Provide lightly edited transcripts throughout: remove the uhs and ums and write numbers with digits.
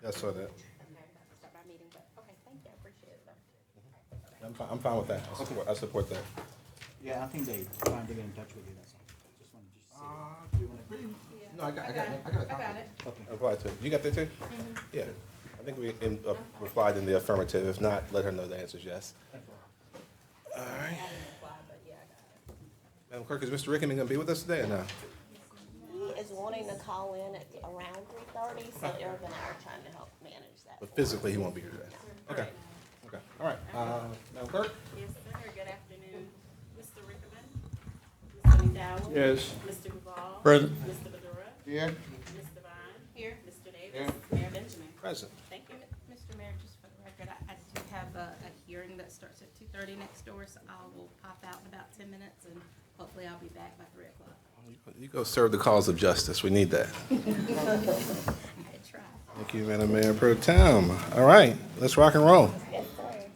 I saw that. Okay, start my meeting, but, okay, thank you, I appreciate it, though. I'm fine with that. I support that. Yeah, I think they trying to get in touch with you, that's all. Just wanted you to see. Do you want to? No, I got it. I got it. Okay. I replied to it. You got that too? Yeah. I think we replied in the affirmative. If not, let her know the answer is yes. All right. I didn't apply, but yeah, I got it. Madam Clerk, is Mr. Rickman going to be with us today or no? He is wanting to call in at around 3:30, so Eric and I are trying to help manage that. But physically, he won't be here today. Okay. Okay. All right. Madam Clerk? Yes, sir. Good afternoon, Mr. Rickman, Mr. McDowell. Yes. Mr. Duval. Present. Mr. Badura. Here. Ms. Devine. Here. Mr. Davis. Mayor Benjamin. Present. Thank you. Mr. Mayor, just for the record, I do have a hearing that starts at 2:30 next door, so I will pop out in about 10 minutes, and hopefully I'll be back by 3 o'clock. You go serve the cause of justice. We need that. I try. Thank you, Madam Mayor Pro Tem. All right. Let's rock and roll. Yes, sir.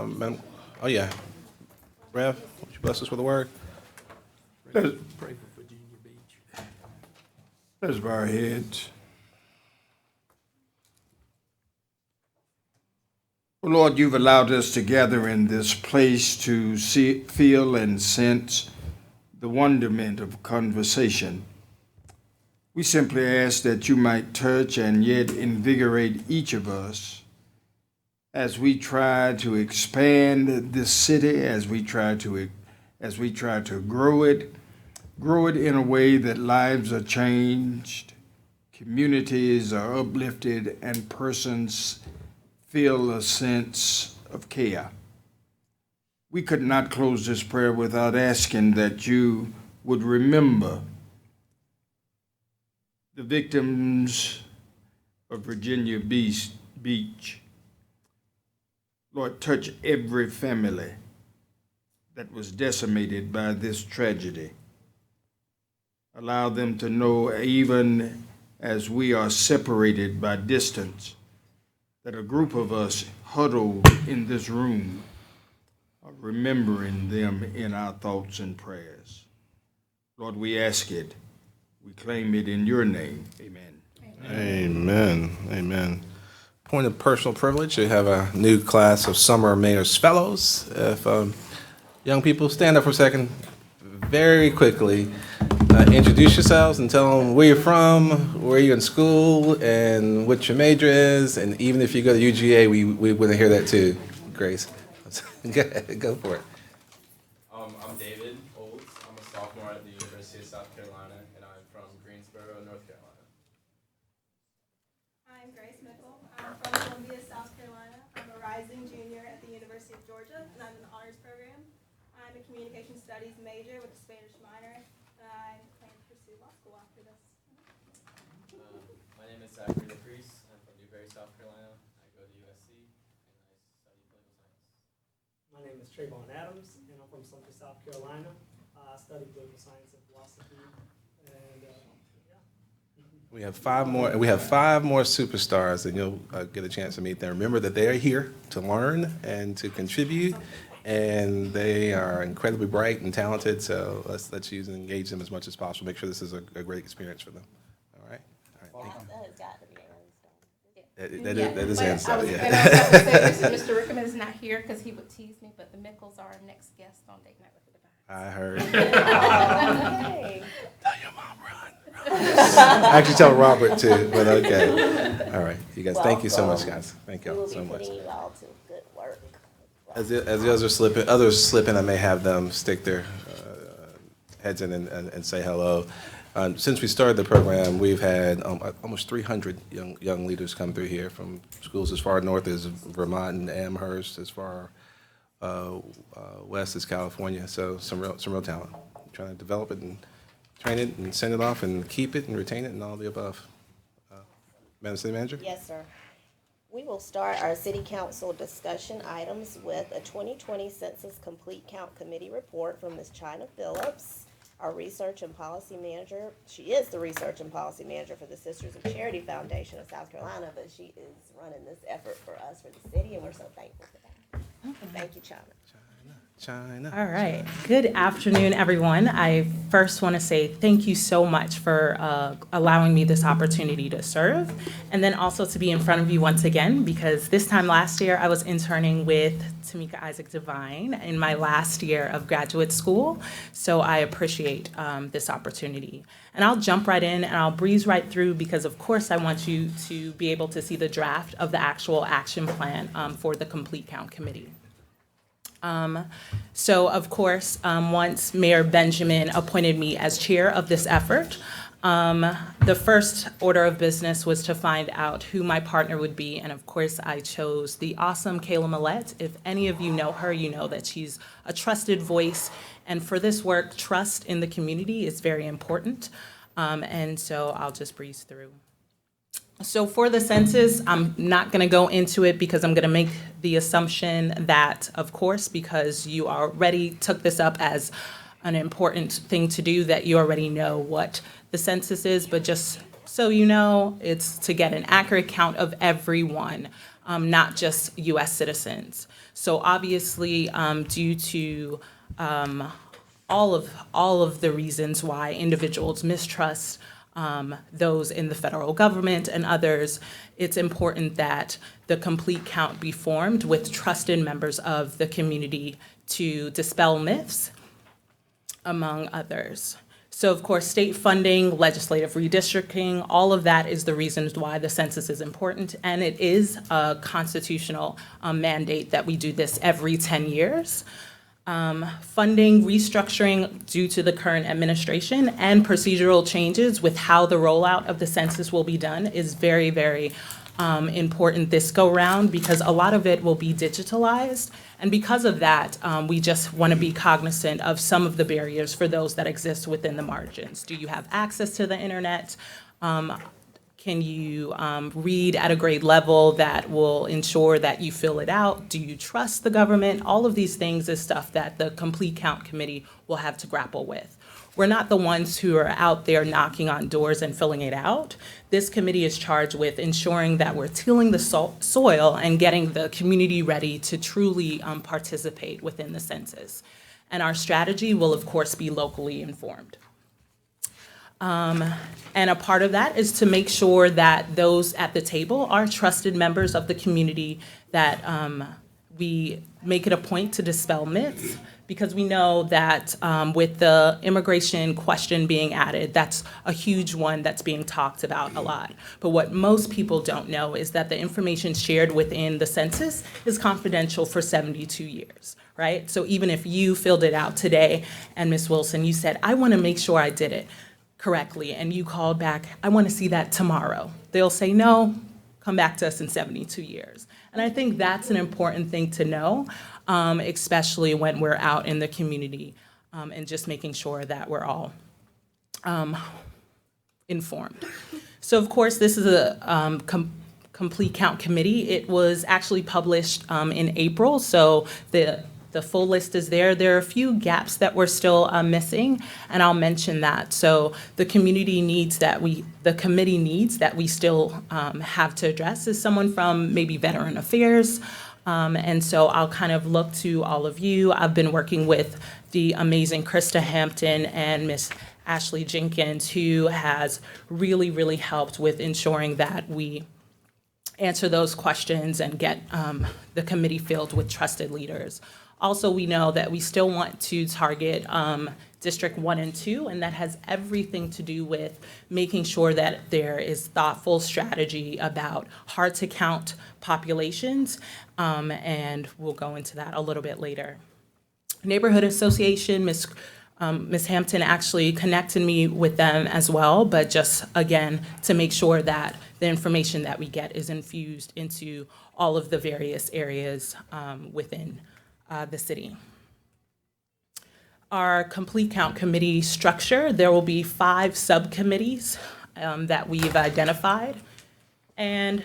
Madam, oh, yeah. Rev, would you bless us with a word? Let's let's bow our heads. Oh, Lord, you've allowed us to gather in this place to see, feel, and sense the wonderment of conversation. We simply ask that you might touch and yet invigorate each of us as we try to expand this city, as we try to grow it in a way that lives are changed, communities are uplifted, and persons feel a sense of care. We could not close this prayer without asking that you would remember the victims of Virginia Beach. Lord, touch every family that was decimated by this tragedy. Allow them to know, even as we are separated by distance, that a group of us huddled in this room are remembering them in our thoughts and prayers. Lord, we ask it. We claim it in your name. Amen. Amen. Amen. Point of personal privilege, we have a new class of Summer Mayor's Fellows. If young people stand up for a second, very quickly, introduce yourselves and tell them where you're from, where you're in school, and what your major is. And even if you go to UGA, we want to hear that too, Grace. Go for it. I'm David Olds. I'm a sophomore at the University of South Carolina, and I'm from Greensboro, North Carolina. I'm Grace Mickle. I'm from Columbia, South Carolina. I'm a rising junior at the University of Georgia, and I'm in the honors program. I'm a communication studies major with a Spanish minor, and I plan to pursue law school after this. My name is Zachary LaCrease. I'm from Newberry, South Carolina. I go to USC, and I study political science. My name is Trayvon Adams, and I'm from Sumter, South Carolina. I study political science and philosophy, and yeah. We have five more superstars, and you'll get a chance to meet them. Remember that they are here to learn and to contribute, and they are incredibly bright and talented. So let's use and engage them as much as possible. Make sure this is a great experience for them. All right. All right. That has got to be Aaron's. That is But Ann's I was style, going to yeah. say, Mr. Rickman is not here because he would tease me, but the Mickles are our next guest on Date Night with the Divine. I heard. Hey. Tell your mom, run. I actually tell Robert too, but okay. All right, you guys. Thank you so much, guys. Thank We y'all will be so much. putting you all to good work. As the others slip in, I may have them stick their heads in and say hello. Since we started the program, we've had almost 300 young leaders come through here from schools as far north as Vermont and Amherst, as far west as California. So some real talent. I'm trying to develop it and train it and send it off and keep it and retain it and all the above. Madam City Manager? Yes, sir. We will start our city council discussion items with a 2020 Census Complete Count Committee report from Ms. China Phillips, our research and policy manager. She is the research and policy manager for the Sisters of Charity Foundation of South Carolina, but she is running this effort for us for the city, and we're so thankful for that. Thank you, China. China. All right. Good afternoon, everyone. I first want to say thank you so much for allowing me this opportunity to serve, and then also to be in front of you once again, because this time last year I was interning with Tamika Isaac Devine in my last year of graduate school, so I appreciate this opportunity. And I'll jump right in and I'll breeze right through because, of course, I want you to be able to see the draft of the actual action plan for the Complete Count Committee. So, of course, once Mayor Benjamin appointed me as chair of this effort, the first order of business was to find out who my partner would be. And of course, I chose the awesome Kayla Millette. If any of you know her, you know that she's a trusted voice. And for this work, trust in the community is very important. And so I'll just breeze through. So for the census, I'm not going to go into it because I'm going to make the assumption that, of course, because you already took this up as an important thing to do, that you already know what the census is. But just so you know, it's to get an accurate count of everyone, not just U.S. citizens. So obviously, due to all of the reasons why individuals mistrust those in the federal government and others, it's important that the complete count be formed with trusted members of the community to dispel myths, among others. So, of course, state funding, legislative redistricting, all of that is the reasons why the census is important, and it is a constitutional mandate that we do this every 10 years. Funding restructuring due to the current administration and procedural changes with how the rollout of the census will be done is very, very important this go round, because a lot of it will be digitalized. And because of that, we just want to be cognizant of some of the barriers for those that exist within the margins. Do you have access to the internet? Can you read at a grade level that will ensure that you fill it out? Do you trust the government? All of these things is stuff that the Complete Count Committee will have to grapple with. We're not the ones who are out there knocking on doors and filling it out. This committee is charged with ensuring that we're tilling the soil and getting the community ready to truly participate within the census. And our strategy will, of course, be locally informed. And a part of that is to make sure that those at the table are trusted members of the community, that we make it a point to dispel myths, because we know that with the immigration question being added, that's a huge one that's being talked about a lot. But what most people don't know is that the information shared within the census is confidential for 72 years, right? So even if you filled it out today and Ms. Wilson, you said, I want to make sure I did it correctly, and you called back, I want to see that tomorrow. They'll say, no, come back to us in 72 years. And I think that's an important thing to know, especially when we're out in the community, and just making sure that we're all informed. So of course, this is a Complete Count Committee. It was actually published in April, so the full list is there. There are a few gaps that we're still missing, and I'll mention that. So the committee needs that we still have to address is someone from maybe Veteran Affairs. And so I'll kind of look to all of you. I've been working with the amazing Krista Hampton and Miss Ashley Jenkins, who has really, really helped with ensuring that we answer those questions and get the committee filled with trusted leaders. Also, we know that we still want to target District 1 and 2, and that has everything to do with making sure that there is thoughtful strategy about hard-to-count populations, and we'll go into that a little bit later. Neighborhood Association, Ms. Hampton actually connected me with them as well, but just, again, to make sure that the information that we get is infused into all of the various areas within the city. Our Complete Count Committee structure, there will be 5 subcommittees that we've identified, and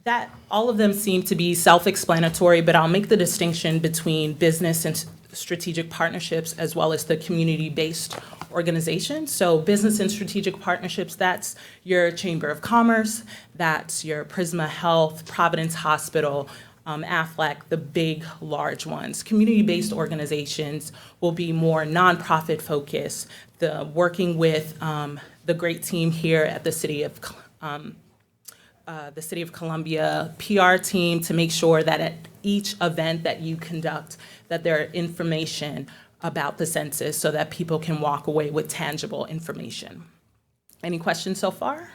that all of them seem to be self-explanatory, but I'll make the distinction between business and strategic partnerships as well as the community-based organizations. So business and strategic partnerships, that's your Chamber of Commerce, that's your Prisma Health, Providence Hospital, Aflac, the big, large ones. Community-based organizations will be more nonprofit focused, working with the great team here at the City of Columbia PR team to make sure that at each event that you conduct, that there are information about the census so that people can walk away with tangible information. Any questions so far?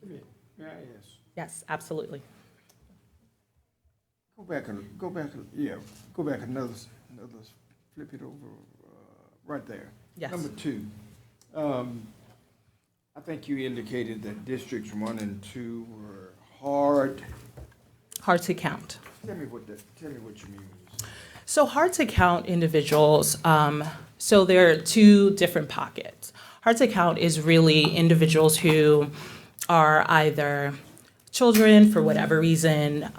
May I ask? Yes, absolutely. Go back another, flip it over, right there. Yes. Number 2. I think you indicated that districts 1 and 2 were hard. Hard to count. Tell me what you mean when you say. So hard to count individuals, so there are 2 different pockets. Hard to count is really individuals who are either children for whatever reason,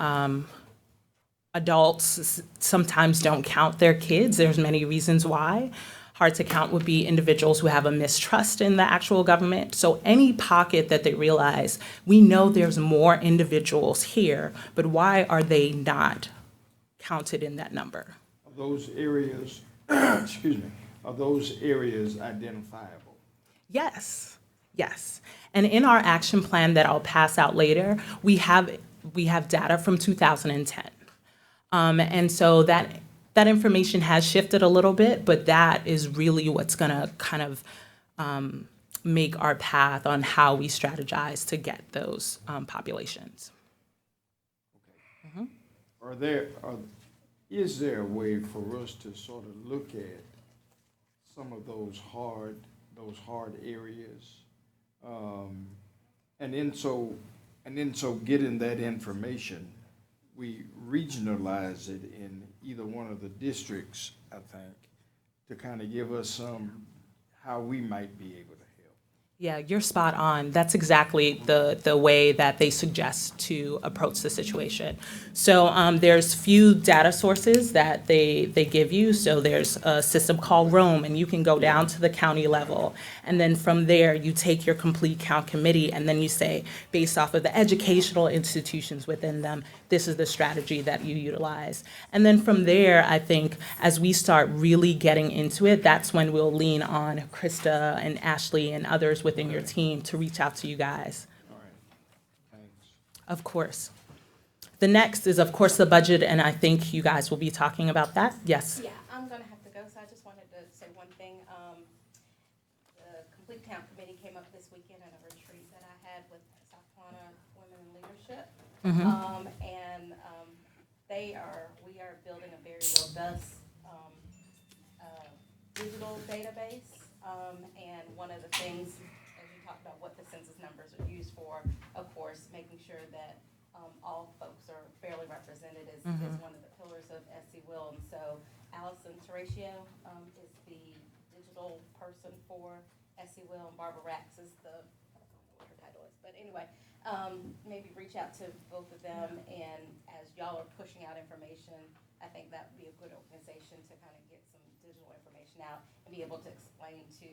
adults sometimes don't count their kids. There's many reasons why. Hard to count would be individuals who have a mistrust in the actual government. So any pocket that they realize, we know there's more individuals here, but why are they not counted in that number? Are those areas, excuse me, are those areas identifiable? Yes, yes. And in our action plan that I'll pass out later, we have data from 2010. And so that information has shifted a little bit, but that is really what's gonna kind of make our path on how we strategize to get those populations. Is there a way for us to sort of look at some of those hard areas? And then so getting that information, we regionalize it in either one of the districts, I think, to kind of give us how we might be able to help. Yeah, you're spot on. That's exactly the way that they suggest to approach the situation. So there's few data sources that they give you. So there's a system called Rome, and you can go down to the county level. And then from there, you take your complete count committee, and then you say, based off of the educational institutions within them, this is the strategy that you utilize. And then from there, I think as we start really getting into it, that's when we'll lean on Krista and Ashley and others within your team to reach out to you guys. All right, thanks. Of course. The next is, of course, the budget, and I think you guys will be talking about that. Yes? Yeah, I'm gonna have to go, so I just wanted to say one thing. The Complete Count Committee came up this weekend at a retreat that I had with South Carolina Women in Leadership. We are building a very robust, digital database. And one of the things, as you talked about what the census numbers are used for, of course, making sure that all folks are fairly represented is one of the pillars of SC Will. And so Allison Teratio is the digital person for SC Will, and Barbara Rax is I don't know what her title is, but anyway, maybe reach out to both of them, and as y'all are pushing out information, I think that would be a good organization to kind of get some digital information out and be able to explain to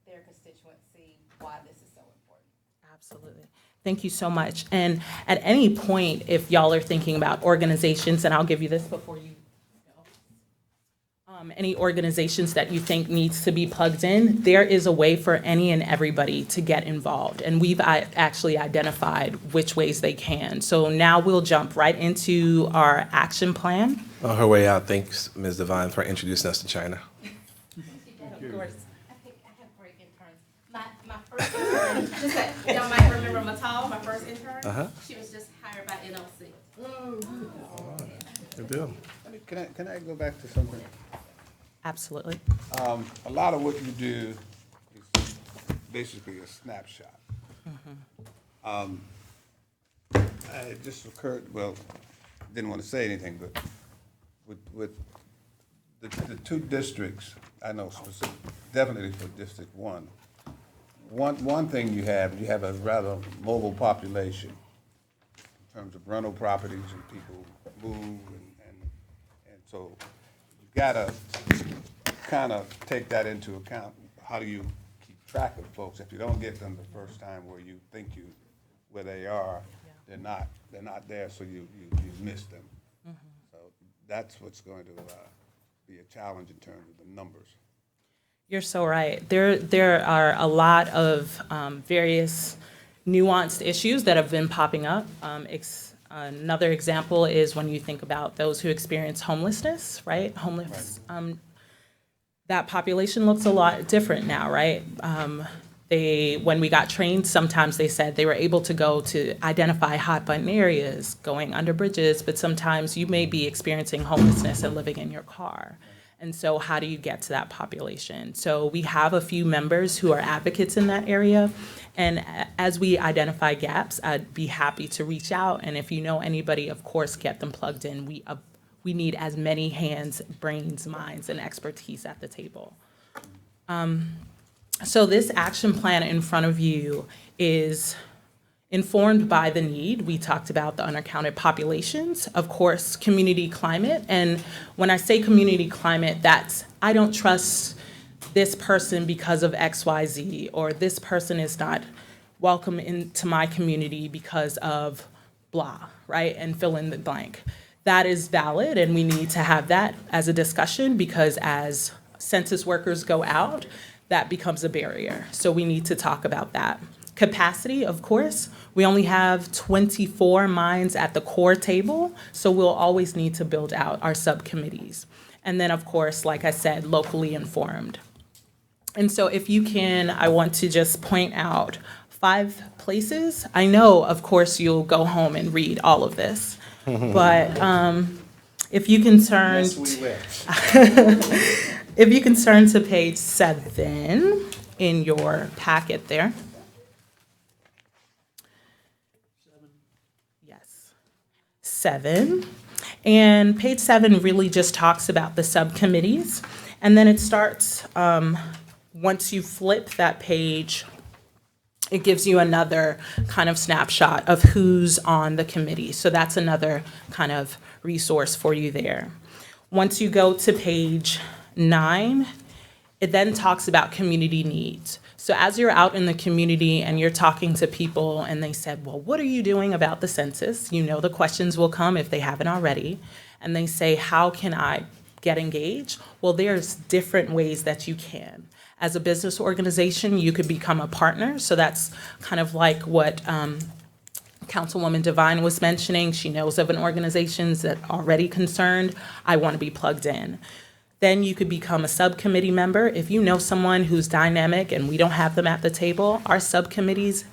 their constituency why this is so important. Absolutely. Thank you so much. And at any point, if y'all are thinking about organizations, and I'll give you this before you go, any organizations that you think needs to be plugged in, there is a way for any and everybody to get involved. And we've actually identified which ways they can. So now we'll jump right into our action plan. On her way out, thanks, Ms. Devine, for introducing us to China. Of course. I think I have great interns. My first intern, just that y'all might remember Matal, my first intern. She was just hired by NLC. Good deal. Can I go back to something? Absolutely. A lot of what you do is basically a snapshot. It just occurred, well, didn't want to say anything, but with the 2 districts, I know specific, definitely for District 1, one thing you have a rather mobile population in terms of rental properties, and people move, and so you gotta kind of take that into account. How do you keep track of folks if you don't get them the first time where you think where they are? they're not there, so you miss them. So that's what's going to be a challenge in terms of the numbers. You're so right. There are a lot of various nuanced issues that have been popping up. Another example is when you think about those who experience homelessness, right? That population looks a lot different now, right? When we got trained, sometimes they said they were able to go to identify hot button areas, going under bridges, but sometimes you may be experiencing homelessness and living in your car. And so how do you get to that population? So we have a few members who are advocates in that area. And as we identify gaps, I'd be happy to reach out. And if you know anybody, of course, get them plugged in. We need as many hands, brains, minds, and expertise at the table. So this action plan in front of you is informed by the need. We talked about the undercounted populations, of course, community climate. And when I say community climate, that's, I don't trust this person because of X, Y, Z, or this person is not welcome into my community because of blah, right? And fill in the blank. That is valid, and we need to have that as a discussion because as census workers go out, that becomes a barrier. So we need to talk about that. Capacity, of course, we only have 24 minds at the core table, so we'll always need to build out our subcommittees. And then, of course, like I said, locally informed. And so if you can, I want to just point out 5 places. I know, of course, you'll go home and read all of this, but if you can turn, Yes, we will. if you can turn to page 7 in your packet there. Yes, 7. And page 7 really just talks about the subcommittees. And then it starts, once you flip that page, it gives you another kind of snapshot of who's on the committee. So that's another kind of resource for you there. Once you go to page 9, it then talks about community needs. So as you're out in the community and you're talking to people and they said, well, what are you doing about the census? You know the questions will come if they haven't already. And they say, how can I get engaged? Well, there's different ways that you can. As a business organization, you could become a partner. So that's kind of like what Councilwoman Devine was mentioning. She knows of an organization that's already concerned. I want to be plugged in. Then you could become a subcommittee member. If you know someone who's dynamic and we don't have them at the table, our subcommittees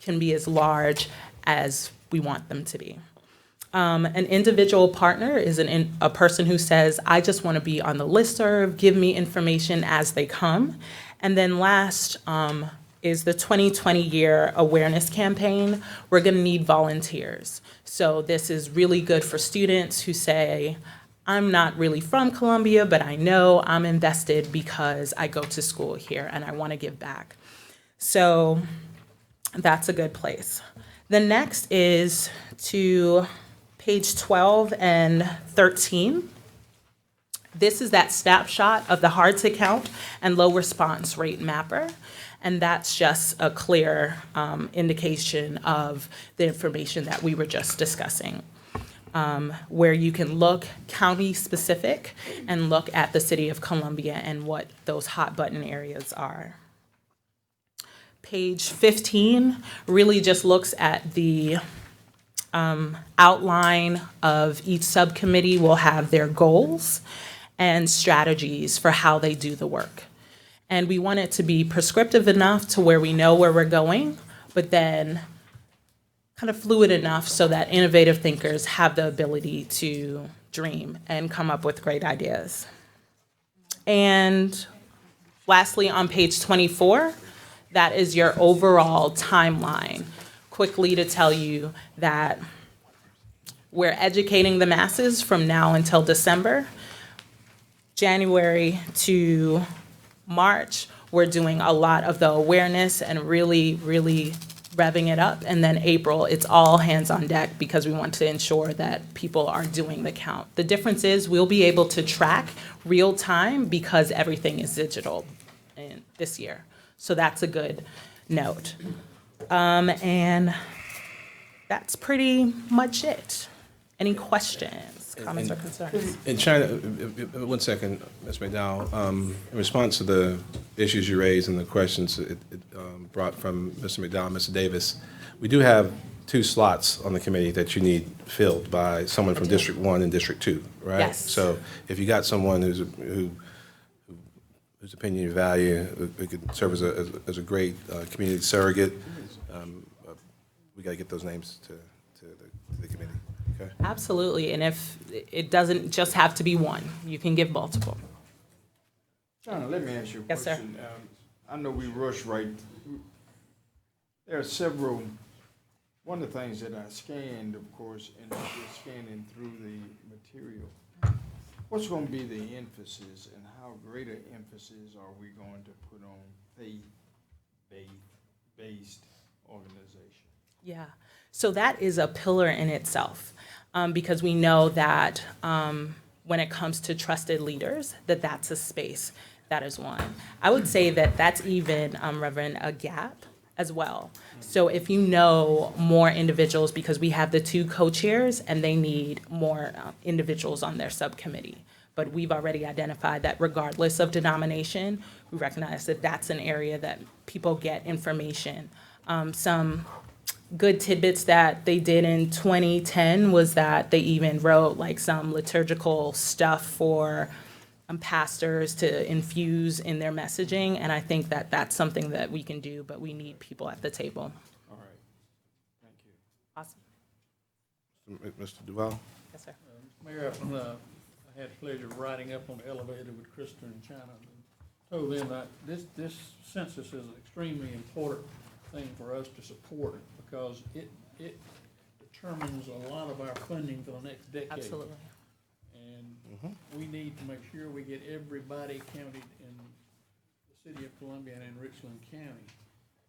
can be as large as we want them to be. An individual partner is a person who says, I just want to be on the listserv, give me information as they come. And then last is the 2020 year awareness campaign. We're going to need volunteers. So this is really good for students who say, I'm not really from Columbia, but I know I'm invested because I go to school here and I want to give back. So that's a good place. The next is to page 12 and 13. This is that snapshot of the hard to count and low response rate mapper. And that's just a clear indication of the information that we were just discussing, where you can look county specific and look at the city of Columbia and what those hot button areas are. Page 15 really just looks at the outline of each subcommittee. Will have their goals and strategies for how they do the work. And we want it to be prescriptive enough to where we know where we're going, but then kind of fluid enough so that innovative thinkers have the ability to dream and come up with great ideas. And lastly, on page 24, that is your overall timeline. Quickly to tell you that we're educating the masses from now until December. January to March, we're doing a lot of the awareness and really revving it up. And then April, it's all hands on deck because we want to ensure that people are doing the count. The difference is we'll be able to track real time because everything is digital this year. So that's a good note. And that's pretty much it. Any questions, comments, or And- concerns? In China, 1 second, Ms. McDowell, in response to the issues you raised and the questions it brought from Mr. McDowell and Mr. Davis, we do have 2 slots on the committee that you need filled by someone from District 1 and District 2, right? Yes. So if you got someone whose opinion you value, who could serve as a great community surrogate, we got to get those names to the committee, okay? Absolutely, and if, it doesn't just have to be one, you can give multiple. China, let me ask you a Yes, sir. question. I know we rush right. There are several, one of the things that I scanned, of course, and just scanning through the material, what's going to be the emphasis and how great an emphasis are we going to put on faith-based organization? Yeah, so that is a pillar in itself, because we know that when it comes to trusted leaders, that's a space, that is one. I would say that that's even, Reverend, a gap as well. So if you know more individuals, because we have the 2 co-chairs and they need more individuals on their subcommittee. But we've already identified that regardless of denomination, we recognize that that's an area that people get information. Some good tidbits that they did in 2010 was that they even wrote like some liturgical stuff for pastors to infuse in their messaging, and I think that that's something that we can do, but we need people at the table. All right, thank you. Awesome. Mr. Duval? Yes, sir. Mayor, I had the pleasure of riding up on the elevator with Krista in China and told them that this census is an extremely important thing for us to support because it determines a lot of our funding for the next decade. Absolutely. And we need to make sure we get everybody counted in the city of Columbia and in Richland County.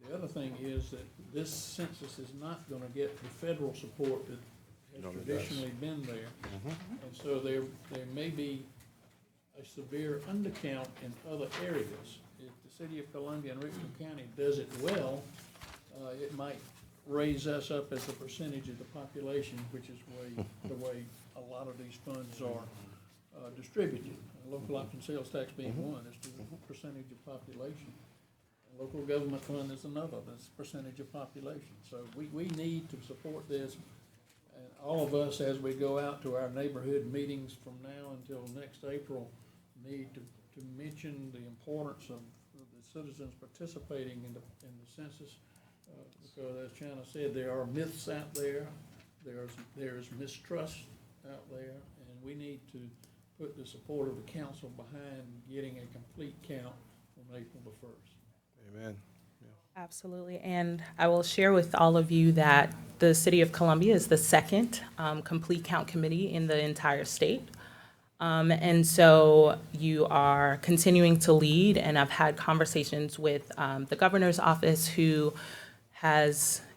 The other thing is that this census is not gonna get the federal support that has traditionally been there. And so there may be a severe undercount in other areas. If the city of Columbia and Richland County does it well, it might raise us up as a percentage of the population, which is the way a lot of these funds are distributed. Local option sales tax being one, is the percentage of population. Local government fund is another, that's percentage of population. So we need to support this. And all of us, as we go out to our neighborhood meetings from now until next April, need to mention the importance of the citizens participating in the census. Because as China said, there are myths out there, there's mistrust out there, and we need to put the support of the council behind getting a complete count on April the 1st. Amen. Absolutely, and I will share with all of you that the City of Columbia is the second complete count committee in the entire state. And so you are continuing to lead, and I've had conversations with the governor's office who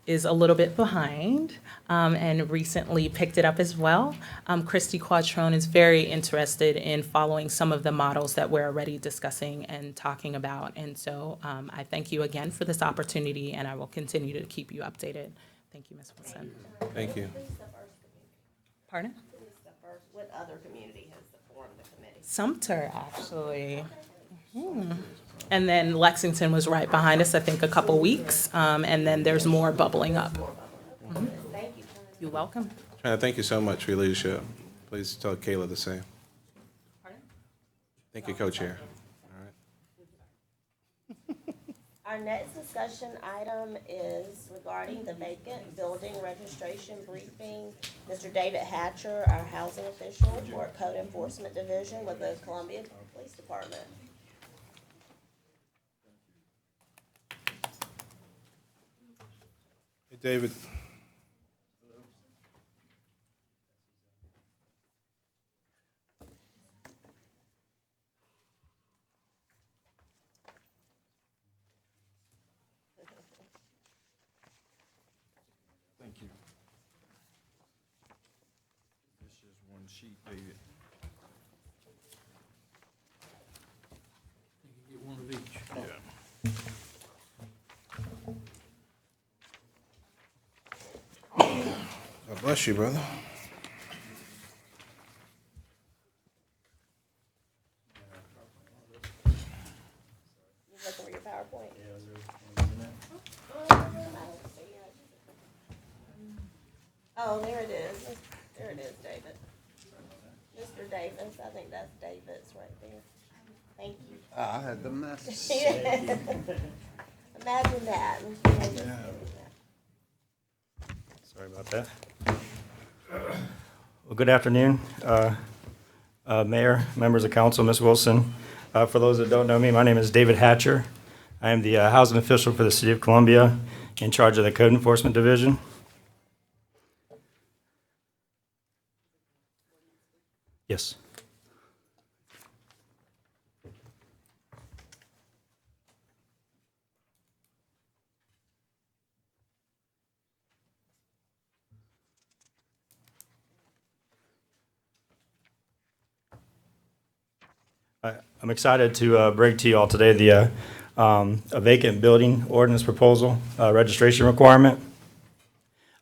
is a little bit behind and recently picked it up as well. Christy Quattrone is very interested in following some of the models that we're already discussing and talking about. And so I thank you again for this opportunity, and I will continue to keep you updated. Thank you, Ms. Wilson. Thank you. Who's the first community? Pardon? Who's the first, what other community has formed the committee? Sumter, actually. And then Lexington was right behind us, I think, a couple weeks. And then there's more bubbling up. Thank you. You're welcome. China, thank you so much for your leadership. Please tell Kayla the same. Pardon? Thank you, co-chair. All right. Our next discussion item is regarding the vacant building registration briefing. Mr. David Hatcher, our housing official for Code Enforcement Division with the Columbia Police Department. Hey, David. Thank you. This is one sheet, David. You get one of each. Yeah. Bless you, brother. You looking for your PowerPoint? Oh, there it is. There it is, David. Mr. Davis, I think that's David's right there. Thank you. I had the mess. Imagine that. Sorry about that. Well, good afternoon, Mayor, members of council, Ms. Wilson. For those that don't know me, my name is David Hatcher. I am the housing official for the City of Columbia, in charge of the Code Enforcement Division. Yes. I'm excited to bring to you all today the a vacant building ordinance proposal registration requirement.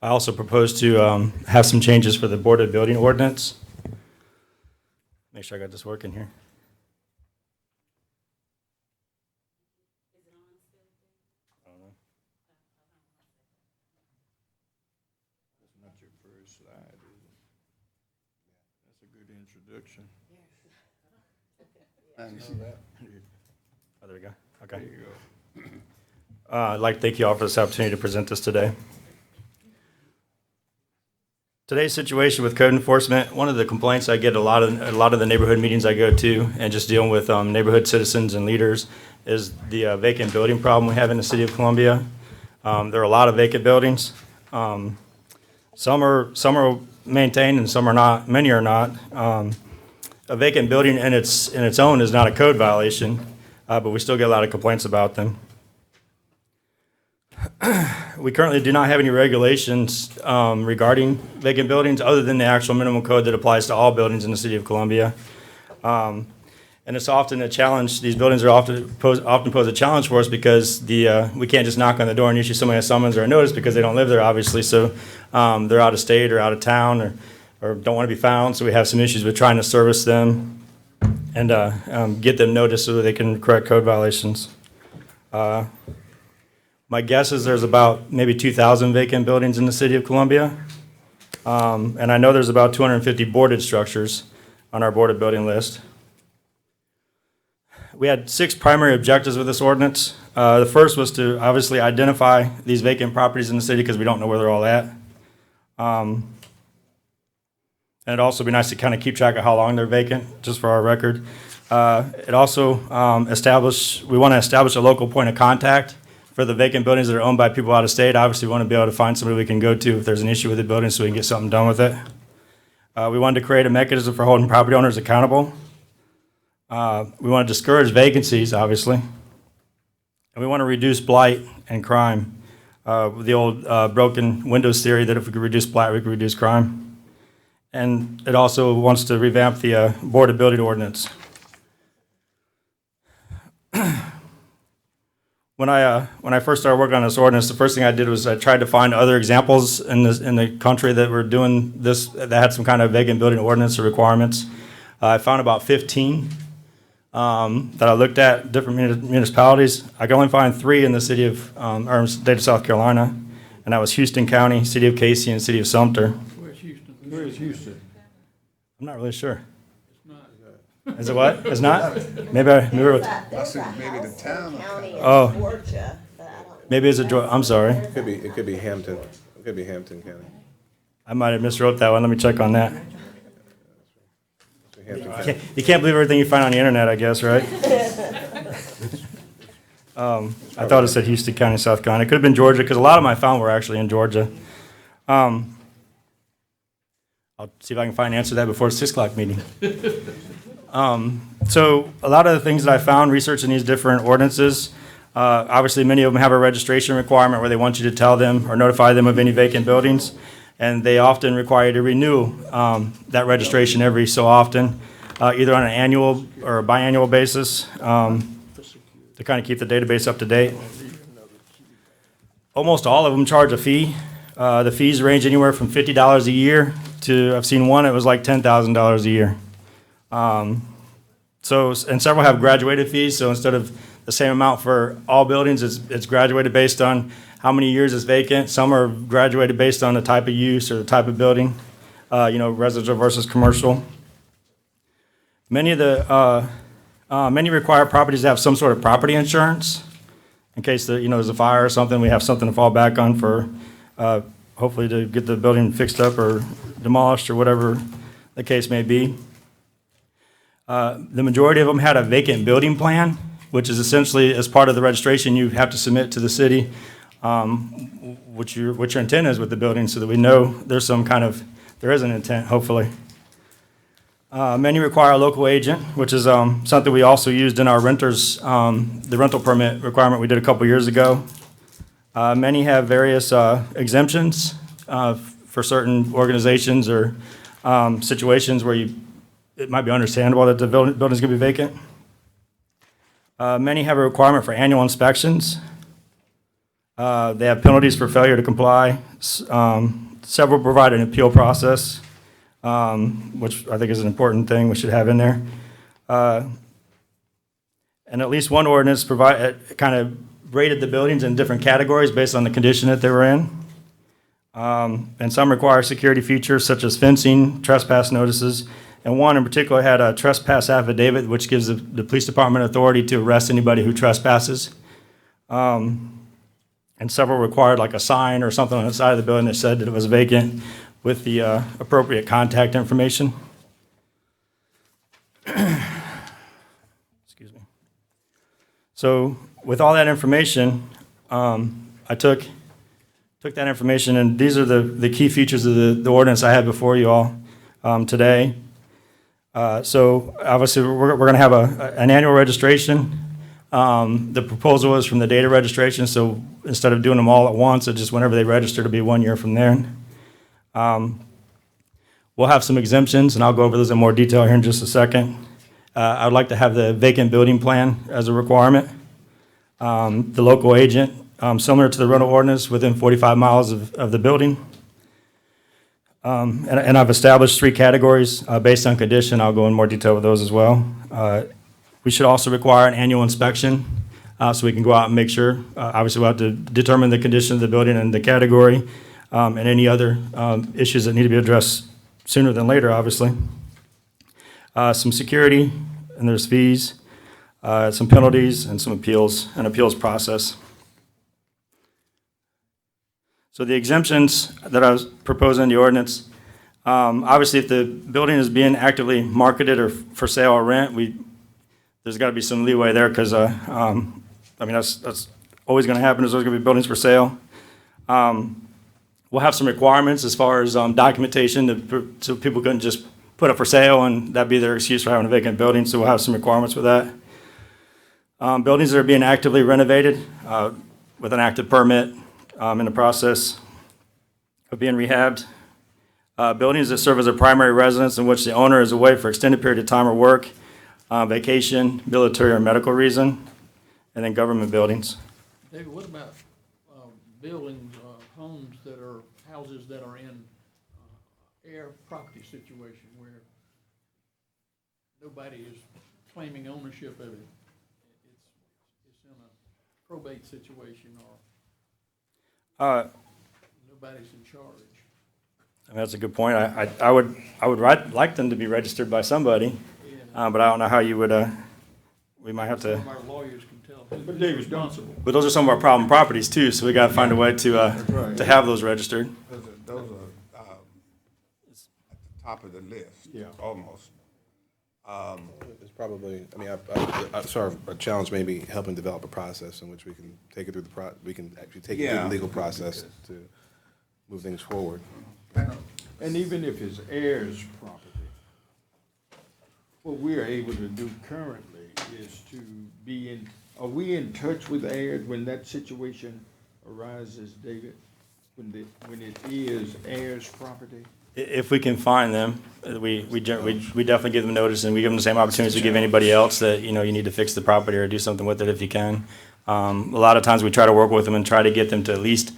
I also propose to have some changes for the boarded building ordinance. Make sure I got this working here. I don't know. That's not your first slide, is it? That's a good introduction. I know that. Oh, there we go. Okay. There you go. I'd like to thank you all for this opportunity to present this today. Today's situation with code enforcement, one of the complaints I get a lot of the neighborhood meetings I go to and just dealing with neighborhood citizens and leaders is the vacant building problem we have in the city of Columbia. There are a lot of vacant buildings. Some are maintained and some are not. Many are not. A vacant building in its own is not a code violation, but we still get a lot of complaints about them. We currently do not have any regulations regarding vacant buildings other than the actual minimum code that applies to all buildings in the city of Columbia. And it's often a challenge. These buildings are often pose a challenge for us because we can't just knock on the door and issue somebody a summons or a notice because they don't live there, obviously. So they're out of state or out of town or don't want to be found. So we have some issues with trying to service them and get them noticed so that they can correct code violations. My guess is there's about maybe 2,000 vacant buildings in the city of Columbia. And I know there's about 250 boarded structures on our boarded building list. We had 6 primary objectives with this ordinance. The first was to obviously identify these vacant properties in the city because we don't know where they're all at. And it'd also be nice to kind of keep track of how long they're vacant, just for our record. It also we want to establish a local point of contact for the vacant buildings that are owned by people out of state. Obviously, we want to be able to find somebody we can go to if there's an issue with the building so we can get something done with it. We wanted to create a mechanism for holding property owners accountable. We want to discourage vacancies, obviously. And we want to reduce blight and crime. The old broken windows theory that if we could reduce blight, we could reduce crime. And it also wants to revamp the boarded building ordinance. When I first started working on this ordinance, the first thing I did was I tried to find other examples in the country that were doing this, that had some kind of vacant building ordinance or requirements. I found about 15 that I looked at, different municipalities. I could only find 3 in the city of, or state of South Carolina, and that was Houston County, City of Casey, and City of Sumter. Where's Houston? Where is Houston? I'm not really sure. It's not. Is it what? It's not? Maybe I said maybe the town of County in Oh. Georgia, but I don't. maybe it's I'm sorry. It could be Hampton. It could be Hampton County. I might have miswrote that one. Let me check on that. Hampton County. You can't believe everything you find on the internet, I guess, right? I thought it said Houston County, South Carolina. It could have been Georgia because a lot of them I found were actually in Georgia. I'll see if I can find an answer to that before the 6 o'clock meeting. So a lot of the things that I found researching these different ordinances, obviously many of them have a registration requirement where they want you to tell them or notify them of any vacant buildings. And they often require you to renew that registration every so often, either on an annual or a biannual basis to kind of keep the database up to date. Almost all of them charge a fee The fees range anywhere from $50 a year to, I've seen one, it was like $10,000 a year. And several have graduated fees, so instead of the same amount for all buildings, it's graduated based on how many years it's vacant. Some are graduated based on the type of use or the type of building, residential versus commercial. Many require properties to have some sort of property insurance in case there's a fire or something. We have something to fall back on for hopefully to get the building fixed up or demolished or whatever the case may be. The majority of them had a vacant building plan, which is essentially as part of the registration you have to submit to the city, what your intent is with the building, so that we know there is an intent, hopefully. Many require a local agent, which is something we also used in our renters, the rental permit requirement we did a couple years ago. Many have various exemptions for certain organizations or situations where it might be understandable that the building's going to be vacant. Many have a requirement for annual inspections. They have penalties for failure to comply. Several provide an appeal process, which I think is an important thing we should have in there. And at least one ordinance kind of rated the buildings in different categories based on the condition that they were in. And some require security features such as fencing, trespass notices, and one in particular had a trespass affidavit, which gives the police department authority to arrest anybody who trespasses. And several required like a sign or something on the side of the building that said that it was vacant with the appropriate contact information. Excuse me. So with all that information, I took that information, and these are the key features of the ordinance I had before you all today. So obviously we're going to have an annual registration. The proposal is from the data registration, so instead of doing them all at once, it's just whenever they register to be 1 year from there. We'll have some exemptions, and I'll go over those in more detail here in just a second. I would like to have the vacant building plan as a requirement. The local agent, similar to the rental ordinance, within 45 miles of the building. And I've established 3 categories based on condition. I'll go in more detail with those as well. We should also require an annual inspection so we can go out and make sure. Obviously, we'll have to determine the condition of the building and the category and any other issues that need to be addressed sooner than later, obviously. Some security, and there's fees, some penalties, and some appeals, an appeals process. So the exemptions that I was proposing in the ordinance, obviously if the building is being actively marketed or for sale or rent, there's got to be some leeway there because, that's always going to happen. There's always going to be buildings for sale. We'll have some requirements as far as documentation so people couldn't just put up for sale and that'd be their excuse for having a vacant building, so we'll have some requirements with that. Buildings that are being actively renovated with an active permit in the process of being rehabbed. Buildings that serve as a primary residence in which the owner is away for extended period of time or work, vacation, military or medical reason, and then government buildings. David, what about buildings, homes that are, houses that are in air property situation where nobody is claiming ownership of it? It's in a probate situation or nobody's in charge. That's a good point. I would like them to be registered by somebody, but I don't know how you would. We might have to. Some of our lawyers can tell who's responsible. But those are some of our problem properties too, so we got to find a way to have those registered. Those are at the top of the list, almost. It's probably, I sort of a challenge maybe helping develop a process in which we can take it through we can actually take it through the legal process to move things forward. And even if it's heirs property, what we are able to do currently is to are we in touch with heirs when that situation arises, David? When it is heirs property? If we can find them, we definitely give them notice, and we give them the same opportunities we give anybody else that, you need to fix the property or do something with it if you can. A lot of times we try to work with them and try to get them to at least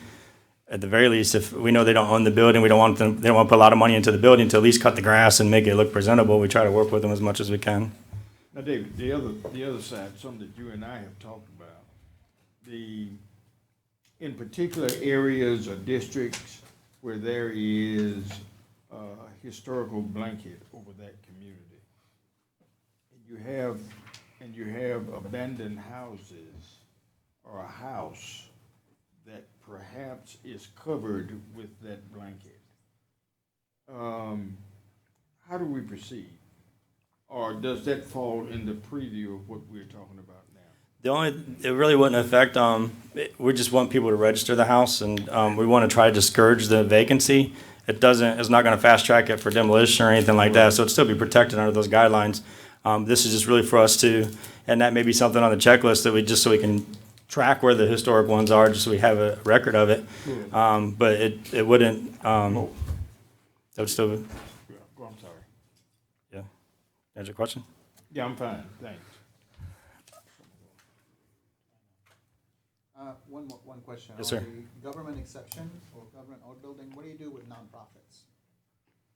at the very least, if we know they don't own the building, we don't want them, they don't want to put a lot of money into the building, to at least cut the grass and make it look presentable. We try to work with them as much as we can. Now, David, the other side, something that you and I have talked about, in particular areas or districts where there is a historical blanket over that community, and you have abandoned houses or a house that perhaps is covered with that blanket. How do we proceed? Or does that fall in the preview of what we're talking about now? It really wouldn't affect, we just want people to register the house, and we want to try to discourage the vacancy. It's not going to fast track it for demolition or anything like that, so it'd still be protected under those guidelines. This is just really for us to, and that may be something on the checklist that so we can track where the historic ones are, just so we have a record of it. But it wouldn't, that would still, Go, I'm sorry. yeah. Answer your question? Yeah, I'm fine, thanks. One question. Yes, sir. On the government exception or government owned building, what do you do with nonprofits?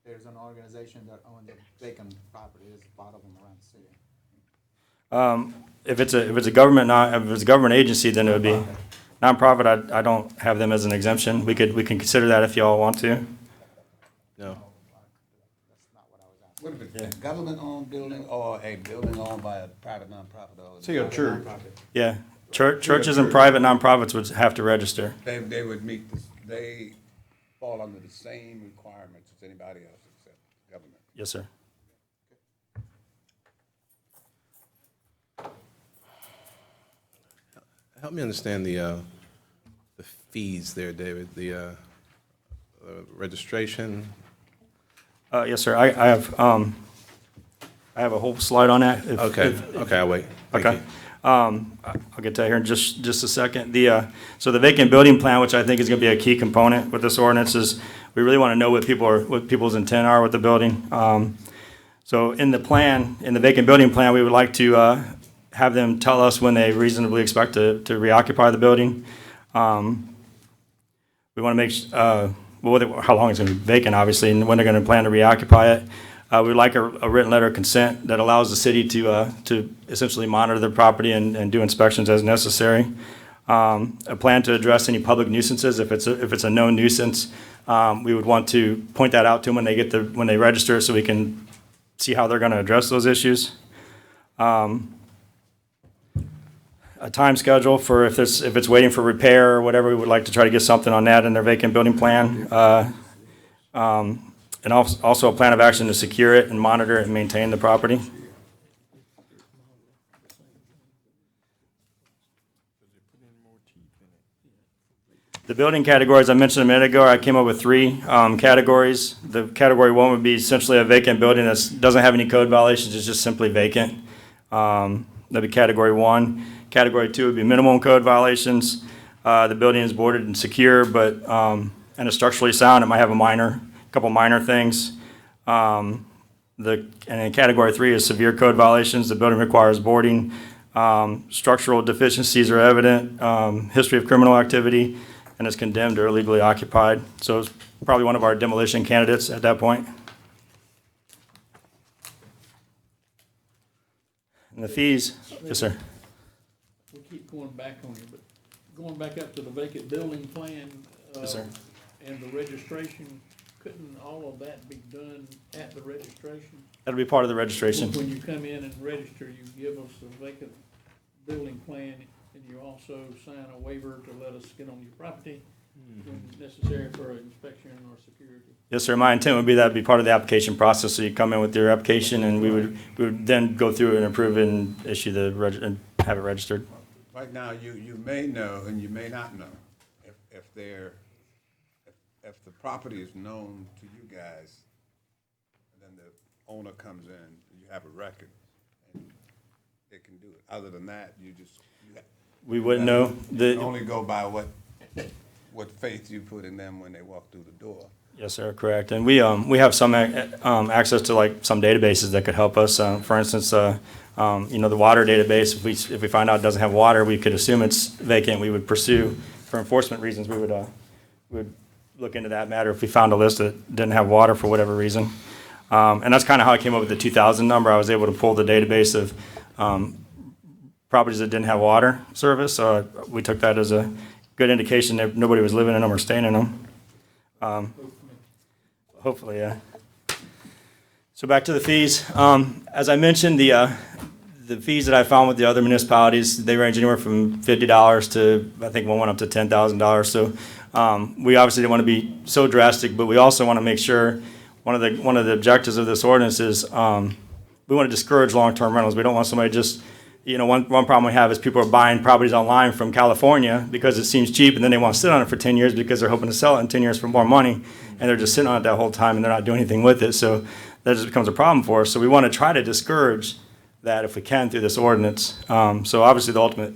There's an organization that owns a vacant property, there's a lot of them around the city. If it's a government agency, then it would be nonprofit. I don't have them as an exemption. We can consider that if y'all want to. No. That's not what I was asking. What if it's a government-owned building or a building owned by a private nonprofit? Say a church. Yeah, churches and private nonprofits would have to register. They would meet, they fall under the same requirements as anybody else except government. Yes, sir. Help me understand the fees there, David, the registration. Yes, sir. I have a whole slide on that. Okay, I'll wait. Thank Okay. you. I'll get to that here in just a second. So the vacant building plan, which I think is going to be a key component with this ordinance, is we really want to know what people's intent are with the building. So in the vacant building plan, we would like to have them tell us when they reasonably expect to reoccupy the building. We want to make how long it's going to be vacant, obviously, and when they're going to plan to reoccupy it. We'd like a written letter of consent that allows the city to essentially monitor the property and do inspections as necessary. A plan to address any public nuisances. If it's a known nuisance, we would want to point that out to them when they register, so we can see how they're going to address those issues. A time schedule for if it's waiting for repair or whatever. We would like to try to get something on that in their vacant building plan. And also a plan of action to secure it and monitor it and maintain the property. The building categories I mentioned a minute ago, I came up with 3 categories. The category 1 would be essentially a vacant building that doesn't have any code violations, it's just simply vacant. That'd be category 1. Category 2 would be minimum code violations. The building is boarded and secure, but and is structurally sound. It might have a couple minor things. And in category 3 is severe code violations. The building requires boarding. Structural deficiencies are evident. History of criminal activity, and is condemned or illegally occupied. So it's probably one of our demolition candidates at that point. And the fees, yes, sir. We keep going back on you, but going back up to the vacant building plan. Yes, sir. And the registration, couldn't all of that be done at the registration? That'll be part of the registration. When you come in and register, you give us the vacant building plan, and you also sign a waiver to let us get on your property when necessary for inspection or security. Yes, sir. My intent would be that'd be part of the application process. So you come in with your application, and we would then go through and approve it and issue and have it registered. Right now, you may know and you may not know if the property is known to you guys, and then the owner comes in, and you have a record, and they can do it. Other than that, We wouldn't know. You only go by what faith you put in them when they walk through the door. Yes, sir, correct. And we have some access to like some databases that could help us. For instance, the water database. If we find out it doesn't have water, we could assume it's vacant. We would pursue, for enforcement reasons, we would look into that matter if we found a list that didn't have water for whatever reason. And that's kind of how I came up with the 2,000 number. I was able to pull the database of properties that didn't have water service. So we took that as a good indication that nobody was living in them or staying in them. Hopefully, yeah. So back to the fees. As I mentioned, the fees that I found with the other municipalities, they range anywhere from $50 to, I think one went up to $10,000. So we obviously didn't want to be so drastic, but we also want to make sure, one of the objectives of this ordinance is we want to discourage long-term rentals. We don't want somebody just, one problem we have is people are buying properties online from California because it seems cheap, and then they want to sit on it for 10 years because they're hoping to sell it in 10 years for more money, and they're just sitting on it that whole time, and they're not doing anything with it. So that just becomes a problem for us. So we want to try to discourage that if we can through this ordinance. So obviously the ultimate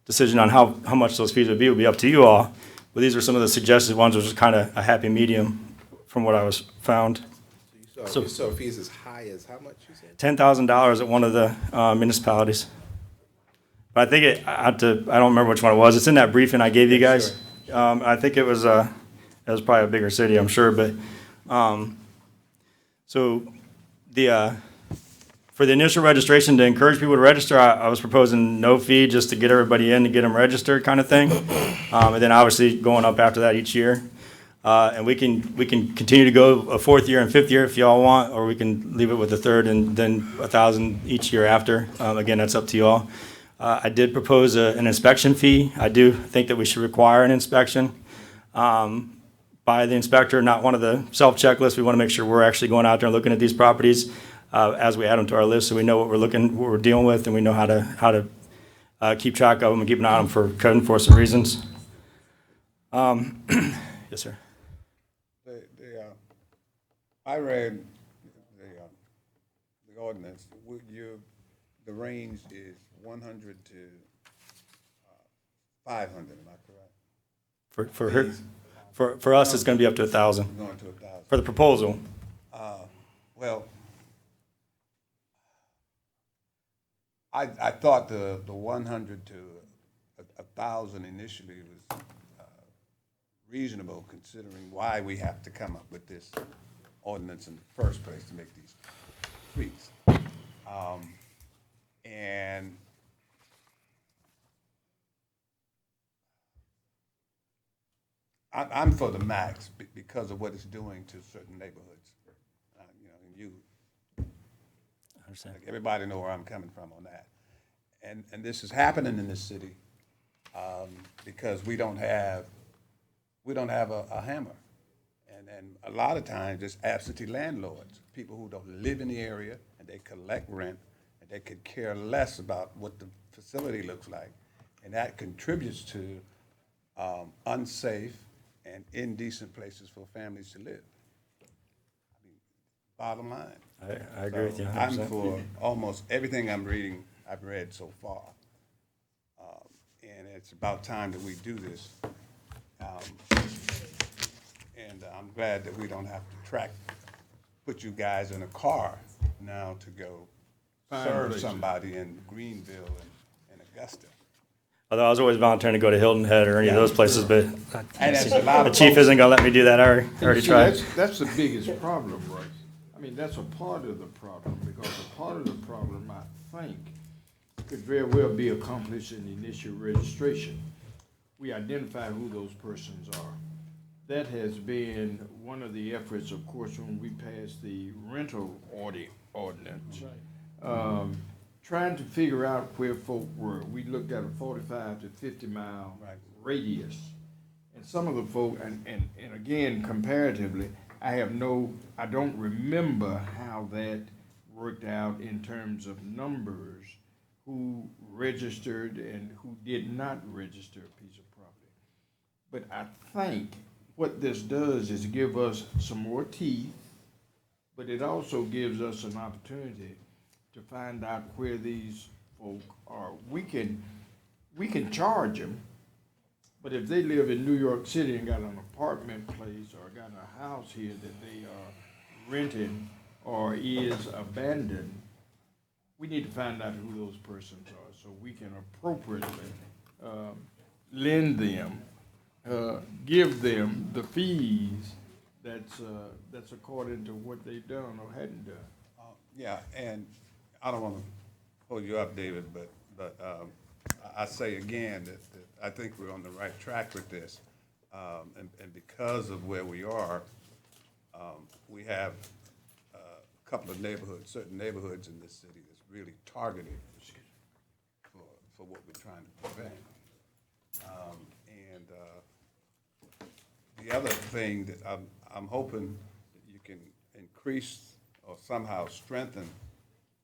decision on how much those fees would be up to you all. But these are some of the suggested ones, which is kind of a happy medium from what I was found. So you saw fees as high as how much you said? $10,000 at one of the municipalities. But I think I don't remember which one it was. It's in that briefing I gave you guys. Sure. I think it was probably a bigger city, I'm sure. But so for the initial registration, to encourage people to register, I was proposing no fee just to get everybody in to get them registered kind of thing. And then obviously going up after that each year. And we can continue to go a fourth year and fifth year if y'all want, or we can leave it with the third and then 1,000 each year after. Again, that's up to y'all. I did propose an inspection fee. I do think that we should require an inspection by the inspector, not one of the self-checklists. We want to make sure we're actually going out there and looking at these properties as we add them to our list, so we know what we're dealing with, and we know how to keep track of them and keep an eye on them for code enforcement reasons. Yes, sir. I read the ordinance. The range is 100 to 500. Am I correct? For us, it's going to be up to 1,000. Going to 1,000 for the proposal. Well, I thought the 100 to 1,000 initially was reasonable, considering why we have to come up with this ordinance in the first place to make these tweaks. And I'm for the max because of what it's doing to certain neighborhoods. Like everybody know where I'm coming from on that. And this is happening in this city because we don't have a hammer. And a lot of times it's absentee landlords, people who don't live in the area and they collect rent and they could care less about what the facility looks like. And that contributes to unsafe and indecent places for families to live. I mean, bottom line. I agree with you 100%. I'm for almost everything I've read so far. And it's about time that we do this. And I'm glad that we don't have to put you guys in a car now to go serve somebody in Greenville and Augusta. Although I was always volunteering to go to Hilton Head or any of those places, but the chief folks. isn't going to let me do that. I already tried. That's the biggest problem, right? I mean, that's a part of the problem, because a part of the problem, I think, could very well be accomplished in the initial registration. We identify who those persons are. That has been one of the efforts, of course, when we passed the rental ordinance. Right. Trying to figure out where folk were. We looked at a 45 to 50 mile radius. And some of the folk, and again, comparatively, I don't remember how that worked out in terms of numbers, who registered and who did not register a piece of property. But I think what this does is give us some more teeth, but it also gives us an opportunity to find out where these folk are. We can charge them, but if they live in New York City and got an apartment place or got a house here that they are renting or is abandoned, we need to find out who those persons are so we can appropriately lend them give them the fees that's according to what they've done or hadn't done. Yeah, and I don't want to hold you up, David, but I say again that I think we're on the right track with this. And because of where we are, we have a couple of neighborhoods, certain neighborhoods in this city that's really targeted for what we're trying to prevent. And the other thing that I'm hoping that you can increase or somehow strengthen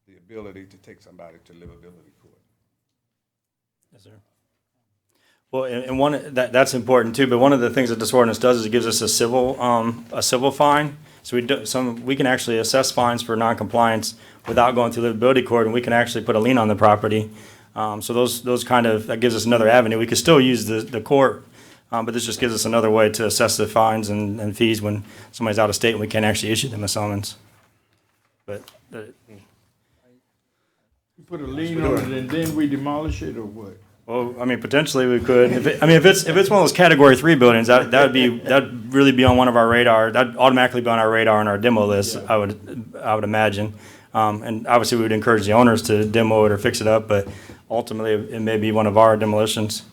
the ability to take somebody to livability court. Yes, sir. Well, and that's important too, but one of the things that this ordinance does is it gives us a civil fine. So we can actually assess fines for noncompliance without going through livability court, and we can actually put a lien on the property. So that gives us another avenue. We could still use the court, but this just gives us another way to assess the fines and fees when somebody's out of state and we can't actually issue them a summons. But You put a lien on it and then we demolish it, or what? well, I mean, potentially we could. If it's one of those Category 3 buildings, that'd really be on one of our radar. That'd automatically be on our radar on our demo list. Yeah. I would imagine. And obviously, we would encourage the owners to demo it or fix it up. But ultimately, it may be one of our demolitions.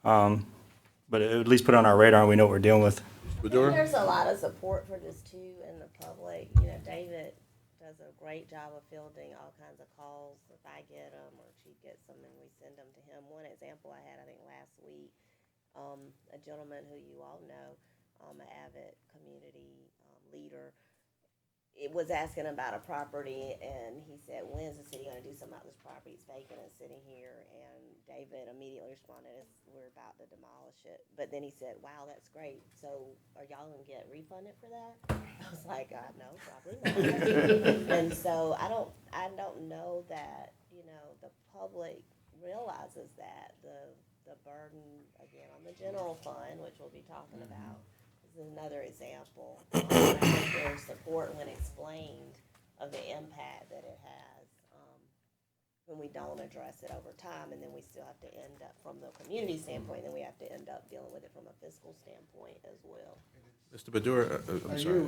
But it would at least put it on our radar, and we know what we're dealing with. And there's a lot of support for this too in the public. You know, David does a great job of fielding all kinds of calls. If I get them or she gets them, and we send them to him. One example I had, I think last week, a gentleman who you all know, an avid community leader, it was asking about a property, and he said, "When is the city going to do something about this property? It's vacant and sitting here." And David immediately responded, "We're about to demolish it." But then he said, "Wow, that's great. So are y'all going to get refunded for that?" I was like, "No, probably not." And so I don't know that, you know, the public realizes that the burden, again, on the general fund, which we'll be talking about, is another example. I think there's support when explained of the impact that it has when we don't address it over time, and then we still have to end up, from the community standpoint, then we have to end up dealing with it from a fiscal standpoint as well. Mr. Badur, I'm sorry.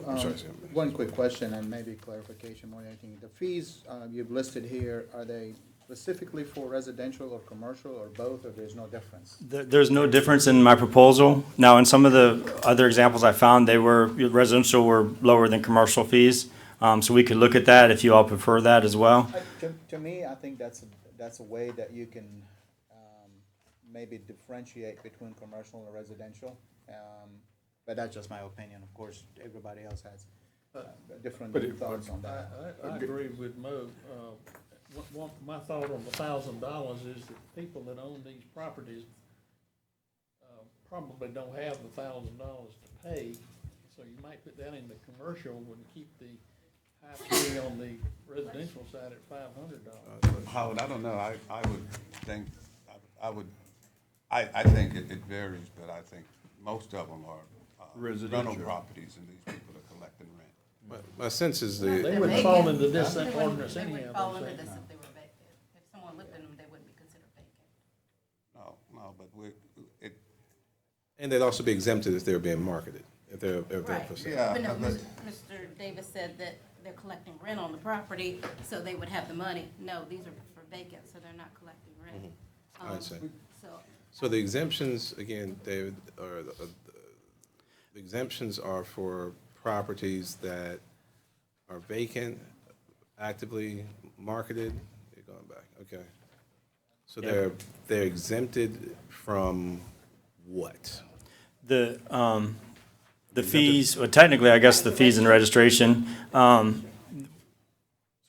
One quick question and maybe clarification more than anything. The fees you've listed here, are they specifically for residential or commercial or both, or there's no difference? There's no difference in my proposal. Now, in some of the other examples I found, residential were lower than commercial fees. So we could look at that if you all prefer that as well. To me, I think that's a way that you can maybe differentiate between commercial and residential. But that's just my opinion. Of course, everybody else has different thoughts on that. I agree with Mo. My thought on the $1,000 is that people that own these properties probably don't have the $1,000 to pay. So you might put that in the commercial and keep the high fee on the residential side at $500. Howard, I don't know. I would think, I think it varies, but I think most of them are rental properties, and these people are collecting rent. My sense is They would fall into this ordinance anyhow. They would fall into this if they were vacant. If someone lived in them, they wouldn't be considered vacant. No, but and they'd also be exempted if they were being marketed, if they're Right. for sale. Yeah, But no, but- Mr. Davis said that they're collecting rent on the property, so they would have the money. No, these are for vacant, so they're not collecting rent. I see. So, So the exemptions, again, David, are the exemptions are for properties that are vacant, actively marketed. You're going back, okay. So they're exempted from what? The fees, well, technically, I guess the fees and registration. So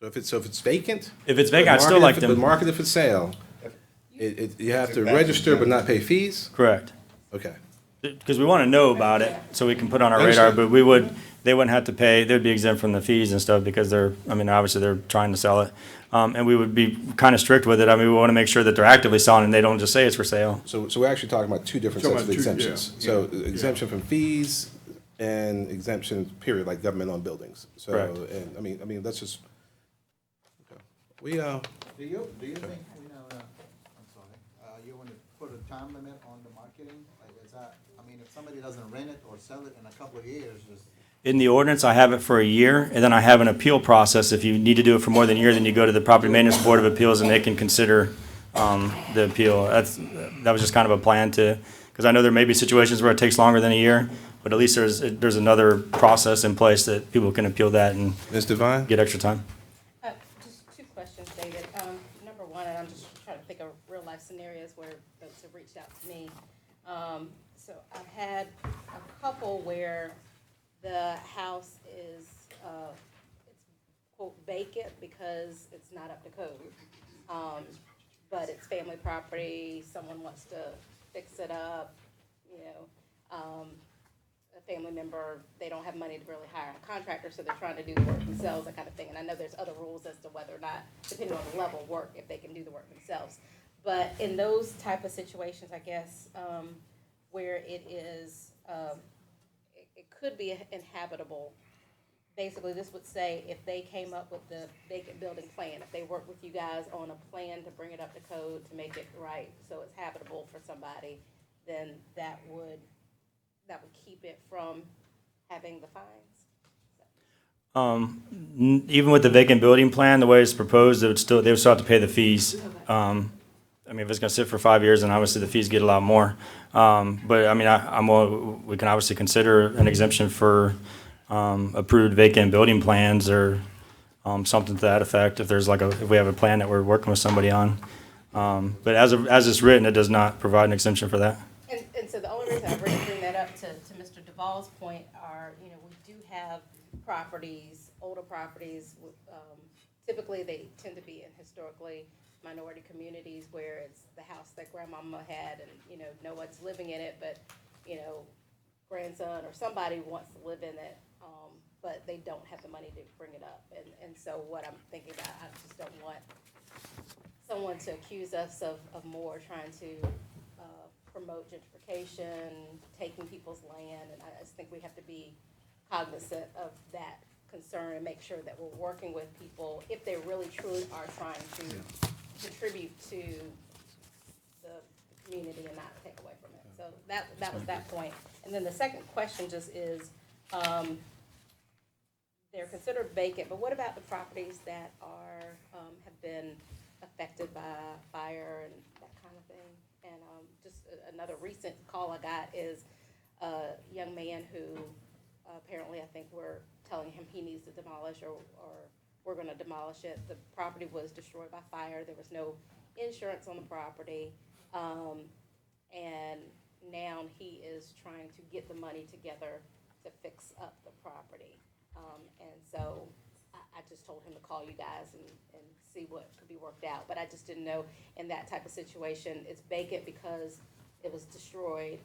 if it's vacant? If it's vacant, I'd still like them. But marketed for sale, you have to register but not pay fees? Correct. Okay. Because we want to know about it, so we can put it on our radar, but they wouldn't have to pay, they'd be exempt from the fees and stuff, because obviously they're trying to sell it. And we would be kind of strict with it. I mean, we want to make sure that they're actively selling and they don't just say it's for sale. So we're actually talking about two different sets of exemptions. So exemption from fees and exemption, period, like government-owned buildings. So, Correct. and I mean, let's just, okay. Do you think, I'm sorry, you want to put a time limit on the market marketing? Like, is that, I mean, if somebody doesn't rent it or sell it in a couple of years, just, In the ordinance, I have it for a year, and then I have an appeal process. If you need to do it for more than a year, then you go to the Property Maintenance Board of Appeals, and they can consider the appeal. That was just kind of a plan to, because I know there may be situations where it takes longer than a year, but at least there's another process in place that people can appeal that and Ms. Devine? get extra time. Just two questions, David. Number one, and I'm just trying to think of real-life scenarios where folks have reached out to me. So I've had a couple where the house is, it's quote vacant because it's not up to code. But it's family property, someone wants to fix it up, you know. A family member, they don't have money to really hire a contractor, so they're trying to do the work themselves, that kind of thing. And I know there's other rules as to whether or not, depending on the level of work, if they can do the work themselves. But in those type of situations, I guess, where it is, it could be inhabitable. Basically, this would say if they came up with the vacant building plan, if they worked with you guys on a plan to bring it up to code, to make it right, so it's habitable for somebody, then that would keep it from having the fines. Even with the vacant building plan, the way it's proposed, they would still have to pay the fees. I mean, if it's gonna sit for 5 years, then obviously the fees get a lot more. But I mean, we can obviously consider an exemption for approved vacant building plans or something to that effect, if we have a plan that we're working with somebody on. But as it's written, it does not provide an exemption for that. And so the only reason I bring that up to Mr. Duvall's point are, you know, we do have properties, older properties, typically they tend to be in historically minority communities where it's the house that grandmama had and, you know, no one's living in it, but, you know, grandson or somebody wants to live in it, but they don't have the money to bring it up. And so what I'm thinking about, I just don't want someone to accuse us of more trying to promote gentrification, taking people's land, and I just think we have to be cognizant of that concern and make sure that we're working with people if they really truly are trying to contribute to the community and not take away from it. So that was that point. And then the second question just is, they're considered vacant, but what about the properties that are, have been affected by fire and that kind of thing? And just another recent call I got is a young man who apparently I think we're telling him he needs to demolish or we're gonna demolish it. The property was destroyed by fire. There was no insurance on the property. And now he is trying to get the money together to fix up the property. And so I just told him to call you guys and see what could be worked out. But I just didn't know in that type of situation, it's vacant because it was destroyed,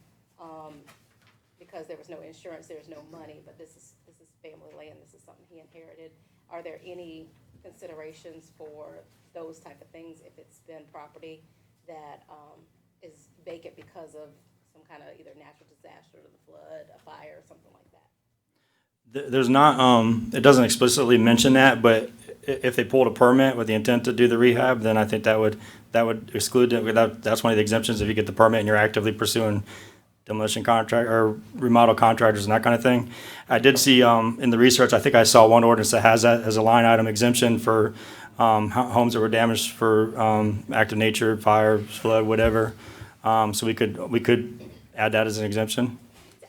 because there was no insurance, there was no money, but this is family land, this is something he inherited. Are there any considerations for those type of things if it's been property that is vacant because of some kind of either natural disaster, the flood, a fire, something like that? There's not, it doesn't explicitly mention that, but if they pulled a permit with the intent to do the rehab, then I think that would exclude it. That's one of the exemptions if you get the permit and you're actively pursuing demolition contract or remodel contractors and that kind of thing. I did see in the research, I think I saw one ordinance that has that as a line item exemption for homes that were damaged for active nature, fire, flood, whatever. So we could add that as an exemption.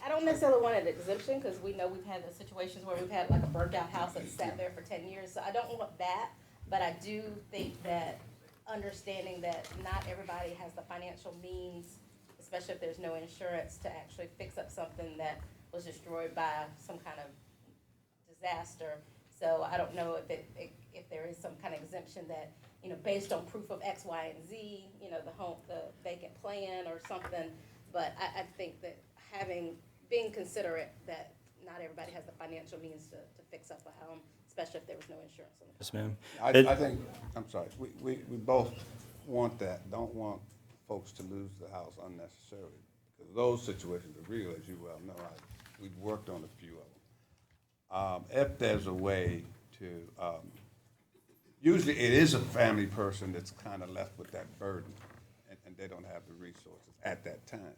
I don't necessarily want an exemption because we know we've had the situations where we've had like a burnt out house that's sat there for 10 years. So I don't want that, but I do think that understanding that not everybody has the financial means, especially if there's no insurance, to actually fix up something that was destroyed by some kind of disaster. So I don't know if there is some kind of exemption that, you know, based on proof of X, Y, and Z, you know, the vacant plan or something. But I think that being considerate that not everybody has the financial means to fix up a home, especially if there was no insurance on it. Yes, ma'am. I think, I'm sorry, we both want that, don't want folks to lose the house unnecessarily. Because those situations are real, as you well know. We've worked on a few of them. If there's a way to, usually it is a family person that's kind of left with that burden and they don't have the resources at that time.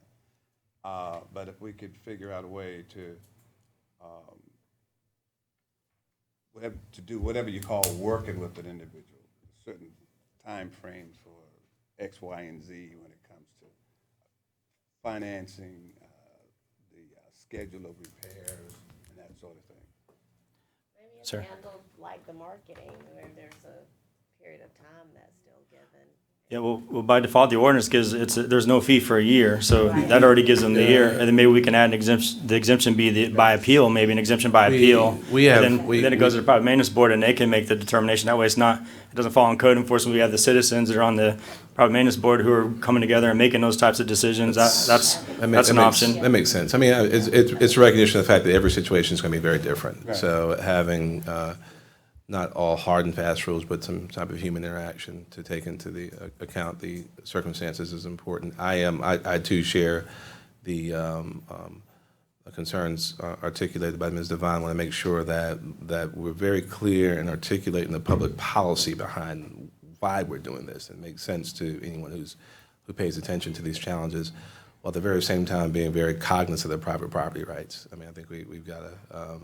But if we could figure out a way to, do whatever you call working with an individual, certain time frames for X, Y, and Z when it comes to financing, the schedule of repairs, and that sort of thing. Maybe it's Sir. handled like the marketing, where there's a period of time that's still given. Yeah, well, by default, the ordinance gives, there's no fee for a year, so that already gives them the year. And then maybe we can add an exemption, the exemption be by appeal, maybe an exemption by appeal. we have- And we- then it goes to the private maintenance board and they can make the determination. That way it doesn't fall on code enforcement. We have the citizens that are on the private maintenance board who are coming together and making those types of decisions. That's an option. That makes sense. I mean, it's recognition of the fact that every situation is going to be very different. Right. So having not all hard and fast rules, but some type of human interaction to take into the account the circumstances is important. I too share the concerns articulated by Ms. Devine. I want to make sure that we're very clear and articulating the public policy behind why we're doing this. It makes sense to anyone who pays attention to these challenges, while at the very same time being very cognizant of their private property rights. I mean, I think we've got to,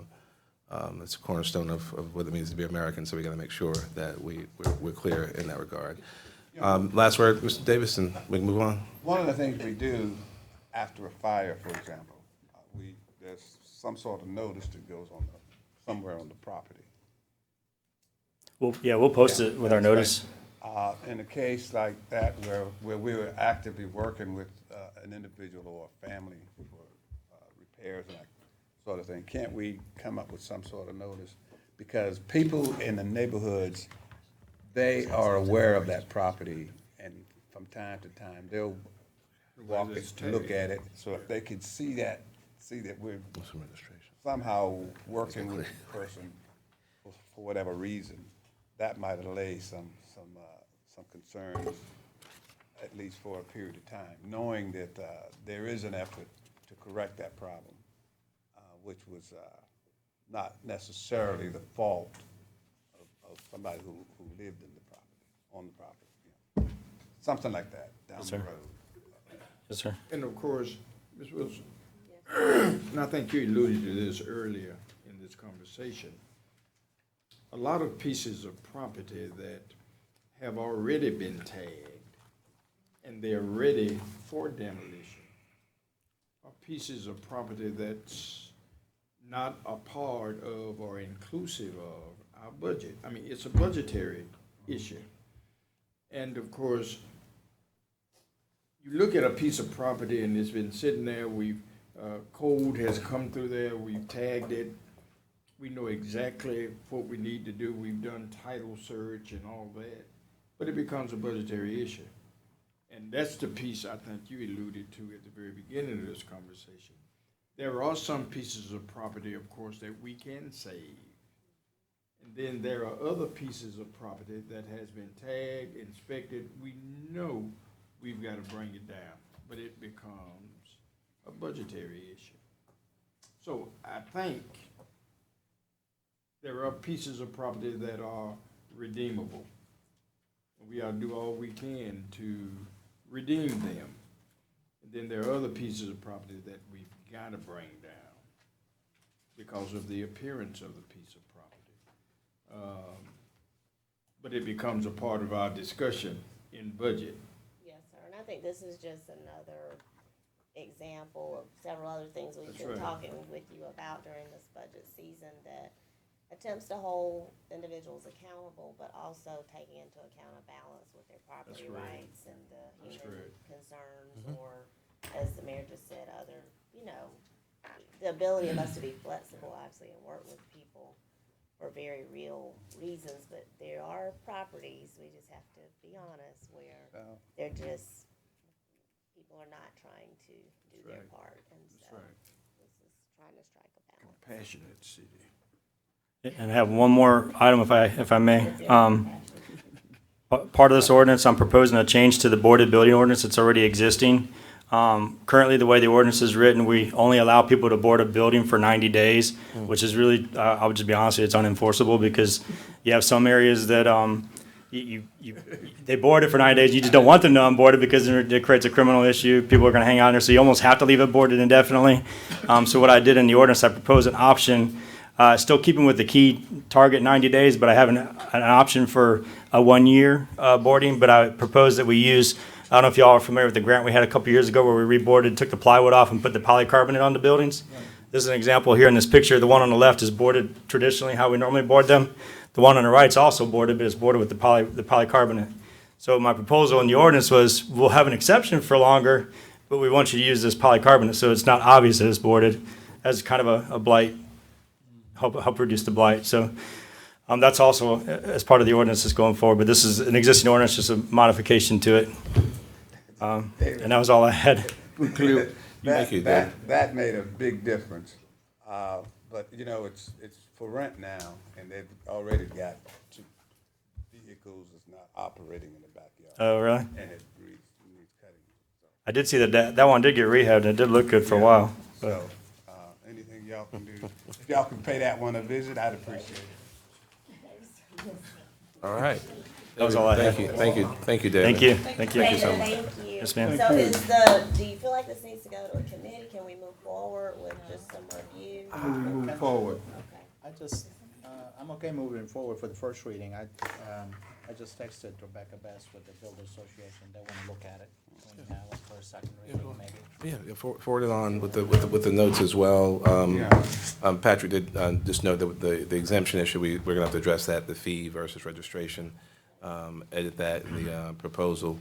it's a cornerstone of what it means to be American, so we got to make sure that we're clear in that regard. Last word, Mr. Davis, and we can move on. One of the things we do after a fire, for example, there's some sort of notice that goes on somewhere on the property. We'll post it with our notice. In a case like that where we were actively working with an individual or a family for repairs and that sort of thing, can't we come up with some sort of notice? Because people in the neighborhoods, they are aware of that property, and from time to time, they'll walk it to look at it. So if they can see that we're somehow working with the person for whatever reason, that might allay some concerns, at least for a period of time, knowing that there is an effort to correct that problem, which was not necessarily the fault of somebody who lived in the property, on the property. You know. Something like that down the road. Yes, sir. And of course, Ms. Wilson, and I think you alluded to this earlier in this conversation, a lot of pieces of property that have already been tagged and they're ready for demolition are pieces of property that's not a part of or inclusive of our budget. I mean, it's a budgetary issue. And of course, you look at a piece of property and it's been sitting there, code has come through there, we've tagged it, we know exactly what we need to do, we've done title search and all that, but it becomes a budgetary issue. And that's the piece I think you alluded to at the very beginning of this conversation. There are some pieces of property, of course, that we can save. And then there are other pieces of property that has been tagged, inspected, we know we've got to bring it down, but it becomes a budgetary issue. So I think there are pieces of property that are redeemable. We ought to do all we can to redeem them. And then there are other pieces of property that we've got to bring down because of the appearance of the piece of property. But it becomes a part of our discussion in budget. Yes, sir, and I think this is just another example of several other things we've That's been right. talking with you about during this budget season that attempts to hold individuals accountable, but also taking into account a balance with their property That's right. rights and the That's human right. concerns, or as the mayor just said, other, the ability of us to be flexible, obviously, and work with people for very real reasons, but there are properties, we just have to be honest, where they're just, people are not trying to do their right. part, and That's so right. this is trying to strike a balance. Compassionate city. And I have one more item, if I may. Part of this ordinance, I'm proposing a change to the boarded building ordinance that's already existing. Currently, the way the ordinance is written, we only allow people to board a building for 90 days, which is really, I would just be honest with you, it's unenforceable because you have some areas that they board it for 90 days. You just don't want them to unboard it because it creates a criminal issue. People are going to hang on there, so you almost have to leave it boarded indefinitely. So what I did in the ordinance, I proposed an option, still keeping with the key target 90 days, but I have an option for a 1 year boarding. But I proposed that we use, I don't know if y'all are familiar with the grant we had a couple years ago where we reboarded, took the plywood off and put the polycarbonate on the buildings. This is an example here in this picture. The one on the left is boarded traditionally how we normally board them. The one on the right is also boarded, but it's boarded with the polycarbonate. So my proposal in the ordinance was we'll have an exception for longer, but we want you to use this polycarbonate so it's not obvious that it's boarded as kind of a blight, help reduce the blight. So that's also as part of the ordinance that's going forward, but this is an existing ordinance, just a modification to it. And that was all I had. That made a big difference. But, you know, it's for rent now, and they've already got 2 vehicles that's not operating in the backyard. Oh, really? And it needs cutting. So, I did see that one did get rehabbed, and it did look good for a while. But. So, anything y'all can do, if y'all can pay that one a visit, I'd appreciate it. All right. That was all I had. Thank you, David. Thank you. Thank you so Yes, ma'am. So do you feel like this needs to go to a committee? Can we move forward with just some review? Move forward. Okay. I'm okay moving forward for the first reading. I just texted Rebecca Best with the Builder Association. They want to look at it. For a second reading, maybe. Yeah, forward it on with the notes as well. Patrick did just note that the exemption issue, we're going to have to address that, the fee versus registration, edit that in the proposal.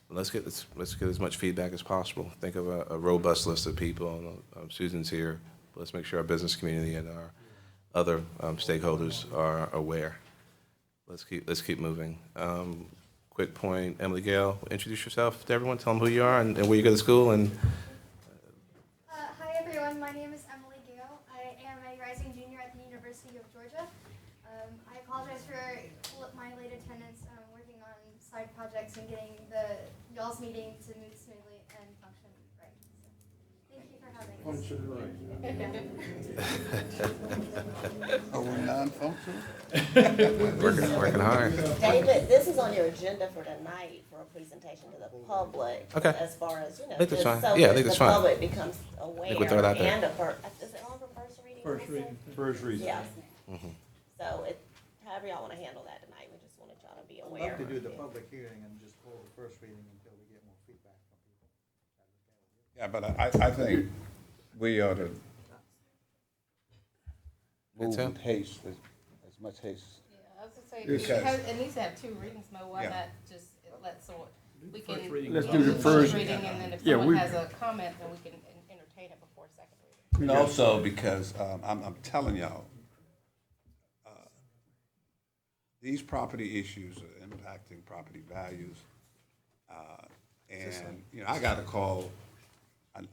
Let's get as much feedback as possible. Think of a robust list of people. Susan's here. Let's make sure our business community and our other stakeholders are aware. Let's keep moving. Quick point, Emily Gale, introduce yourself to everyone. Tell them who you are and where you go to school. And hi everyone, my name is Emily Gale. I am a rising junior at the University of Georgia. I apologize for my late attendance. I'm working on side projects and getting y'all's meeting to move smoothly and function right. So, thank you for having us. Are we non-functional? working hard. David, this is on your agenda for tonight for a presentation to the public. Okay. As far as, I think that's just fine. so Yeah, I that think the that's fine. public becomes aware we'll throw it out there. and is it on for first reading? First reading. First reading. Yes. So however y'all want to handle that tonight, we just wanted y'all to be I'd aware. love to do the public hearing and just hold the first reading until we get more feedback from people. Yeah, but I think we ought to move with haste, as much haste. Yeah, I was gonna say, Because- it needs to have 2 readings, Mo, why Yeah. not just let someone, we can. First reading. Let's do the first. Reading, and then if Yeah, someone we- has a comment, then we can entertain it before second reading. And also because, I'm telling y'all, these property issues are impacting property values. And, you know, I got a call, a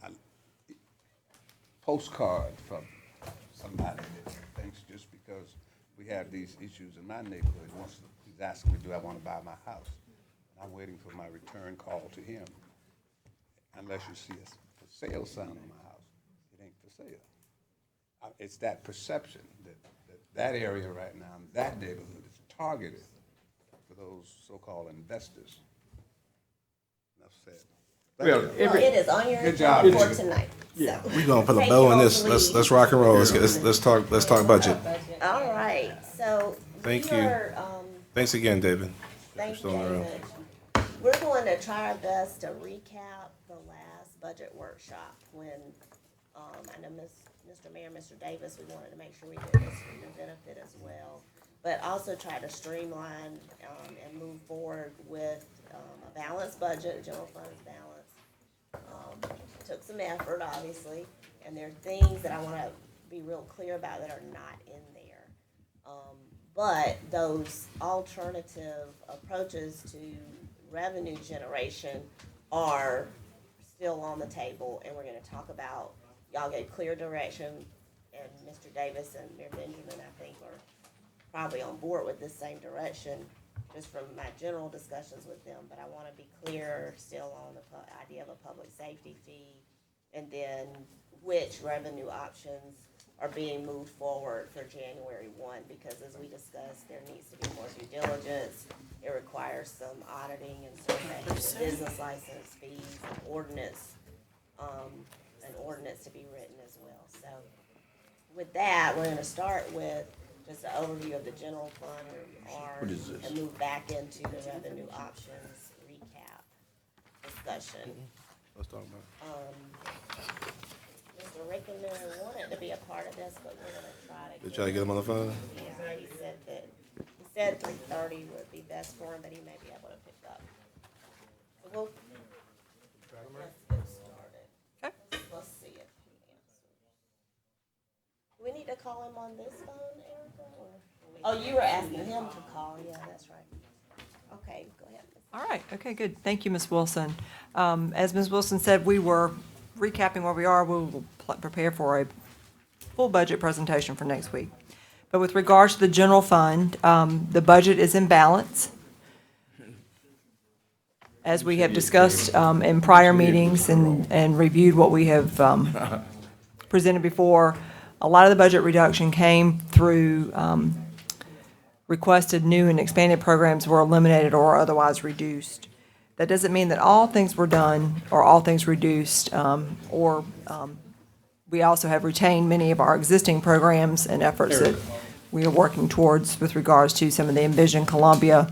postcard from somebody that thinks just because we have these issues in my neighborhood, he's asking me, do I want to buy my house? And I'm waiting for my return call to him. Unless you see a for sale sign on my house, it ain't for sale. It's that perception that area right now, that neighborhood is targeted for those so-called investors. Enough said. Well, Well, it is on your Good job. agenda for tonight. So. We're gonna put a bow in this. Let's rock and roll. Let's talk budget. All right, so. Thank we you. are, Thanks again, David. Thank you, Still in the room. David. We're going to try our best to recap the last budget workshop when, I know Mr. Mayor, Mr. Davis, we wanted to make sure we did this for your benefit as well. But also try to streamline, and move forward with, a balanced budget, a general funds balance. Took some effort, obviously, and there are things that I wanna be real clear about that are not in there. But those alternative approaches to revenue generation are still on the table, and we're gonna talk about, y'all gave clear direction, and Mr. Davis and Mayor Benjamin, I think, are probably on board with this same direction, just from my general discussions with them, but I wanna be clear still on the idea of a public safety fee, and then which revenue options are being moved forward for January 1, because as we discussed, there needs to be more due diligence. It requires some auditing and surveying, business license fees, an ordinance to be written as well. So with that, we're gonna start with just an overview of the general fund, where we are, What is this? and move back into the revenue options recap discussion. Let's talk about Mr. Rickenman wanted to be a part of this, but we're gonna try to. it. Try to get him on the phone? Yeah, he said 3:30 would be best for him, but he may be able to pick up. So we'll, let's get started. Okay. Let's see if he answers. Do we need to call him on this phone, Erica, or? Oh, you were asking him to call, yeah, that's right. Okay, go ahead. All right, okay, good. Thank you, Ms. Wilson. As Ms. Wilson said, we were recapping where we are. We will prepare for a full budget presentation for next week. But with regards to the general fund, the budget is in balance. As we have discussed in prior meetings and reviewed what we have presented before, a lot of the budget reduction came through requested new and expanded programs were eliminated or otherwise reduced. That doesn't mean that all things were done or all things reduced, we also have retained many of our existing programs and efforts that we are working towards with regards to some of the Envision Columbia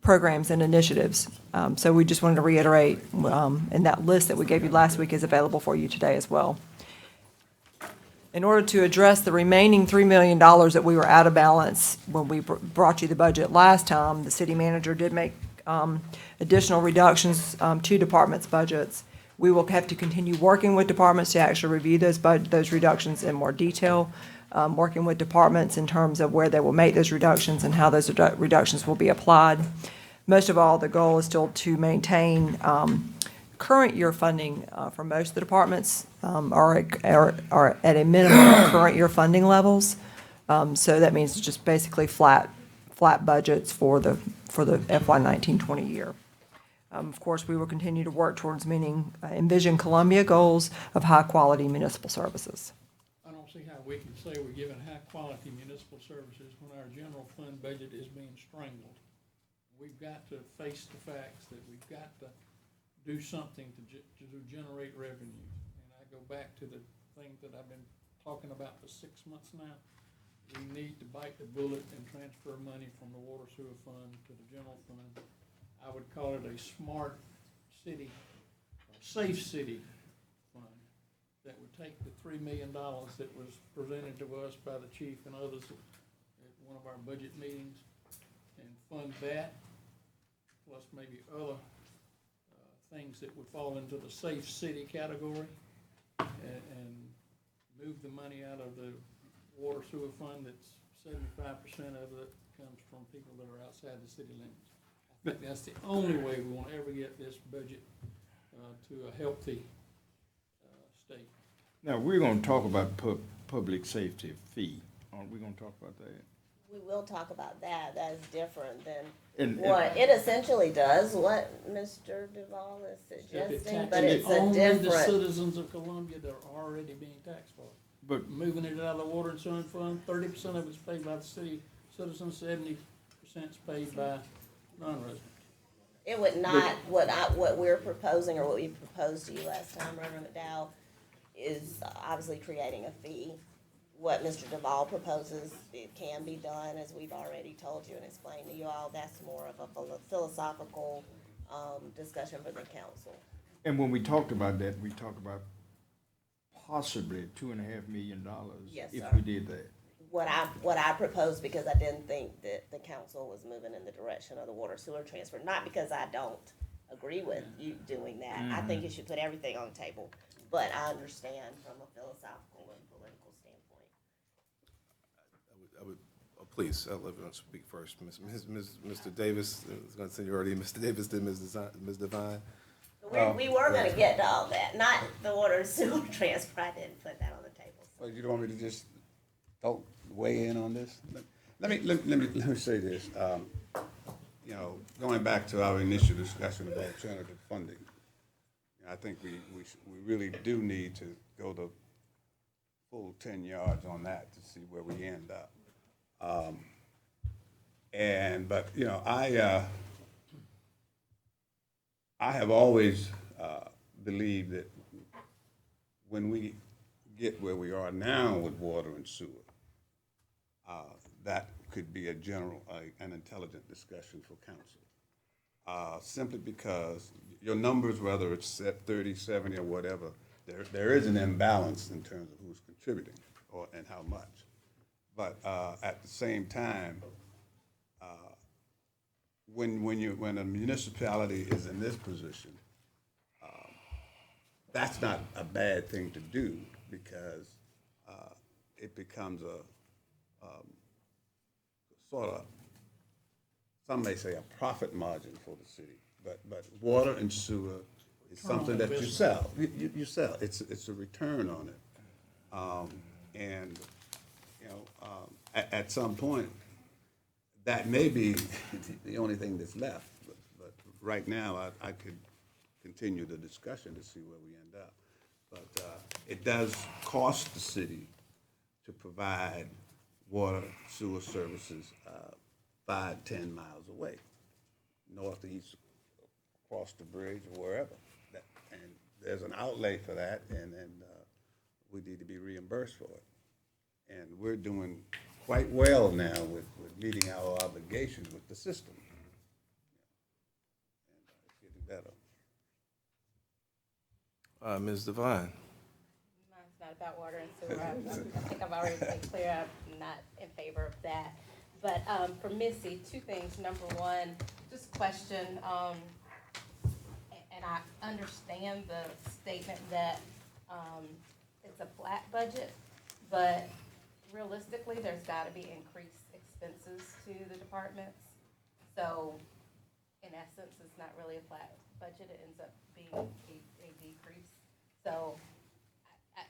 programs and initiatives. So we just wanted to reiterate, and that list that we gave you last week is available for you today as well. In order to address the remaining $3 million that we were out of balance when we brought you the budget last time, the city manager did make additional reductions to departments' budgets. We will have to continue working with departments to actually review those reductions in more detail, working with departments in terms of where they will make those reductions and how those reductions will be applied. Most of all, the goal is still to maintain current year funding for most of the departments are at a minimum of current year funding levels. So that means just basically flat budgets for the FY 19-20 year. Of course, we will continue to work towards meeting Envision Columbia goals of high-quality municipal services. I don't see how we can say we're giving high-quality municipal services when our general fund budget is being strangled. We've got to face the facts that we've got to do something to generate revenue. And I go back to the thing that I've been talking about for 6 months now. We need to bite the bullet and transfer money from the water sewer fund to the general fund. I would call it a smart city, safe city fund that would take the $3 million that was presented to us by the chief and others at one of our budget meetings and fund that, plus maybe other things that would fall into the safe city category, and move the money out of the water sewer fund. That's 75% of it comes from people that are outside the city limits. I think that's the only way we want to ever get this budget to a healthy state. Now, we're gonna talk about public safety fee. Aren't we gonna talk about that? We will talk about that. That is different than And- what it essentially does, what Mr. Duval is suggesting, but it's a only the different. citizens of Columbia that are already being taxed for it. But Moving it out of the water and sewer fund, 30% of it's paid by the city citizens, 70% is paid by non-residents. It would not, what we're proposing, or what we proposed to you last time, Reverend McDowell, is obviously creating a fee. What Mr. Duval proposes, it can be done, as we've already told you and explained to you all. That's more of a philosophical discussion for the council. and when we talked about that, we talked about possibly $2.5 million. Yes, if sir. we did that. What I proposed, because I didn't think that the council was moving in the direction of the water sewer transfer, not because I don't agree with you doing that. I think you should put everything on the table, but I understand from a philosophical and political standpoint. I would please, I'll let you speak first. Mr. Davis, I was going to send you already, Mr. Davis, then Ms. Devine. We were gonna get to all that, not the water and sewer transfer. I didn't put that on the table. Well, you don't want me to just weigh in on this? Let me say this. You know, going back to our initial discussion about alternative funding, I think we really do need to go the pull 10 yards on that to see where we end up. But, you know, I have always believed that when we get where we are now with water and sewer, that could be a general, an intelligent discussion for council. Simply because your numbers, whether it's at 30, 70, or whatever, there is an imbalance in terms of who's contributing and how much. But at the same time, when a municipality is in this position, that's not a bad thing to do, because it becomes a sort of, some may say, a profit margin for the city. But water and sewer is something that you sell. You sell. It's a return on it. And, you know, at some point, that may be the only thing that's left. But right now, I could continue the discussion to see where we end up. But it does cost the city to provide water, sewer services 5, 10 miles away, north, east, across the bridge, or wherever. And there's an outlay for that, and we need to be reimbursed for it. And we're doing quite well now with meeting our obligations with the system. And it's getting better. Ms. Devine. Mine's not about water and sewer. I think I've already made clear I'm not in favor of that. But for Missy, two things. Number one, just question, and I understand the statement that it's a flat budget, but realistically, there's got to be increased expenses to the departments. So in essence, it's not really a flat budget. It ends up being a decrease. So,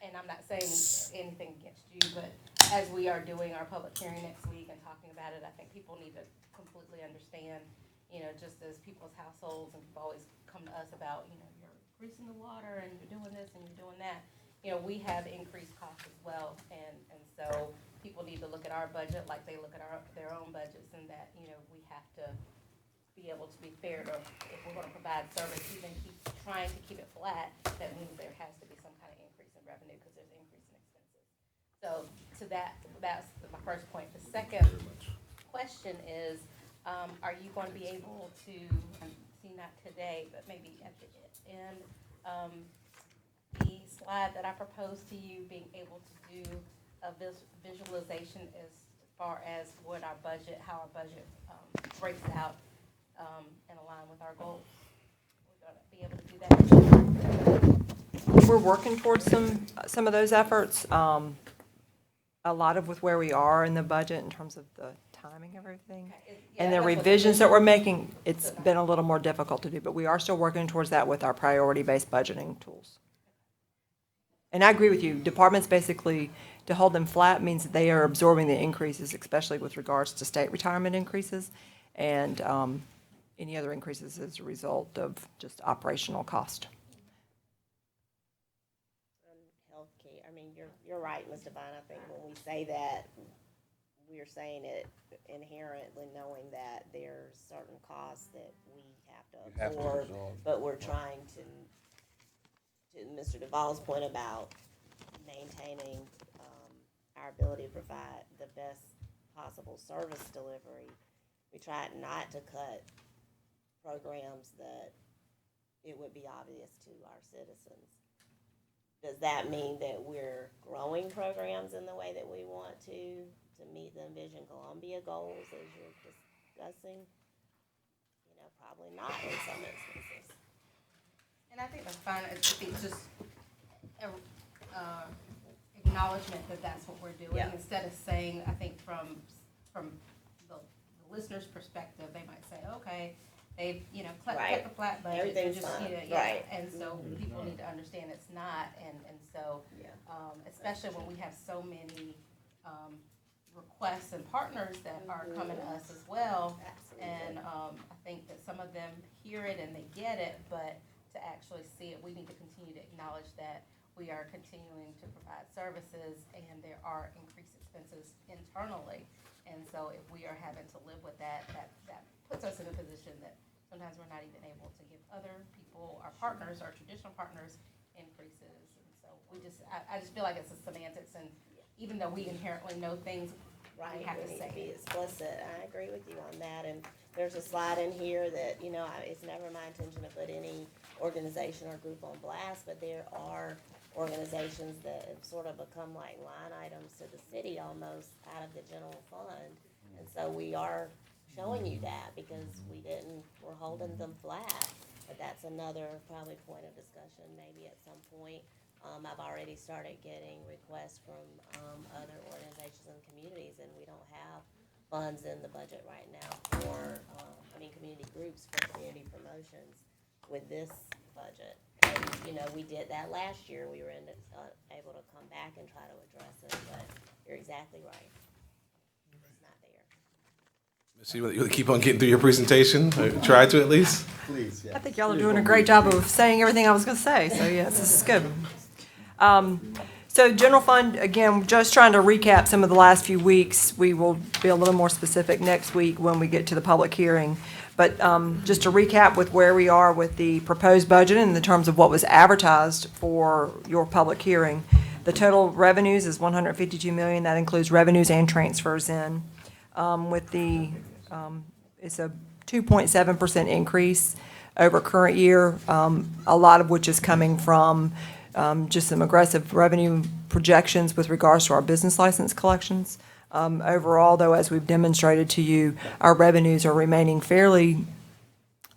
and I'm not saying anything against you, but as we are doing our public hearing next week and talking about it, I think people need to completely understand, you know, just as people's households, and people always come to us about, you know, you're increasing the water and you're doing this and you're doing that. You know, we have increased costs as well, and so people need to look at our budget like they look at their own budgets, and that, you know, we have to be able to be fair to, if we're gonna provide service, even keep trying to keep it flat, that means there has to be some kind of increase in revenue, because there's increase in expenses. So to that's my first point. The second question is, are you going to be able to, see not today, but maybe at the end, the slide that I proposed to you, being able to do a visualization as far as what our budget, how our budget breaks out and align with our goals? We're going to be able to do that. We're working towards some of those efforts. A lot of with where we are in the budget in terms of the timing of everything. And the revisions that we're making, it's been a little more difficult to do, but we are still working towards that with our priority-based budgeting tools. And I agree with you. Departments basically, to hold them flat means that they are absorbing the increases, especially with regards to state retirement increases and any other increases as a result of just operational cost. Healthcare, I mean, you're right, Ms. Devine. I think when we say that, we're saying it inherently knowing that there's certain costs that we have to absorb, but we're trying to Mr. Duvall's point about maintaining our ability to provide the best possible service delivery. We tried not to cut programs that it would be obvious to our citizens. Does that mean that we're growing programs in the way that we want to meet the Envision Columbia goals as you're discussing? You know, probably not in some instances. And I think that's fine. It's just acknowledgement that that's what we're doing. Yeah. Instead of saying, I think from the listener's perspective, they might say, okay, they've, you know, cut the flat budget. Everything's just, fine. You know, yeah. Right. And so people need to understand it's not. And so, especially when we have so many requests and partners that are coming to us as well. Absolutely. And I think that some of them hear it and they get it, but to actually see it, we need to continue to acknowledge that we are continuing to provide services, and there are increased expenses internally. And so if we are having to live with that puts us in a position that sometimes we're not even able to give other people, our partners, our traditional partners, increases. And so I just feel like it's a semantics, and even though we inherently know things, Right, we have to we need say to be it. explicit. I agree with you on that, and there's a slide in here that, it's never my intention to put any organization or group on blast, but there are organizations that have sort of become like line items to the city almost out of the general fund. And so we are showing you that because we're holding them flat. But that's another probably point of discussion maybe at some point. I've already started getting requests from other organizations and communities, and we don't have funds in the budget right now for, community groups for community promotions with this budget. And, we did that last year. We were able to come back and try to address it, but you're exactly right. It's not there. So you want to keep on getting through your presentation? Or try to at least? Please, yeah. I think y'all are doing a great job of saying everything I was going to say, so yes, this is good. So general fund, again, just trying to recap some of the last few weeks. We will be a little more specific next week when we get to the public hearing. But just to recap with where we are with the proposed budget in the terms of what was advertised for your public hearing. The total revenues is $152 million. That includes revenues and transfers in. It's a 2.7% increase over current year, a lot of which is coming from just some aggressive revenue projections with regards to our business license collections. Overall, though, as we've demonstrated to you, our revenues are remaining fairly,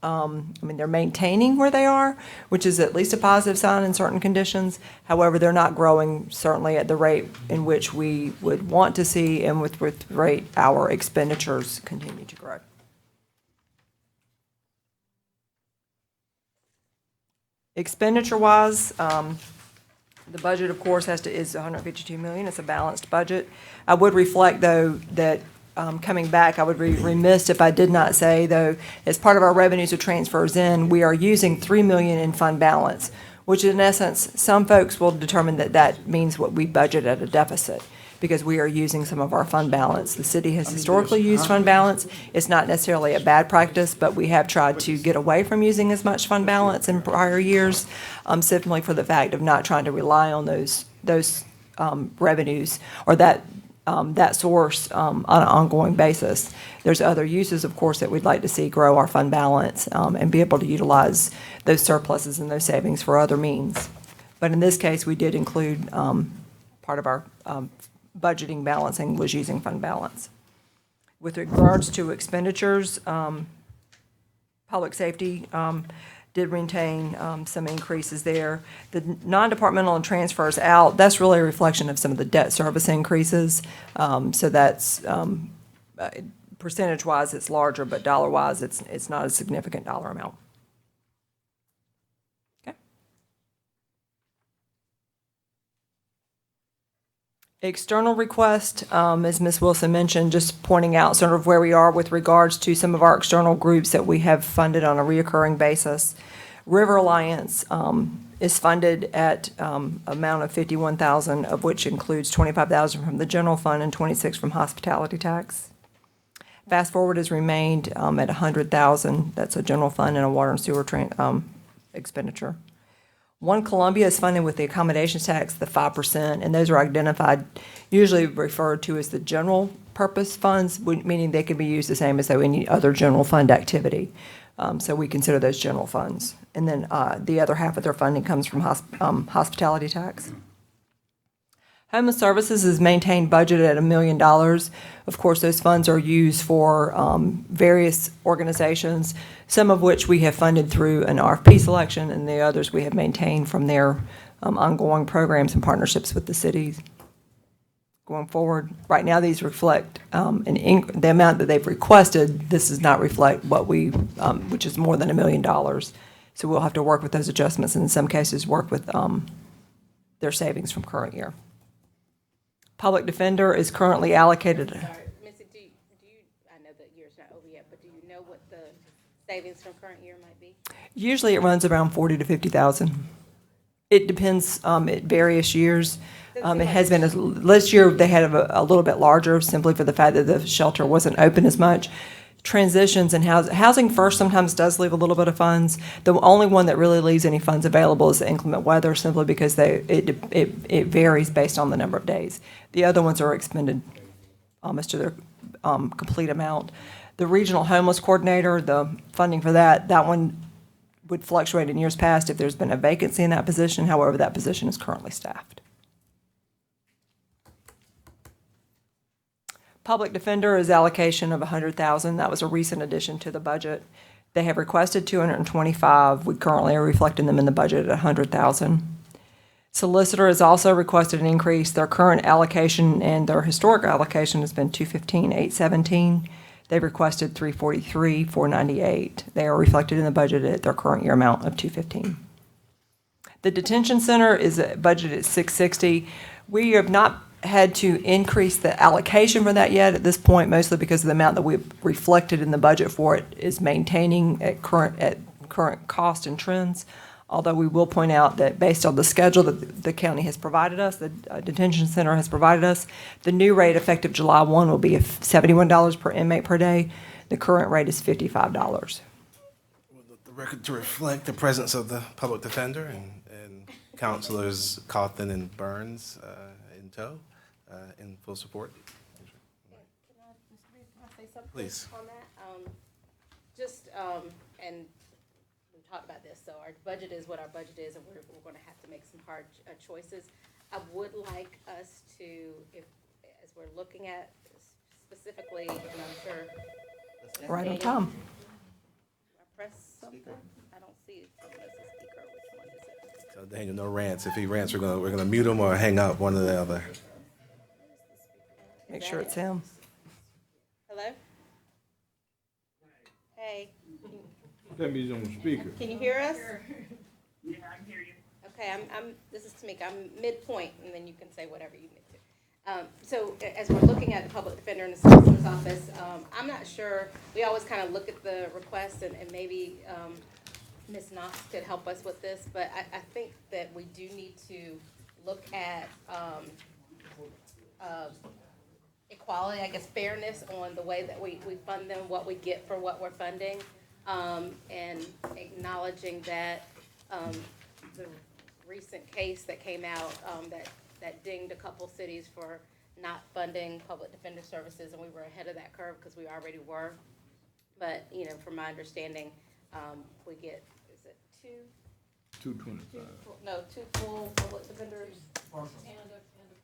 they're maintaining where they are, which is at least a positive sign in certain conditions. However, they're not growing certainly at the rate in which we would want to see and with rate our expenditures continue to grow. Expenditure-wise, the budget, of course, is $152 million. It's a balanced budget. I would reflect, though, that coming back, I would be remiss if I did not say, though, as part of our revenues or transfers in, we are using $3 million in fund balance, which in essence, some folks will determine that that means what we budget at a deficit, because we are using some of our fund balance. The city has historically used fund balance. It's not necessarily a bad practice, but we have tried to get away from using as much fund balance in prior years, simply for the fact of not trying to rely on those revenues or that source on an ongoing basis. There's other uses, of course, that we'd like to see grow our fund balance and be able to utilize those surpluses and those savings for other means. But in this case, we did include part of our budgeting balancing was using fund balance. With regards to expenditures, public safety did retain some increases there. The non-departmental and transfers out, that's really a reflection of some of the debt service increases. So that's, percentage-wise, it's larger, but dollar-wise, it's not a significant dollar amount. External request, as Ms. Wilson mentioned, just pointing out sort of where we are with regards to some of our external groups that we have funded on a reoccurring basis. River Alliance is funded at amount of $51,000, of which includes $25,000 from the general fund and $26,000 from hospitality tax. Fast Forward has remained at $100,000. That's a general fund and a water and sewer expenditure. One Columbia is funded with the accommodations tax, the 5%, and those are identified, usually referred to as the general purpose funds, meaning they can be used the same as any other general fund activity. So we consider those general funds. And then the other half of their funding comes from hospitality tax. Homeless Services is maintained budgeted at $1 million. Of course, those funds are used for various organizations, some of which we have funded through an RFP selection, and the others we have maintained from their ongoing programs and partnerships with the cities. Going forward, right now these reflect the amount that they've requested. This does not reflect what we, which is more than $1 million. So we'll have to work with those adjustments, and in some cases work with their savings from current year. Public Defender is currently allocated. Sorry, Missy, do you, I know the year's not over yet, but do you know what the savings from current year might be? Usually it runs around $40,000 to $50,000. It depends, at various years. It has been, last year, they had a little bit larger, simply for the fact that the shelter wasn't open as much. Transitions and housing first sometimes does leave a little bit of funds. The only one that really leaves any funds available is the inclement weather, simply because it varies based on the number of days. The other ones are expended almost to their complete amount. The regional homeless coordinator, the funding for that one would fluctuate in years past if there's been a vacancy in that position. However, that position is currently staffed. Public defender is allocation of $100,000. That was a recent addition to the budget. They have requested $225,000. We currently are reflecting them in the budget at $100,000. Solicitor has also requested an increase. Their current allocation and their historic allocation has been $215,817. They've requested $343,498. They are reflected in the budget at their current year amount of $215,000. The detention center is budgeted at $660,000. We have not had to increase the allocation for that yet at this point, mostly because of the amount that we've reflected in the budget for it is maintaining at current cost and trends. Although we will point out that based on the schedule that the county has provided us, the detention center has provided us, the new rate effective July 1 will be $71 per inmate per day. The current rate is $55. The record to reflect the presence of the public defender and counselors Cawthon and Burns in tow, in full support. Can I say something Please. on that? And we talked about this, so our budget is what our budget is, and we're going to have to make some hard choices. I would like us to, as we're looking at specifically, and I'm sure. Right on time. I press something? I don't see someone as a speaker. Which one is it? So Daniel, no rants. If he rants, we're gonna mute him or hang up, one or the other. Make sure it's him. Hello? Hey. That means on the speaker. Can you hear us? Yeah, I can hear you. Okay, this is Tamika. I'm midpoint, and then you can say whatever you need to. So as we're looking at the public defender in the solicitor's office, I'm not sure, we always kind of look at the request, and maybe Ms. Knox could help us with this, but I think that we do need to look at equality, I guess fairness on the way that we fund them, what we get for what we're funding. And acknowledging that the recent case that came out that dinged a couple cities for not funding public defender services, and we were ahead of that curve because we already were. But, from my understanding, we get, is it two? 225. No, two full public defenders. Partial.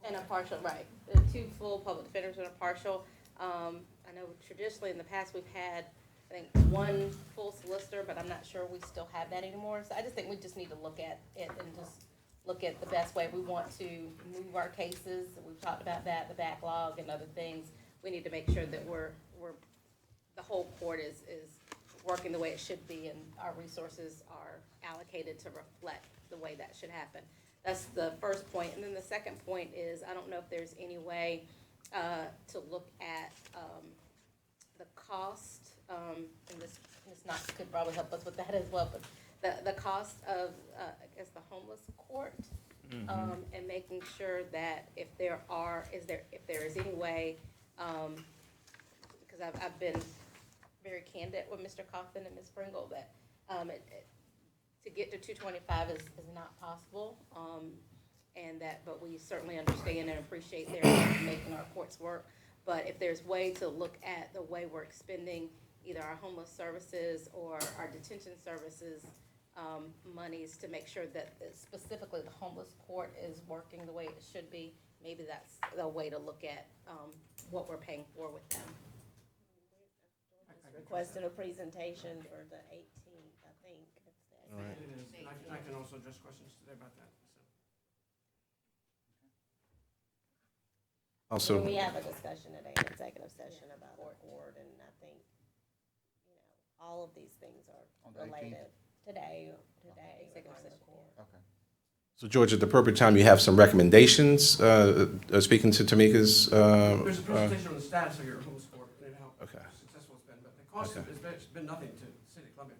And a partial, right. 2 full public defenders and a partial. I know traditionally in the past we've had, I think, 1 full solicitor, but I'm not sure we still have that anymore. So I just think we just need to look at it and just look at the best way. We want to move our cases. We've talked about that, the backlog and other things. We need to make sure that the whole court is working the way it should be, and our resources are allocated to reflect the way that should happen. That's the first point. And then the second point is, I don't know if there's any way to look at the cost, and Ms. Knox could probably help us with that as well, but the cost of, I guess, the homeless court, and making sure that if there is any way, because I've been very candid with Mr. Cawthon and Ms. Pringle that to get to 225 is not possible, but we certainly understand and appreciate their making our courts work. But if there's way to look at the way we're expending either our homeless services or our detention services monies to make sure that specifically the homeless court is working the way it should be, maybe that's the way to look at what we're paying for with them. Requested a presentation for the 18th, I think. All right. It is. I can also address questions today about that. Also, We have a discussion today, an executive session about the court, and I think, all of these things are On the 18th? related. Today, Executive session. Okay. so George, at the appropriate time, you have some recommendations, speaking to Tamika's. There's a presentation on the status of your homeless court and how successful it's been, but the cost has been nothing to the city of Columbia.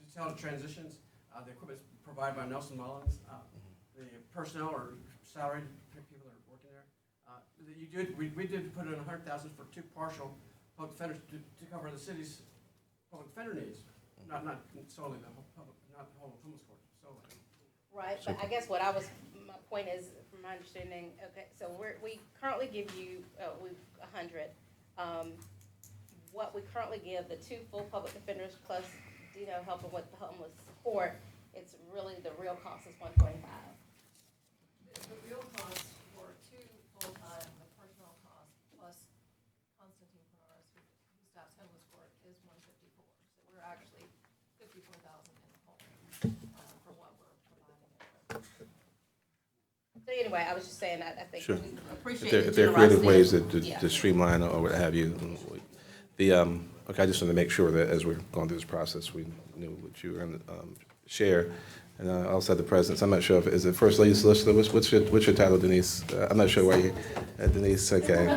It's how it transitions. The equipment's provided by Nelson Mullins. The personnel are salaried people that are working there. We did put in 100,000 for 2 partial public defenders to cover the city's public defender needs, not solely the whole public, not the whole homeless court solely. Right, but I guess my point is, from my understanding, okay, so we currently give you, 100. What we currently give, the 2 full public defenders plus, helping with the homeless support, it's really, the real cost is 125. The real cost for 2 full-time, the personnel cost plus Constantine Perez, who staffs homeless court, is 154. So we're actually 54,000 in the hole for what we're providing. So anyway, I was just saying that I think Sure. we appreciate If the there are creative ways generosity. to streamline or what have you. Okay, I just want to make sure that as we're going through this process, we knew what you were going to share. And I also had the presence, I'm not sure if, is it First Lady Solicitor? What's your title, Denise? I'm not sure why you, Denise, okay.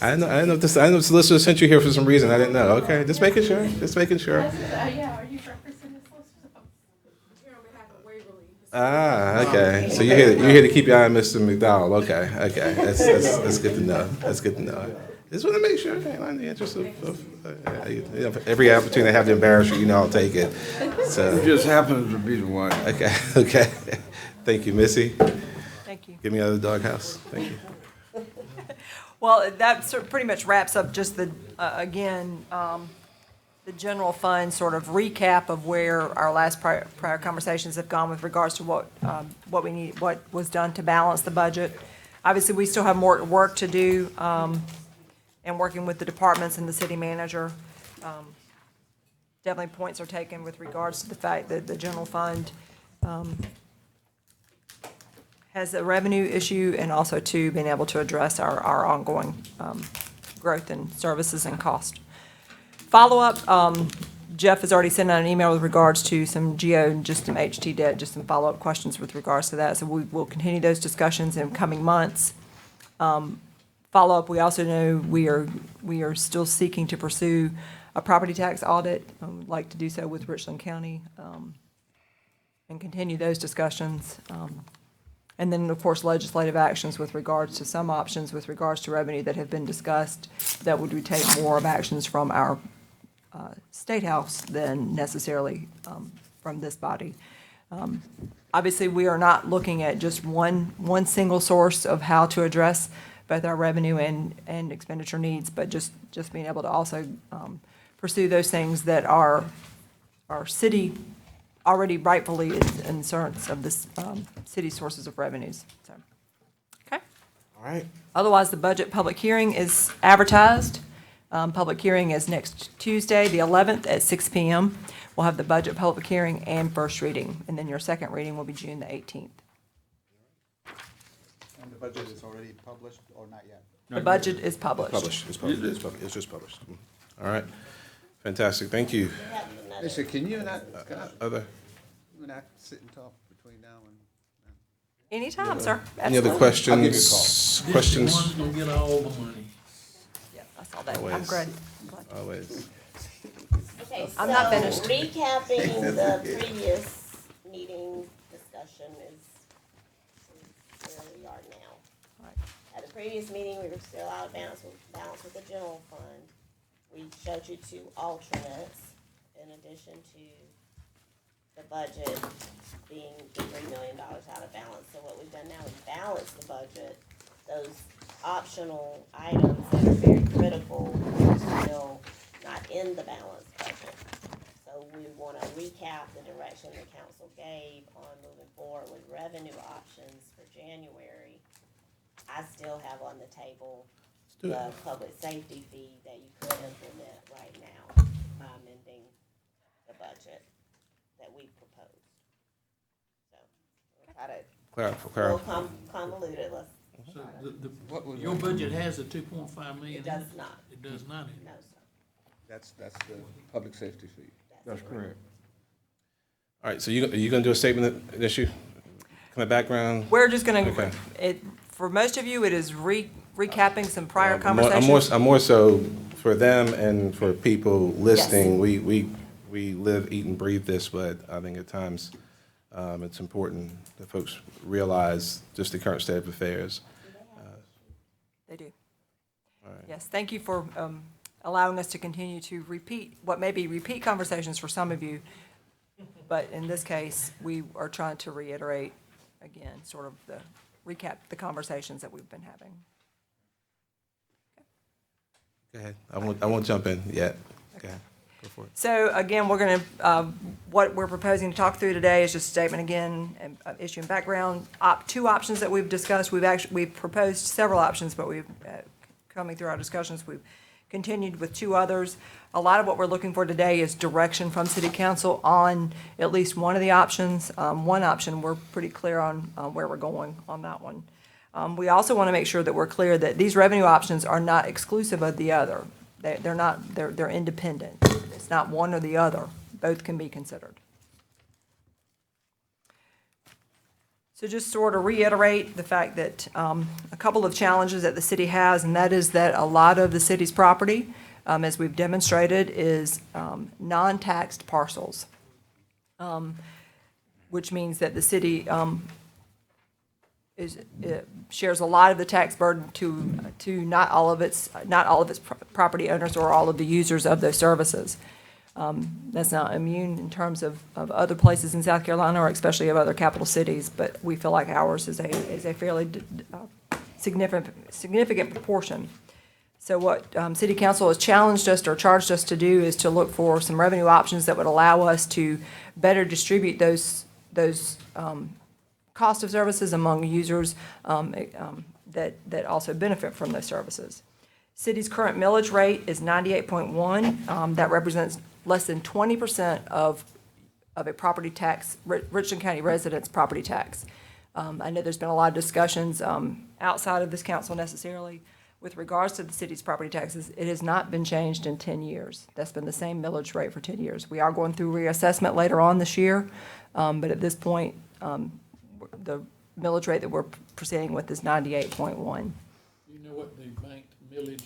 I didn't know the solicitor sent you here for some reason, I didn't know. Okay, just making sure. Yeah, are you representing the solicitor? Here on behalf of Waverly. Ah, okay. So you're here to keep your eye on Mr. McDowell. Okay. That's good to know. That's good to know. Just want to make sure, okay, in the interest of every opportunity to have to embarrass you, I'll take it. So It just happens to be the one. Okay. Thank you, Missy. Thank you. Get me out of the doghouse. Thank you. Well, that pretty much wraps up just the general fund sort of recap of where our last prior conversations have gone with regards to what we need, what was done to balance the budget. Obviously, we still have more work to do, and working with the departments and the city manager. Definitely points are taken with regards to the fact that the general fund has a revenue issue, and also to being able to address our ongoing growth in services and cost. Follow-up, Jeff has already sent out an email with regards to some GO and just some HT debt, just some follow-up questions with regards to that. So we will continue those discussions in coming months. Follow-up, we also know we are still seeking to pursue a property tax audit. We'd like to do so with Richland County, and continue those discussions. And then, of course, legislative actions with regards to some options with regards to revenue that have been discussed that would take more of actions from our State House than necessarily from this body. Obviously, we are not looking at just one single source of how to address both our revenue and expenditure needs, but just being able to also pursue those things that our city already rightfully is in service of this city sources of revenues. So, okay. All right. Otherwise, the budget public hearing is advertised. Public hearing is next Tuesday, the 11th at 6 p.m. We'll have the budget public hearing and first reading, and then your second reading will be June the 18th. And the budget is already published or not yet? The budget is published. It's just published. All right. Fantastic. Thank you. Listen, can you and I sit and talk between now and? Anytime, sir. Any other Absolutely. questions? Questions? One's gonna get all the money. Yeah, I saw that. I'm Always. great. Always. Okay, so I'm not finished. recapping the previous meeting discussion is where we are now. Right. At the previous meeting, we were still out of balance with the general fund. We showed you 2 alternates in addition to the budget being the $3 million out of balance. So what we've done now is balance the budget. Those optional items that are very critical are still not in the balanced budget. So we want to recap the direction the council gave on moving forward with revenue options for January. I still have on the table the public safety fee that you could implement right now by amending the budget that we proposed. So we'll try to, Clarify. a little convoluted, let's. So your budget has a 2.5 million It in does it? not. It does not? No, sir. That's the public safety fee. That's correct. All right, so you going to do a statement of issue? Kind of background? We're just going Okay. to, for most of you, it is recapping some prior conversations. I'm more so for them and for people listening. We we live, eat, and breathe this, but I think at times it's important that folks realize just the current state of affairs. They do. All right. Yes, thank you for allowing us to continue to repeat, what may be repeat conversations for some of you, but in this case, we are trying to reiterate, again, sort of recap the conversations that we've been having. Go ahead. I won't jump in yet. Okay. Go for it. So again, we're going to, what we're proposing to talk through today is just a statement again, and issue and background. Two options that we've discussed. We've proposed several options, but we've, coming through our discussions, we've continued with two others. A lot of what we're looking for today is direction from City Council on at least one of the options. One option, we're pretty clear on where we're going on that one. We also want to make sure that we're clear that these revenue options are not exclusive of the other. They're independent. It's not one or the other. Both can be considered. So just sort of reiterate the fact that a couple of challenges that the city has, and that is that a lot of the city's property, as we've demonstrated, is non-taxed parcels, which means that the city shares a lot of the tax burden to not all of its property owners or all of the users of those services. That's not immune in terms of other places in South Carolina, or especially of other capital cities, but we feel like ours is a fairly significant proportion. So what City Council has challenged us or charged us to do is to look for some revenue options that would allow us to better distribute those cost of services among users that also benefit from those services. City's current millage rate is 98.1. That represents less than 20% of a property tax, Richland County residents' property tax. I know there's been a lot of discussions outside of this council necessarily with regards to the city's property taxes. It has not been changed in 10 years. That's been the same millage rate for 10 years. We are going through reassessment later on this year, but at this point, the millage rate that we're proceeding with is 98.1. Do you know what the banked millage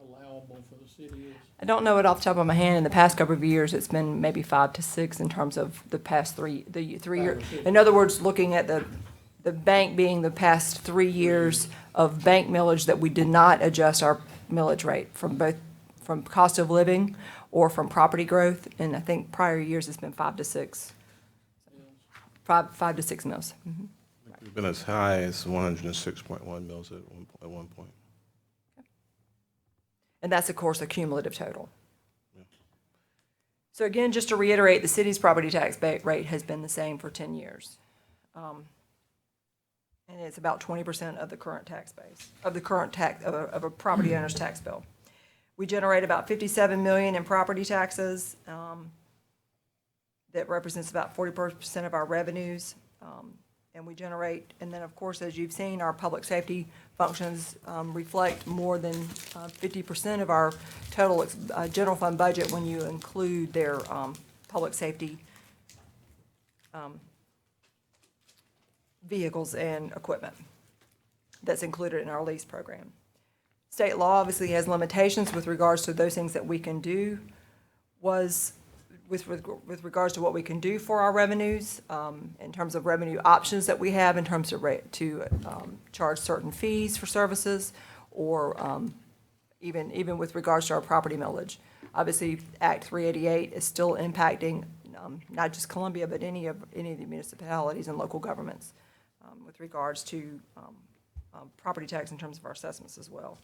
allowable for the city is? I don't know it off the top of my hand. In the past couple of years, it's been maybe 5 to 6 in terms of the past three years. In other words, looking at the bank being the past 3 years of bank millage that we did not adjust our millage rate from cost of living or from property growth. And I think prior years it's been 5 to 6. 5 to 6 mils. Mm-hmm. We've been as high as 106.1 mils at one point. And that's, of course, a cumulative total. Yeah. So again, just to reiterate, the city's property tax rate has been the same for 10 years. And it's about 20% of the current tax base, of the current tax, of a property owner's tax bill. We generate about $57 million in property taxes. That represents about 40% of our revenues. And we generate, and then of course, as you've seen, our public safety functions reflect more than 50% of our total general fund budget when you include their public safety vehicles and equipment that's included in our lease program. State law obviously has limitations with regards to those things that we can do. With regards to what we can do for our revenues, in terms of revenue options that we have, in terms of charge certain fees for services, or even with regards to our property millage. Obviously, Act 388 is still impacting not just Columbia, but any of the municipalities and local governments with regards to property tax in terms of our assessments as well.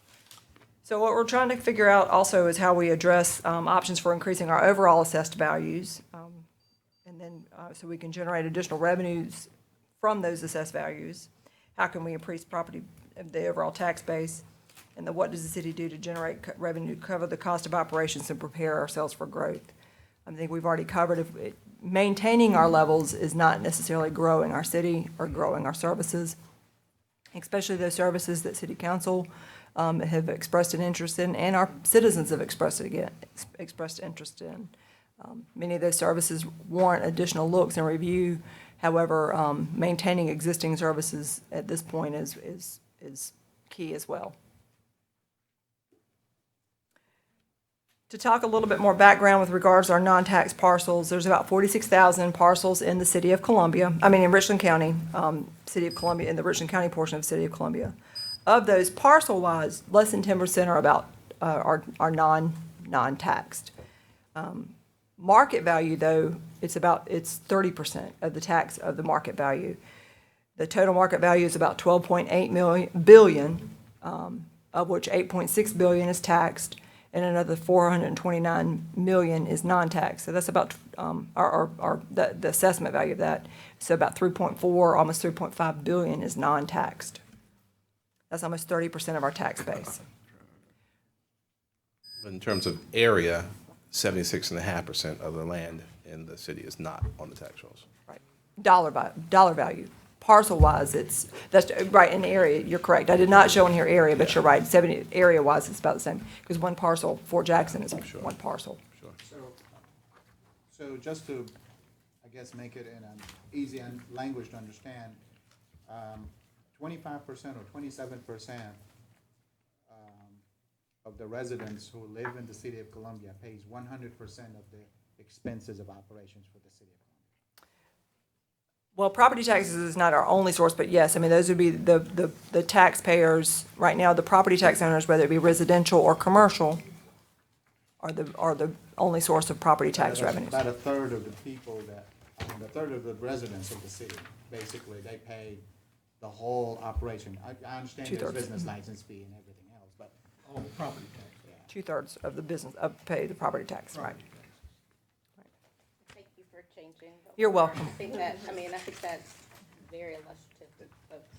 So what we're trying to figure out also is how we address options for increasing our overall assessed values, and then so we can generate additional revenues from those assessed values. How can we increase the overall tax base, and then what does the city do to generate revenue, cover the cost of operations, and prepare ourselves for growth? I think we've already covered maintaining our levels is not necessarily growing our city or growing our services, especially those services that City Council have expressed an interest in, and our citizens have expressed interest in. Many of those services warrant additional looks and review. However, maintaining existing services at this point is key as well. To talk a little bit more background with regards to our non-tax parcels, there's about 46,000 parcels in the city of Columbia, in Richland County, city of Columbia, in the Richland County portion of the city of Columbia. Of those, parcel-wise, less than 10% are about, are non-taxed. Market value, though, it's 30% of the tax of the market value. The total market value is about 12.8 billion, of which 8.6 billion is taxed, and another 429 million is non-taxed. So that's about, the assessment value of that, so about 3.4, almost 3.5 billion is non-taxed. That's almost 30% of our tax base. In terms of area, 76.5% of the land in the city is not on the tax rolls. Right. Dollar value. Parcel-wise, that's right, in area, you're correct. I did not show in here area, but you're right, area-wise, it's about the same, because one parcel, Fort Jackson is one parcel. So just to, I guess, make it in an easy language to understand, 25% or 27% of the residents who live in the city of Columbia pays 100% of the expenses of operations for the city of Columbia. Well, property taxes is not our only source, but yes, those would be the taxpayers. Right now, the property tax owners, whether it be residential or commercial, are the only source of property tax revenues. About a third of the people a third of the residents of the city, basically, they pay the whole operation. I understand there's business license fee and everything else, but. Oh, property tax. Yeah. 2/3 of the business, pay the property tax, right. Thank you for changing. You're welcome. I think that's very illustrative to folks.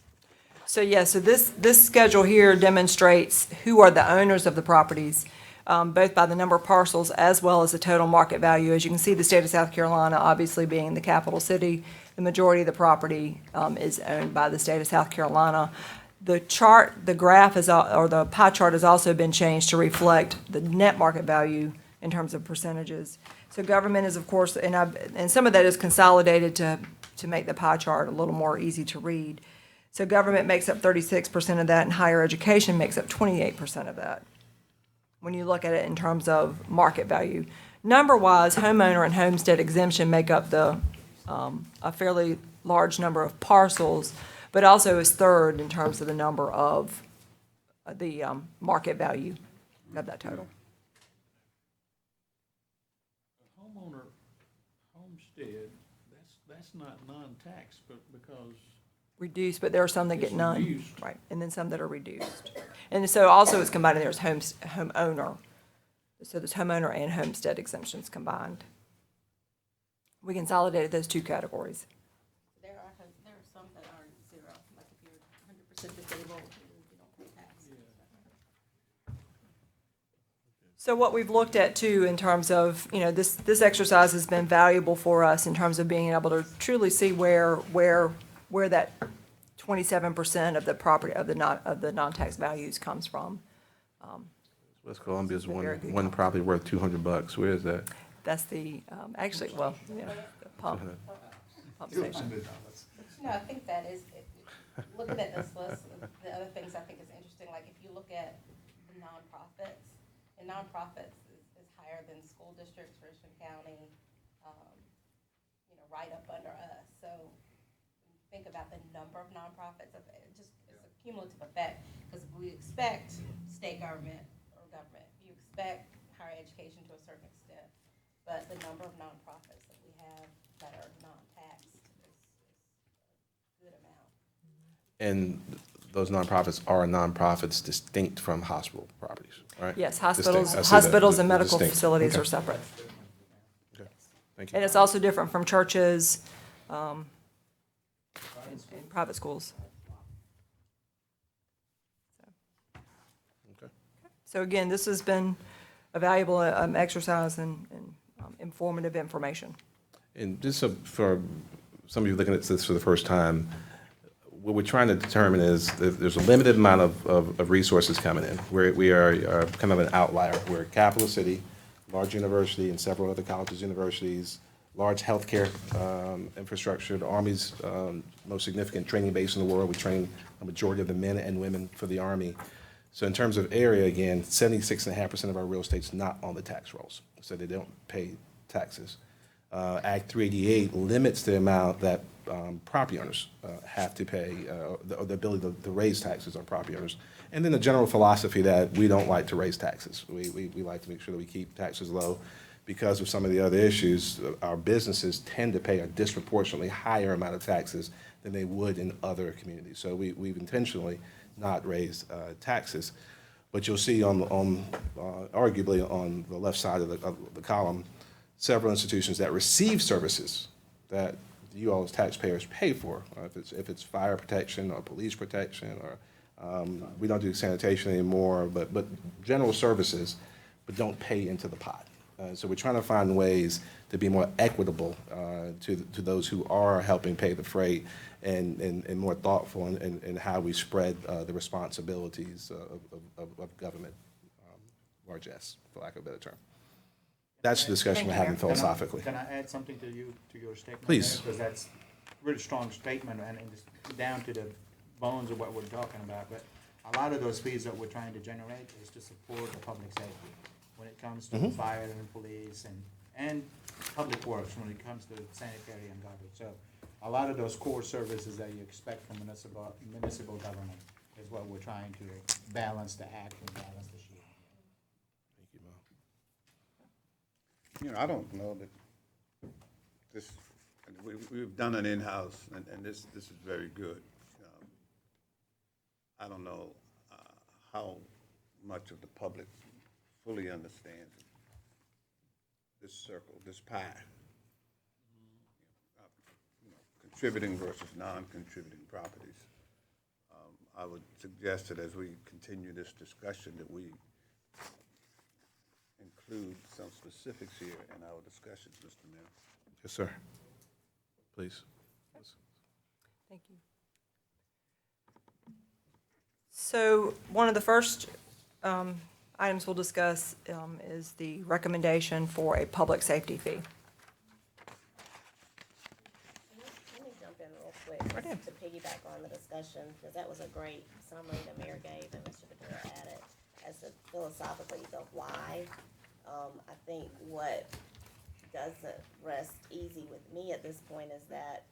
So so this schedule here demonstrates who are the owners of the properties, both by the number of parcels as well as the total market value. As you can see, the state of South Carolina, obviously being the capital city, the majority of the property is owned by the state of South Carolina. The chart, the graph or the pie chart has also been changed to reflect the net market value in terms of percentages. So government is, of course, and some of that is consolidated to make the pie chart a little more easy to read. So government makes up 36% of that, and higher education makes up 28% of that, when you look at it in terms of market value. Number-wise, homeowner and homestead exemption make up a fairly large number of parcels, but also is third in terms of the number of the market value of that total. Homeowner homestead, that's not non-tax, but because. Reduced, but there are some that get none. Reduced. Right, and then some that are reduced. And so also it's combined in there as homeowner. So there's homeowner and homestead exemptions combined. We consolidated those two categories. There are some that are zero, like if you're 100% disabled, you don't pay tax. So what we've looked at too in terms of, this exercise has been valuable for us in terms of being able to truly see where that 27% of the property, of the non-tax values comes from. West Columbia's It's a very good one property worth $200. Where is that? That's the, actually, the pump station. I think that is, looking at this list, the other things I think is interesting, like if you look at the nonprofits, and nonprofits is higher than school districts, Richland County, right up under us. So think about the number of nonprofits, it's a cumulative effect, because we expect state government or government, you expect higher education to a certain extent, but the number of nonprofits that we have that are non-taxed is a good amount. And those nonprofits are nonprofits distinct from hospital properties, right? Yes, Distinct. I see that. hospitals and medical Distinct. facilities Okay. are separate. Okay. Thank you. And it's also different from churches, and private schools. Okay. So again, this has been a valuable exercise and informative information. And just for some of you looking at this for the first time, what we're trying to determine is that there's a limited amount of resources coming in. We are kind of an outlier. We're a capital city, large university, and several other colleges, universities, large healthcare infrastructure. The Army's most significant training base in the world. We train a majority of the men and women for the Army. So in terms of area, again, 76.5% of our real estate's not on the tax rolls, so they don't pay taxes. Act 388 limits the amount that property owners have to pay, the ability to raise taxes on property owners. And then the general philosophy that we don't like to raise taxes. We like to make sure that we keep taxes low because of some of the other issues. Our businesses tend to pay a disproportionately higher amount of taxes than they would in other communities. So we've intentionally not raised taxes. But you'll see arguably on the left side of the column, several institutions that receive services that you all as taxpayers pay for. If it's fire protection or police protection, or we don't do sanitation anymore, but general services, but don't pay into the pot. So we're trying to find ways to be more equitable to those who are helping pay the freight, and more thoughtful in how we spread the responsibilities of government largesse, for lack of a better term. That's the discussion we're having philosophically. Can I add something to your statement? Please. Because that's a really strong statement, and it's down to the bones of what we're talking about. But a lot of those fees that we're trying to generate is to support the public safety when it comes to fire and police and public works, when it comes to sanitary and garbage. So a lot of those core services that you expect from municipal government is what we're trying to balance the act and balance the shield. Thank you, Mo. You know, I don't know that this, we've done an in-house, and this is very good. I don't know how much of the public fully understands this circle, this pie. Contributing versus non-contributing properties. I would suggest that as we continue this discussion that we include some specifics here in our discussions, Mr. Mayor. Yes, sir. Please. Thank you. So one of the first items we'll discuss is the recommendation for a public safety fee. Let me jump in real quick just to piggyback on the discussion, because that was a great summary the mayor gave and Mr. Ventura added as to philosophically the why. I think what doesn't rest easy with me at this point is that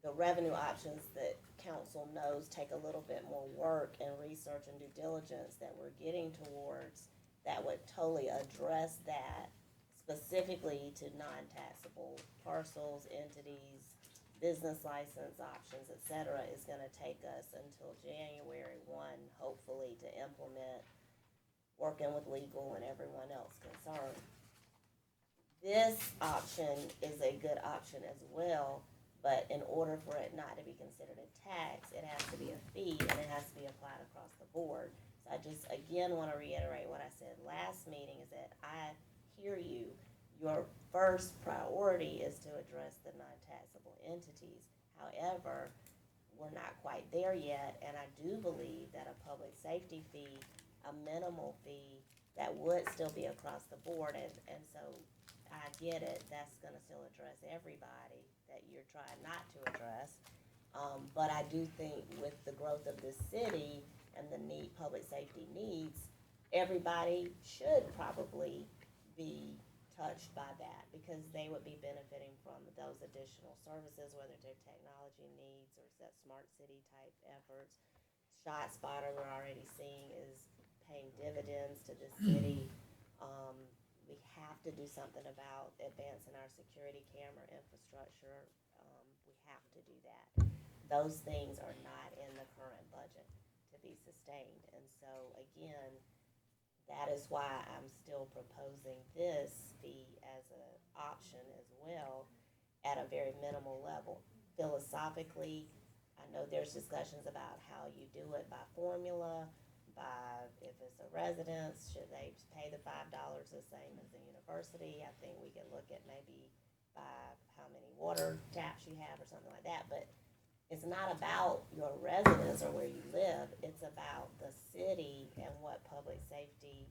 the revenue options that council knows take a little bit more work and research and due diligence that we're getting towards that would totally address that specifically to non-taxable parcels, entities, business license options, et cetera, is gonna take us until January 1, hopefully, to implement, working with legal and everyone else concerned. This option is a good option as well, but in order for it not to be considered a tax, it has to be a fee and it has to be applied across the board. So I just, again, want to reiterate what I said last meeting is that I hear you. Your first priority is to address the non-taxable entities. However, we're not quite there yet, and I do believe that a public safety fee, a minimal fee, that would still be across the board, and so I get it, that's gonna still address everybody that you're trying not to address. But I do think with the growth of this city and the public safety needs, everybody should probably be touched by that because they would be benefiting from those additional services, whether they're technology needs or that smart city type efforts. ShotSpotter, we're already seeing, is paying dividends to the city. We have to do something about advancing our security camera infrastructure. We have to do that. Those things are not in the current budget to be sustained. And so, again, that is why I'm still proposing this fee as an option as well at a very minimal level. Philosophically, I know there's discussions about how you do it by formula, by if it's a residence, should they pay the $5 the same as the university? I think we can look at maybe by how many water taps you have or something like that. But it's not about your residence or where you live. It's about the city and what public safety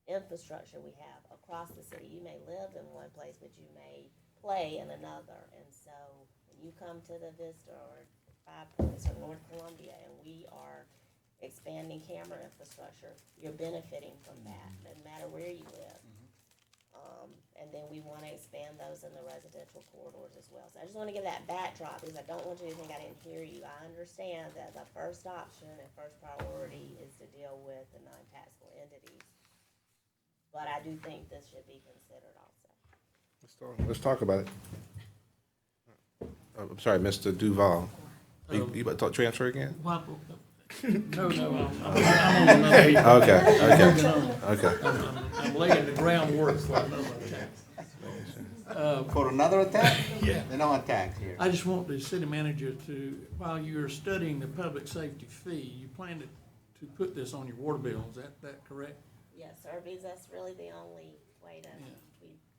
infrastructure we have across the city. You may live in one place, but you may play in another. And so when you come to the Vista or Five Points or North Columbia and we are expanding camera infrastructure, you're benefiting from that, no matter where you live. And then we want to expand those in the residential corridors as well. So I just want to give that backdrop, because I don't want you to think I didn't hear you. I understand that the first option and first priority is to deal with the non-taxable entities. But I do think this should be considered also. Let's talk about it. I'm sorry, Mr. Duval. You about to talk transfer again? Well, no, I'm on another meeting. Okay. I'm laying the groundwork for another attack. For another attack? Yeah. There's no attack here. I just want the city manager to, while you're studying the public safety fee, you plan to put this on your water bill, is that correct? Yes, sir, because that's really the only way to.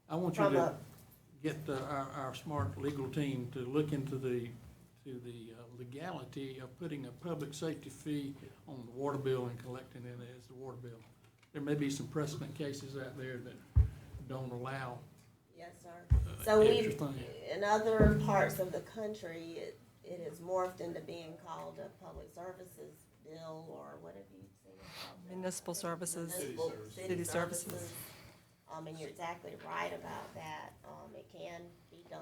I want you to get our smart legal team to look into the legality of putting a public safety fee on the water bill and collecting it as the water bill. There may be some precedent cases out there that don't allow. Yes, sir. So extra thing. in other parts of the country, it has morphed into being called a public services bill, or what have you seen it called? Municipal services, City services. And you're exactly right about that. It can be done,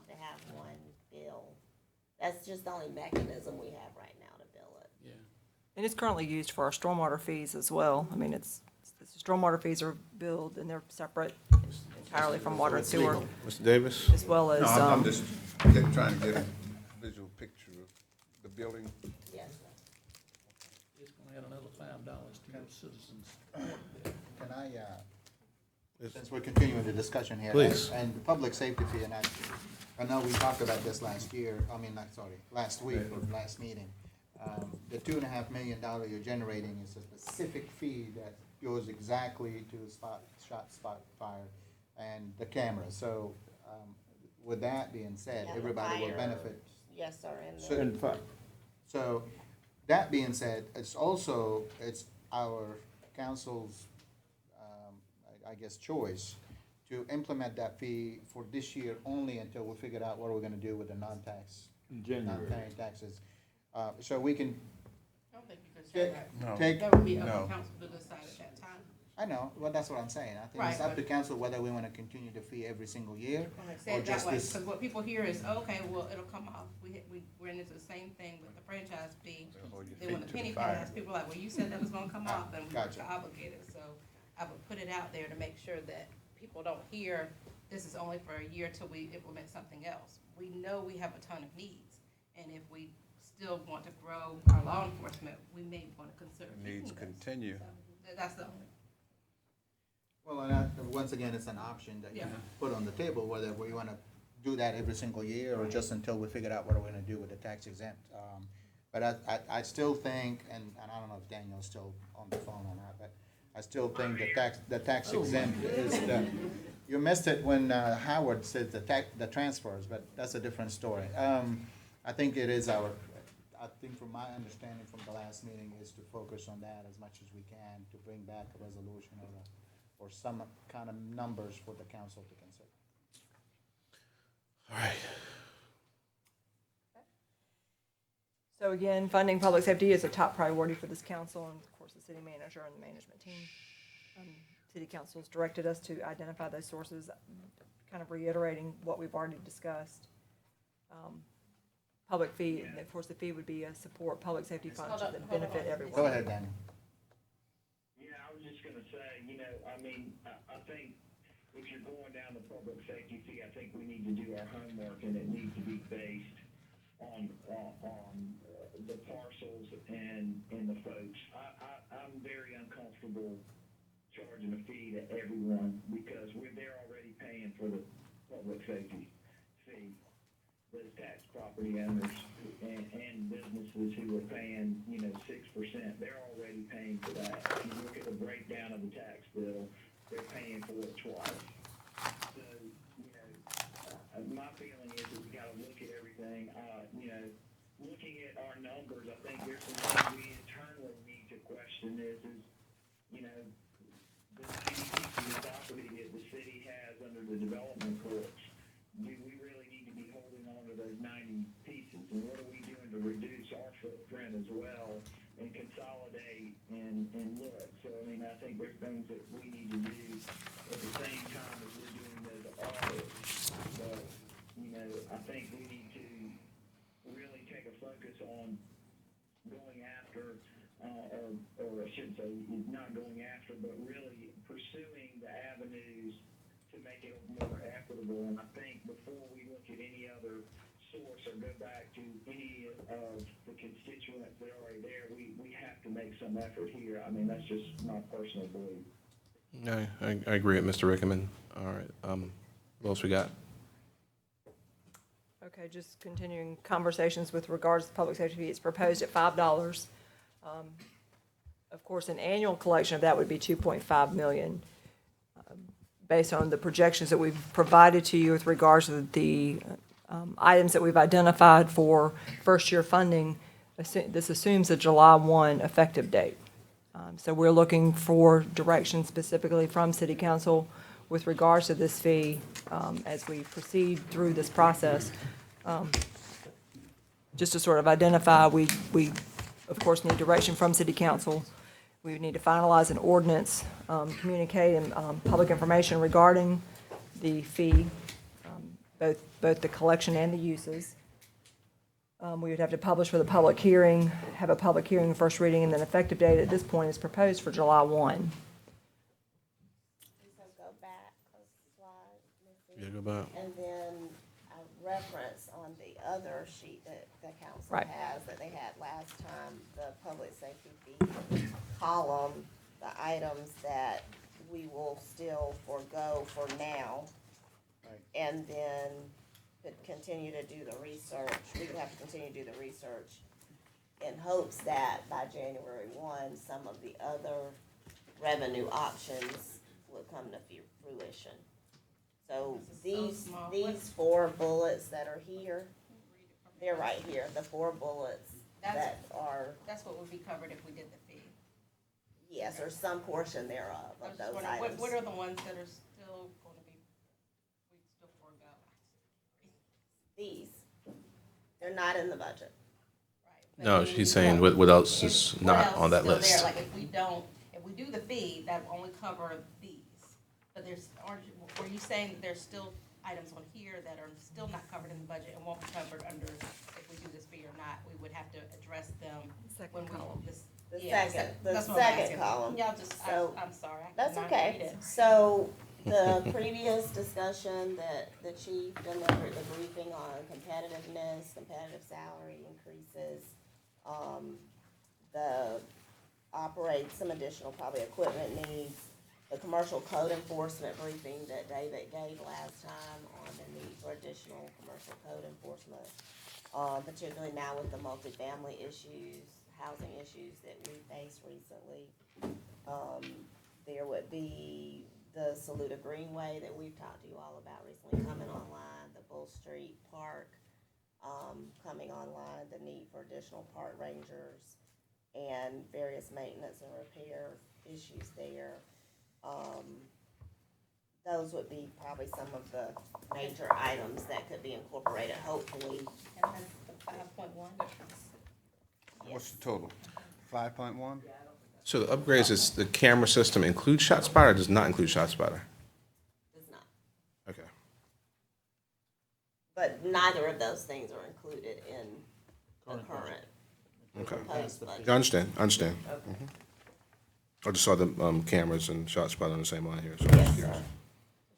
to have one bill. That's just the only mechanism we have right now to bill it. Yeah. And it's currently used for our stormwater fees as well. I mean, it's stormwater fees are billed and they're separate entirely from water and sewer, Mr. Davis? as well as, No, I'm just trying to get a visual picture of the building. Yes, sir. It's gonna add another $5 to your citizens. Can I, since we're continuing the discussion here. Please. And the public safety fee, and I know we talked about this last week, or last meeting. The $2.5 million you're generating is a specific fee that goes exactly to spot fire and the camera. So, with that being said, Yeah, everybody will fire. benefit. Yes, sir. So, that being said, it's our council's, I guess, choice to implement that fee for this year only until we figure out what we're gonna do with the non-paying taxes. So we can I don't think you could say that. No. take, That would be up to council to decide at that time. I know, well, that's what I'm saying. I think it's Right, up to but- council whether we wanna continue the fee every single year, Like I said, or that just way, this. because what people hear is, okay, well, it'll come off. We're into the same thing with the franchise fee. Hold your Then feet when the to the penny fire. pass, people are like, well, you said that was gonna come off, and we were Gotcha. obligated. So I would put it out there to make sure that people don't hear, this is only for a year till we implement something else. We know we have a ton of needs, and if we still want to grow our law enforcement, we may want to consider The needs keeping this. continue. So that's the only. Well, and once again, it's an option that you Yeah. put on the table, whether we wanna do that every single year, or just until we figure out what we're gonna do with the tax exempt. But I still think, and I don't know if Daniel's still on the phone or not, but I still think the tax exempt is you missed it when, Howard said the transfers, but that's a different story. I think it is I think from my understanding from the last meeting is to focus on that as much as we can, to bring back a resolution or some kind of numbers for the council to consider. All right. so again, funding public safety is a top priority for this council and of course the city manager and the management team. City council's directed us to identify those sources, kind of reiterating what we've already discussed. Public fee, and of course the fee would be a support public safety function that benefit everyone. Go ahead, Daniel. Yeah, I was just gonna say, I think if you're going down the public safety fee, I think we need to do our homework, and it needs to be based on the parcels and the folks. I'm very uncomfortable charging a fee to everyone, because they're already paying for the public safety fee. Those tax property owners and businesses who are paying, 6%, they're already paying for that. If you look at the breakdown of the tax bill, they're paying for it twice. So, my feeling is that we gotta look at everything, looking at our numbers, I think there's some things we internally need to question is, the 90 pieces of property that the city has under the development courts, do we really need to be holding on to those 90 pieces? And what are we doing to reduce our footprint as well and consolidate and look. So, I mean, I think there's things that we need to do at the same time as we're doing those audits. But, you know, I think we need to really take a focus on going after, or I shouldn't say not going after, but really pursuing the avenues to make it more equitable. And I think before we look at any other source or go back to any of the constituents that are already there, we have to make some effort here. I mean, that's just my personal belief. I agree with Mr. Rickman. All right, what else we got? Okay, just continuing conversations with regards to public safety fee. It's proposed at $5. Of course, an annual collection of that would be $2.5 million. Based on the projections that we've provided to you with regards to the items that we've identified for first-year funding, this assumes a July 1 effective date. So we're looking for direction specifically from City Council with regards to this fee as we proceed through this process. Just to sort of identify, we of course need direction from City Council. We would need to finalize an ordinance, communicate public information regarding the fee, both the collection and the uses. We would have to publish for the public hearing, have a public hearing, first reading, and then effective date at this point is proposed for July 1. Go back a slide, Missy. Yeah, go back. And then a reference on the other sheet that the council Right. has that they had last time, the public safety fee column, the items that we will still forego for now. Right. And then could continue to do the research. We would have to continue to do the research in hopes that by January 1, some of the other revenue options would come to fruition. So these 4 bullets that are here, they're right here, the 4 bullets that are, That's what would be covered if we did the fee. yes, or some portion thereof I of was just those wondering, items. what are the ones that are still going to be, we still forego? These, they're not in the budget. Right. No, she's saying what else is not on that What else is list? still there? Like if we do the fee, that will only cover these. But were you saying that there's still items on here that are still not covered in the budget and won't be covered under, if we do this fee or not? We would have to address them when we, The yeah, second, that's the what I'm second asking. column. Y'all just, So, I'm sorry, I That's cannot okay. read it. So, the previous discussion that the chief delivered the briefing on competitiveness, competitive salary increases, the operate some additional probably equipment needs, the commercial code enforcement briefing that David gave last time on the need for additional commercial code enforcement, particularly now with the multifamily issues, housing issues that we faced recently. There would be the Saluda Greenway that we've talked to you all about recently coming online, the Bull Street Park coming online, the need for additional park rangers, and various maintenance and repair issues there. Those would be probably some of the major items that could be incorporated, hopefully. And then the 5.1. What's the total? 5.1? So the upgrades is the camera system include ShotSpotter or does not include ShotSpotter? Does not. Okay. But neither of those things are included in the current Okay. proposed budget. I understand. Okay. I just saw the cameras and ShotSpotter on the same line here. So Yes, sir.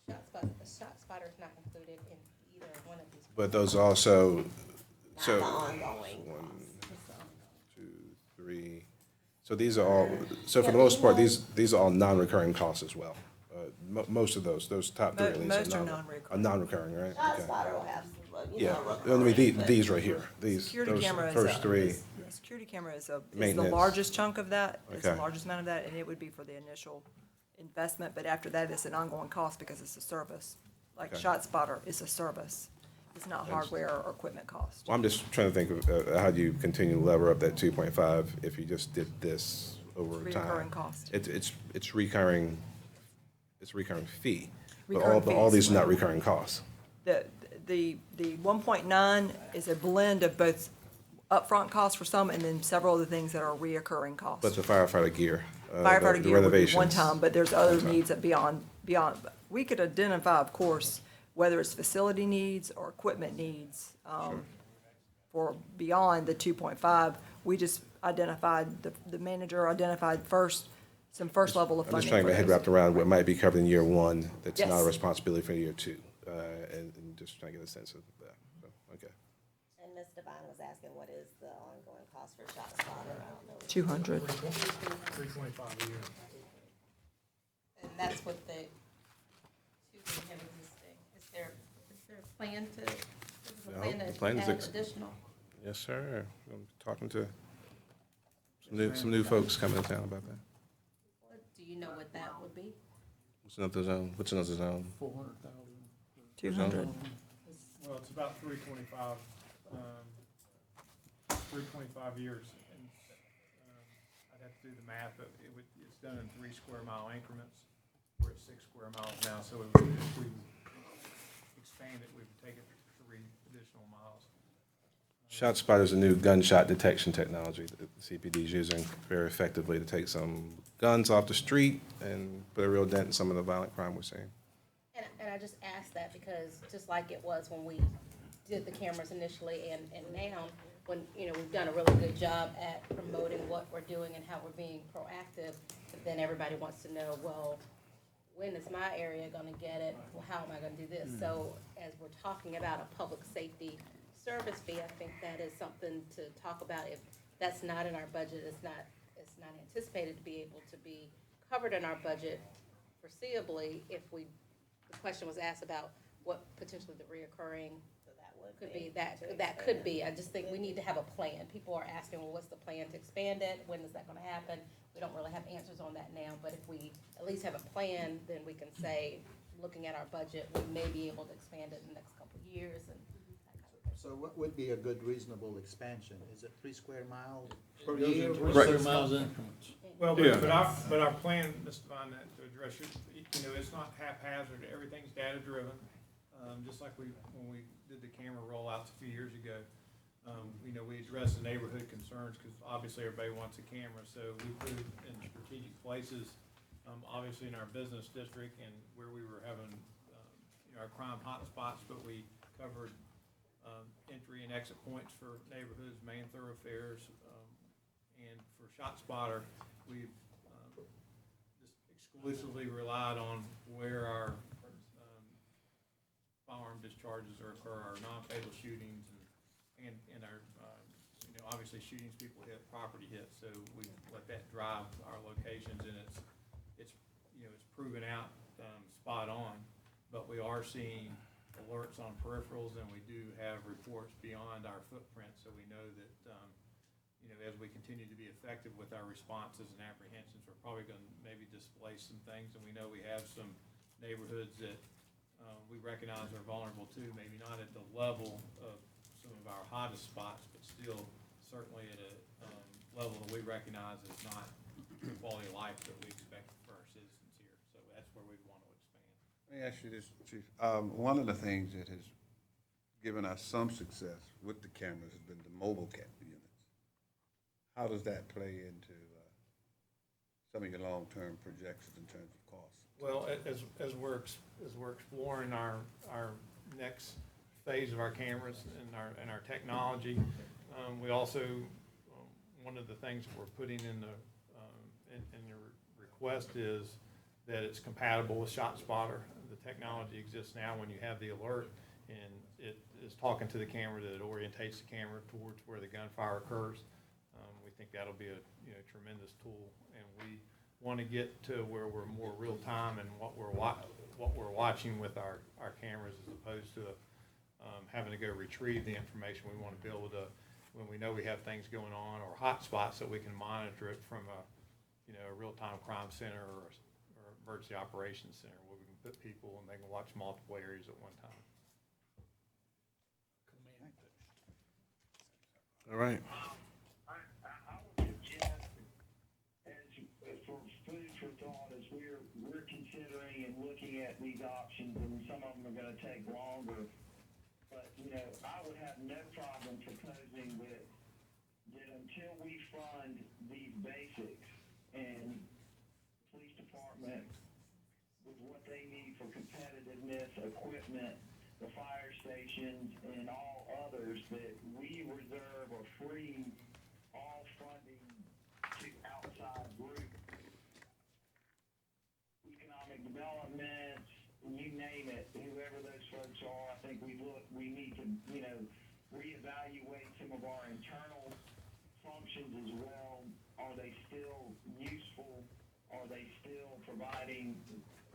The shot spotter is not included in either one of these. But those also, Not so the ongoing one, costs. 2, 3. So these are all. So for the most part, these are all non-recurring costs as well. Most of those top 3 at least Most are are non-recurring. non-recurring, right? Okay. ShotSpotter will have some, Yeah. recurring, I mean but- these right here. These Security those camera is first 3. Security camera is the Maintenance. largest chunk of that. It's the Okay. largest amount of that, and it would be for the initial investment, but after that, it's an ongoing cost because it's a service. Like Okay. ShotSpotter is a service. It's not hardware or equipment cost. Well, I'm just trying to think of how do you continue to lever up that 2.5 if you just did this over It's time? recurring cost. It's recurring. It's a recurring fee. Recurring But all fees. these are not recurring costs. The 1.9 is a blend of both upfront costs for some, and then several other things that are reoccurring costs. But the firefighter gear. Firefighter the gear would be renovations. one time, but there's other One time. needs that beyond. We could identify, of course, whether it's facility needs or equipment needs, for beyond the 2.5. We just identified, the manager identified some first level of I'm funding. just trying to get my head for those. wrapped around what might be covered in year one that's not a Yes. responsibility for year two. And just trying to get a sense of that. So, okay. And Ms. Devine was asking what is the ongoing cost for shot spotter? I don't know. 200. 325 a year. And that's what the two we have existing. Is there a plan to, is there a No, plan the to plan is add additional? Yes, sir. I'm talking to some new folks coming to town about that. Do you know what that would be? What's another zone? 400,000. 200. Well, it's about 325, 325 years. And I'd have to do the math, but it's done in 3 square mile increments. We're at 6 square miles now, so if we expand it, we would take it 3 additional miles. Shot Spotter is a new gunshot detection technology that the CPD is using very effectively to take some guns off the street and put a real dent in some of the violent crime we're seeing. And I just asked that because just like it was when we did the cameras initially and now, when, you know, we've done a really good job at promoting what we're doing and how we're being proactive, but then everybody wants to know, well, when is my area gonna get it? Well, how am I gonna do this? So as we're talking about a public safety service fee, I think that is something to talk about. If that's not in our budget, it's not anticipated to be able to be covered in our budget foreseeably. If the question was asked about what potentially the reoccurring could be, that could be. I just think we need to have a plan. People are asking, well, what's the plan to expand it? When is that gonna happen? We don't really have answers on that now, but if we at least have a plan, then we can say, looking at our budget, we may be able to expand it in the next couple of years and that kind of thing. So what would be a good reasonable expansion? Is it 3 square miles per It goes in year? 3 square miles increments. Well, but our plan, Mr. Devine, to address your, you know, it's not haphazard. Everything's data driven. Just like when we did the camera rollouts a few years ago, you know, we addressed the neighborhood concerns because obviously everybody wants a camera. So we put it in strategic places, obviously in our business district and where we were having, you know, our crime hotspots, but we covered entry and exit points for neighborhoods, main thoroughfares, and for ShotSpotter, we've just exclusively relied on where our firearm discharges occur, our non-fatal shootings, and our, you know, obviously shootings people hit, property hits, so we let that drive our locations, and it's you know, it's proven out spot on, but we are seeing alerts on peripherals, and we do have reports beyond our footprint, so we know that, you know, as we continue to be effective with our responses and apprehensions, we're probably gonna maybe displace some things, and we know we have some neighborhoods that we recognize are vulnerable too, maybe not at the level of some of our hottest spots, but still certainly at a level that we recognize is not the quality of life that we expect for our citizens here, so that's where we'd want to expand. Let me ask you this, Chief. One of the things that has given us some success with the cameras has been the mobile units. How does that play into some of your long-term projections in terms of cost? Well, as we're exploring our next phase of our cameras and our technology, we also, one of the things that we're putting in the request is that it's compatible with ShotSpotter. The technology exists now when you have the alert, and it is talking to the camera, that it orientates the camera towards where the gunfire occurs. We think that'll be a tremendous tool, and we want to get to where we're more real time and what we're watching with our cameras, as opposed to having to go retrieve the information. We want to be able to, when we know we have things going on or hot spots, that we can monitor it from a real-time crime center or emergency operations center, where we can put people and they can watch multiple areas at one time. All right. I would suggest, as for food for thought, as we're considering and looking at these options, and some of them are going to take longer. But, you know, I would have no problem proposing that until we fund these basics and police department with what they need for competitiveness, equipment, the fire stations, and all others, that we reserve or free all funding to outside groups, economic development, you name it, whoever those folks are. I think we need to, reevaluate some of our internal functions as well. Are they still useful? Are they still providing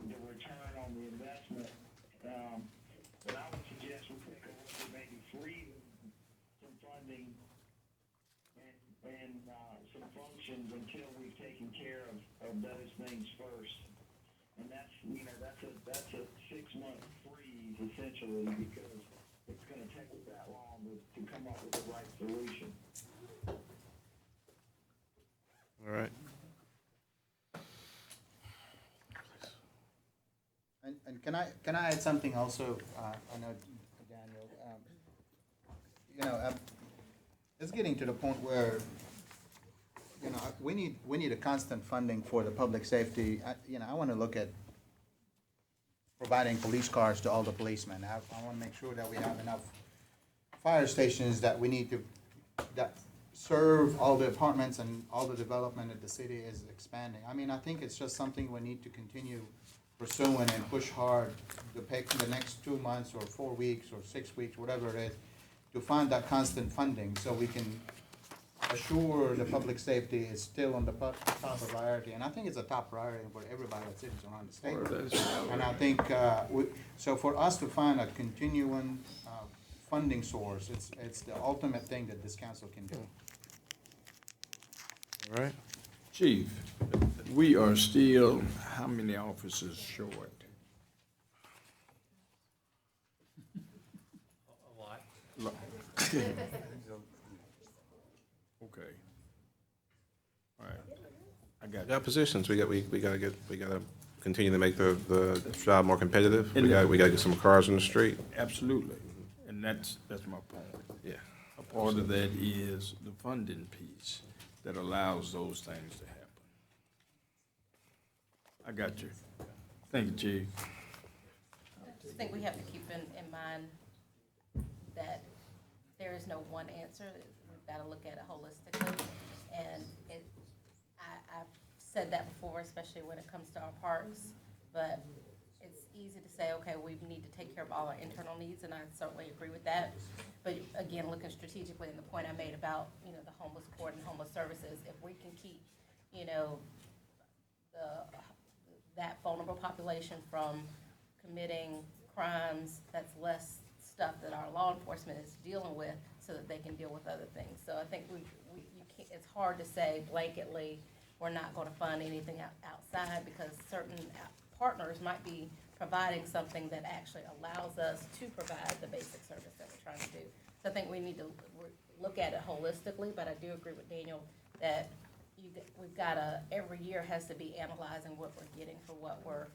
the return on the investment? But I would suggest we take a look at maybe freezing some funding and some functions until we've taken care of those things first. And that's a 6-month freeze essentially, because it's going to take us that long to come up with the right solution. All right. And can I add something also? I know, Daniel, it's getting to the point where, we need a constant funding for the public safety. I want to look at providing police cars to all the policemen. I want to make sure that we have enough fire stations that that serve all the apartments and all the development that the city is expanding. I think it's just something we need to continue pursuing and push hard the next 2 months or 4 weeks or 6 weeks, whatever it is, to find that constant funding so we can assure the public safety is still on the top priority. And I think it's a top priority for everybody that sits around the state. And I think, so for us to find a continuing funding source, it's the ultimate thing that this council can do. All right. Chief, we are still how many officers short? A lot. Okay. All right. I got We got positions. We gotta continue to make the job more competitive. And We gotta get some cars on the street. Absolutely. And that's my point. Yeah. A part of that is the funding piece that allows those things to happen. I got you. Thank you, Chief. I just think we have to keep in mind that there is no one answer. We've got to look at it holistically. And I've said that before, especially when it comes to our parks, but it's easy to say, okay, we need to take care of all our internal needs, and I certainly agree with that. But again, looking strategically, and the point I made about, the homeless court and homeless services, if we can keep, that vulnerable population from committing crimes, that's less stuff that our law enforcement is dealing with, so that they can deal with other things. So I think you can't, it's hard to say blanketly, we're not going to fund anything outside, because certain partners might be providing something that actually allows us to provide the basic service that we're trying to do. So I think we need to look at it holistically, but I do agree with Daniel that we've got to, every year has to be analyzing what we're getting for what we're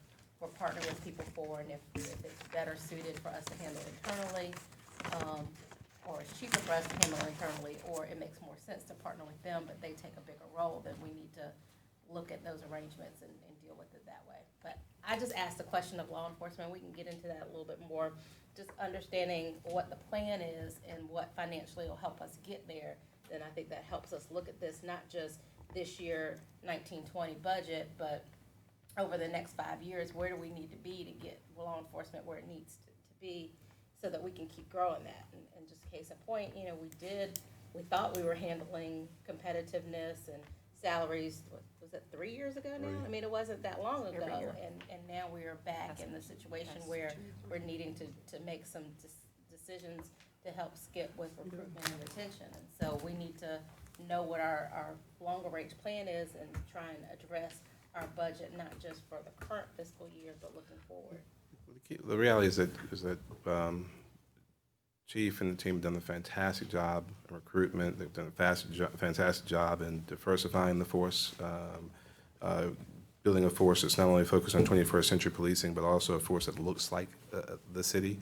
partnering with people for, and if it's better suited for us to handle internally, or it's cheaper for us to handle internally, or it makes more sense to partner with them, but they take a bigger role, then we need to look at those arrangements and deal with it that way. But I just asked the question of law enforcement. We can get into that a little bit more, just understanding what the plan is and what financially will help us get there. Then I think that helps us look at this, not just this year 1920 budget, but over the next 5 years, where do we need to be to get law enforcement where it needs to be, so that we can keep growing that. And just case in point, we thought we were handling competitiveness and salaries, was it 3 years ago now? I mean, it wasn't that long ago. And now we are back in the situation where we're needing to make some decisions to help skip with recruitment and retention. And so we need to know what our longer range plan is and try and address our budget, not just for the current fiscal year, but looking forward. The reality is that Chief and the team have done a fantastic job in recruitment. They've done a fantastic job in diversifying the force, building a force that's not only focused on 21st century policing, but also a force that looks like the city.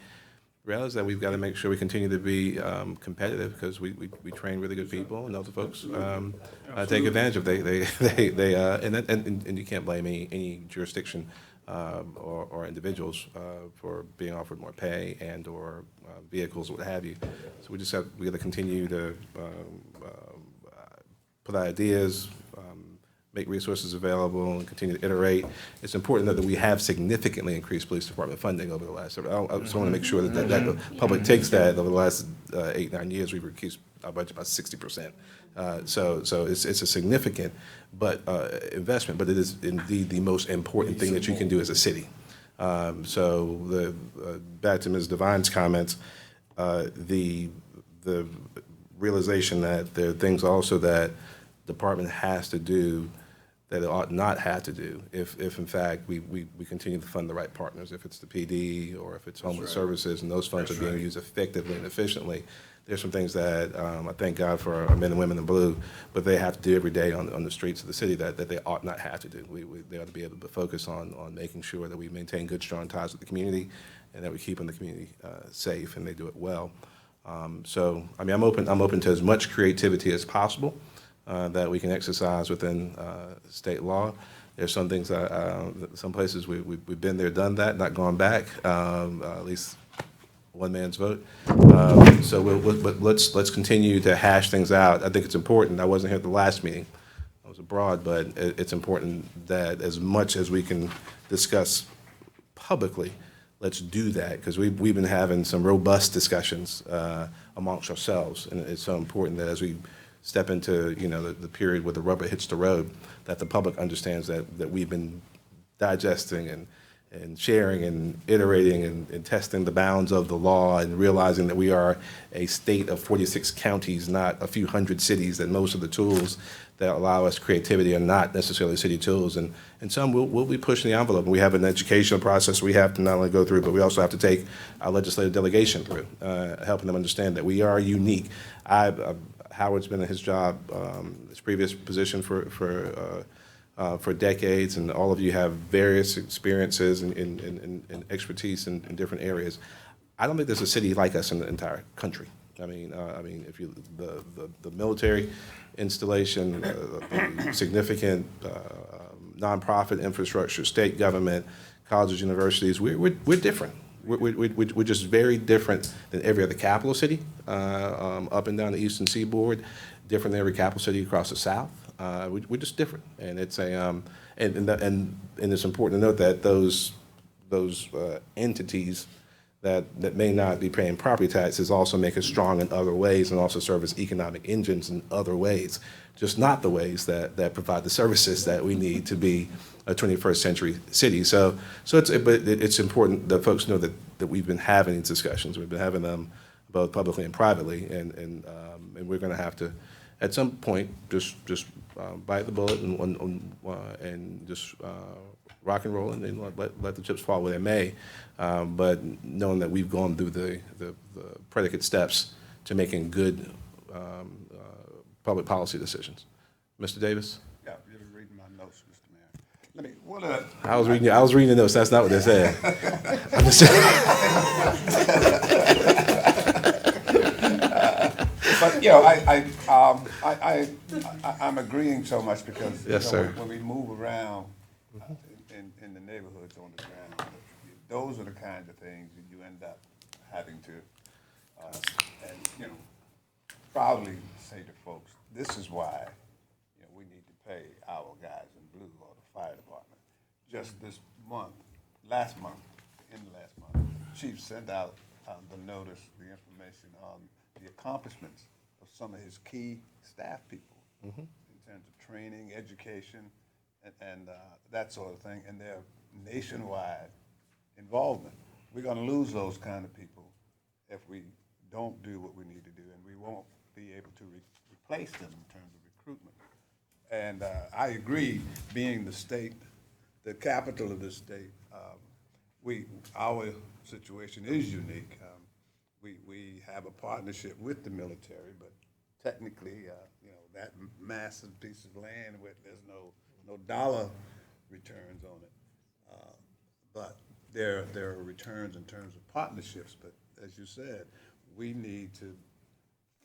reality is that we've got to make sure we continue to be competitive because we train really good people, and other folks take advantage of and you can't blame any jurisdiction or individuals for being offered more pay and or vehicles, what have you. So we got to continue to put ideas, make resources available, and continue to iterate. It's important that we have significantly increased police department funding over the last. I just want to make sure that the public takes that. Over the last 8-9 years, we've increased our budget by 60%. So it's a significant investment, but it is indeed the most important thing that you can do as a city. So back to Ms. Devine's comments, the realization that there are things also that the department has to do that it ought not have to do if in fact we continue to fund the right partners, if it's the PD or if it's homeless services, and those funds are being used effectively and efficiently. There's some things that I thank God for our men and women in blue, but they have to do every day on the streets of the city that they ought not have to do. They ought to be able to focus on making sure that we maintain good, strong ties with the community and that we're keeping the community safe, and they do it well. So, I mean, I'm open to as much creativity as possible that we can exercise within state law. There's some things some places we've been there, done that, not gone back. At least one man's vote. But let's continue to hash things out. I think it's important. I wasn't here at the last meeting. I was abroad, but it's important that as much as we can discuss publicly, let's do that, because we've been having some robust discussions amongst ourselves, and it's so important that as we step into the period where the rubber hits the road, that the public understands that we've been digesting and sharing and iterating and testing the bounds of the law and realizing that we are a state of 46 counties, not a few hundred cities, that most of the tools that allow us creativity are not necessarily city tools. And some we'll be pushing the envelope. And we have an educational process we have to not only go through, but we also have to take our legislative delegation through, helping them understand that we are unique. Howard's been in his job, his previous position for decades, and all of you have various experiences and expertise in different areas. I don't think there's a city like us in the entire country. I mean, if you the military installation, significant nonprofit infrastructure, state government, colleges, universities, we're different. We're just very different than every other capital city up and down the eastern seaboard, different than every capital city across the South. We're just different, and it's and it's important to note that those entities that may not be paying property taxes also make us strong in other ways and also serve as economic engines in other ways, just not the ways that provide the services that we need to be a 21st century city. So it's important that folks know that we've been having these discussions. We've been having them both publicly and privately, and we're going to have to, at some point, just bite the bullet and just rock and roll and let the chips fall where they may. But knowing that we've gone through the predicate steps to making good public policy decisions. Mr. Davis? Yeah, you're reading my notes, Mr. Mayor. I was reading the notes. That's not what they said. I'm just but I'm agreeing so much because yes, sir. When we move around in the neighborhoods on the ground, those are the kinds of things that you end up having to and proudly say to folks, this is why we need to pay our guys in blue or the fire department. Just this month, last month, in the last month, Chief sent out the notice, the information on the accomplishments of some of his key staff people in terms of training, education, and that sort of thing, and their nationwide involvement. We're going to lose those kind of people if we don't do what we need to do, and we won't be able to replace them in terms of recruitment. And I agree, being the state, the capital of the state, our situation is unique. We have a partnership with the military, but technically, that massive piece of land with there's no dollar returns on it. But there are returns in terms of partnerships, but as you said, we need to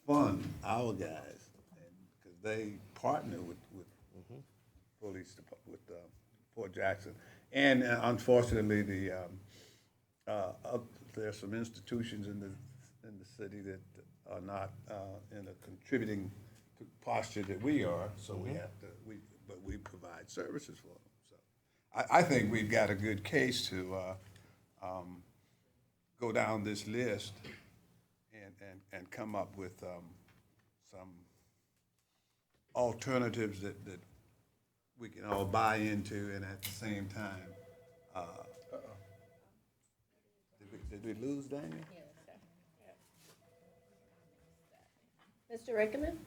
fund our guys, because they partner with police, with Fort Jackson. And unfortunately, there's some institutions in the city that are not in a contributing posture that we are, so we have to, but we provide services for them. So I think we've got a good case to go down this list and come up with some alternatives that we can all buy into, and at the same time, did we lose Daniel? Mr. Rickman?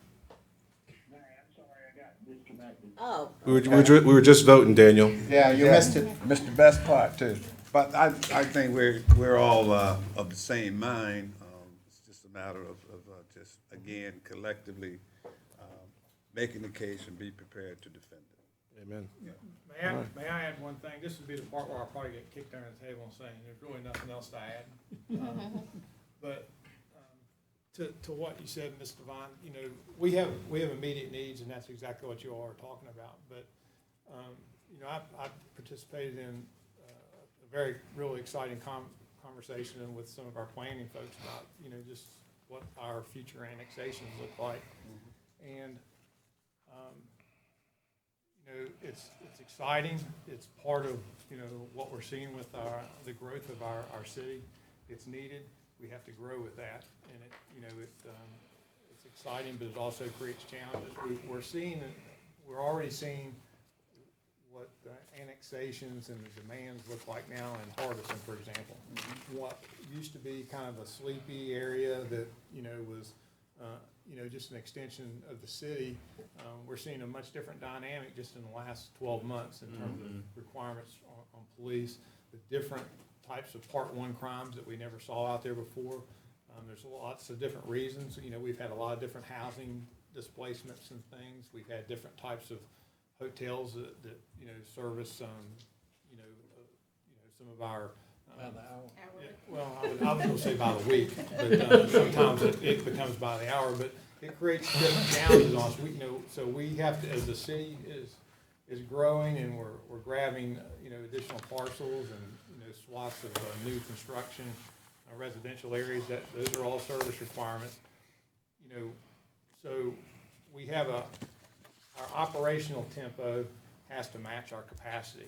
Mary, I'm sorry, I got disconnected. Oh. We were just voting, Daniel. Yeah, you missed it. Missed the best part too. But I think we're all of the same mind. It's just a matter of just, again, collectively making the case and be prepared to defend it. Amen. May I add one thing? This would be the part where I'll probably get kicked under the table and saying there's really nothing else to add. But to what you said, Ms. Devine, you know, we have immediate needs, and that's exactly what you all are talking about. But you know, I participated in a very really exciting conversation with some of our planning folks about, you know, just what our future annexations look like, and you know, it's exciting. It's part of, you know, what we're seeing with the growth of our city. It's needed. We have to grow with that, and it, you know, it's exciting, but it also creates challenges. We're already seeing what the annexations and the demands look like now in Hardison, for example. What used to be kind of a sleepy area that, you know, was you know, just an extension of the city, we're seeing a much different dynamic just in the last 12 months in terms of requirements on police, the different types of Part 1 crimes that we never saw out there before. There's lots of different reasons. You know, we've had a lot of different housing displacements and things. We've had different types of hotels that you know, service, you know, some of our By the hour. Well, I was going to say by the week, but sometimes it becomes by the hour. But it creates different challenges on us. We, you know, so we have to, as the city is growing and we're grabbing, you know, additional parcels and, you know, swaths of new construction, residential areas. Those are all service requirements. You know, so we have our operational tempo has to match our capacity.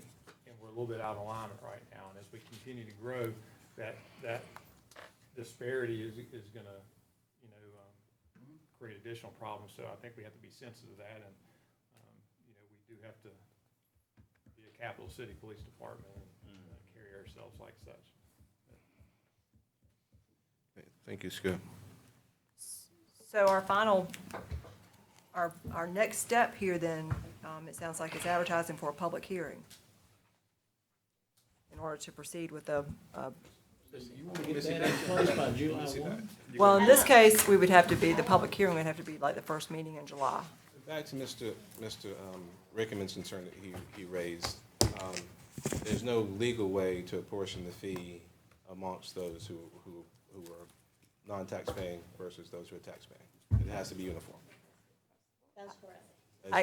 We're a little bit out of alignment right now, and as we continue to grow, that disparity is going to, you know, create additional problems. So I think we have to be sensitive to that, and you know, we do have to be a capital city police department and carry ourselves like such. Thank you, Scott. So our next step here then, it sounds like it's advertising for a public hearing in order to proceed with You want to get that in place by July 1? well, in this case, we would have to be, the public hearing would have to be like the first meeting in July. Back to Mr. Rickman's concern that he raised. There's no legal way to apportion the fee amongst those who are non-tax paying versus those who are tax paying. It has to be uniform. That's correct. I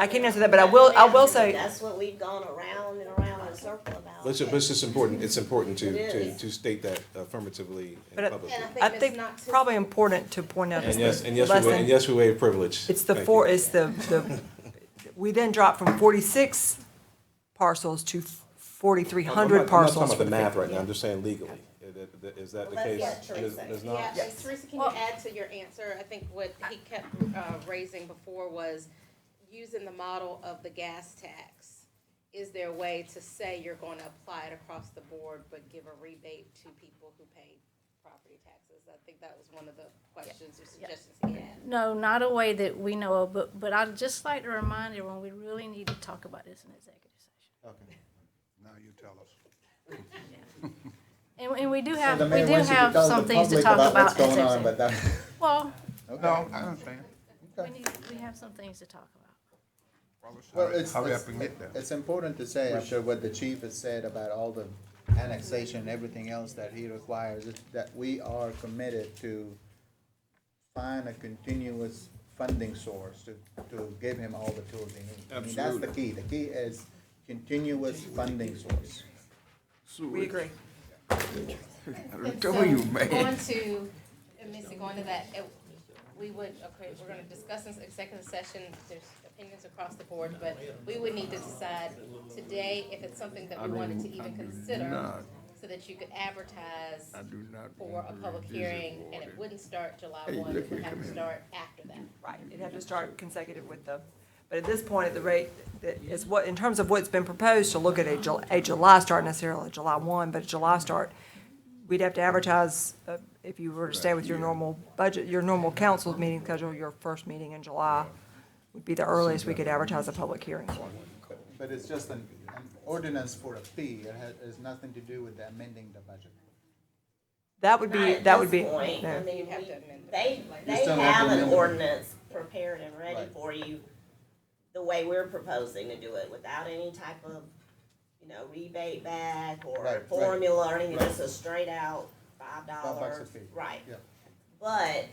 can't answer that, but I will say. That's what we've gone around and around in a circle about. But it's just important. It's important to state that affirmatively and publicly. And I think probably important to point out. And yes, we waive privilege. It's we then dropped from 46 parcels to 4,300 parcels. I'm not talking about the math right now. I'm just saying legally. Is that the case? Yeah, Teresa, can you add to your answer? I think what he kept raising before was using the model of the gas tax. Is there a way to say you're going to apply it across the board, but give a rebate to people who pay property taxes? I think that was one of the questions or suggestions he had. No, not a way that we know of, but I'd just like to remind everyone, we really need to talk about this in executive session. Okay. Now you tell us. And we do have some things to talk about. Well, No, I understand. we have some things to talk about. Well, Hurry up and get there. it's important to say after what the chief has said about all the annexation and everything else that he requires, is that we are committed to find a continuous funding source to give him all the tools he needs. I mean, that's the key. The key is continuous funding source. We agree. Tell you, man. Going to, Missy, going to that, we would, okay, we're gonna discuss in executive session, there's opinions across the board, but we would need to decide today if it's something that we wanted to even consider, so that you could advertise for a public hearing, and it wouldn't start July 1, it would have to start after that. Right, it'd have to start consecutive with the, but at this point, at the rate, that is what, in terms of what's been proposed, to look at a July start, necessarily July 1, but a July start, we'd have to advertise, if you were to stay with your normal budget, your normal council meeting schedule, your first meeting in July would be the earliest we could advertise a public hearing for. But it's just an ordinance for a fee. It has nothing to do with the amending the budget. That would be, Not at that would this be, point. no. I mean, You'd have to amend it. they still have to have an amend it. ordinance prepared and ready Right. for you, the way we're proposing to do it, without any type of, rebate back or Right, right. formula or anything, Right. just a straight out $5 $5. a fee. Right. Yeah. But,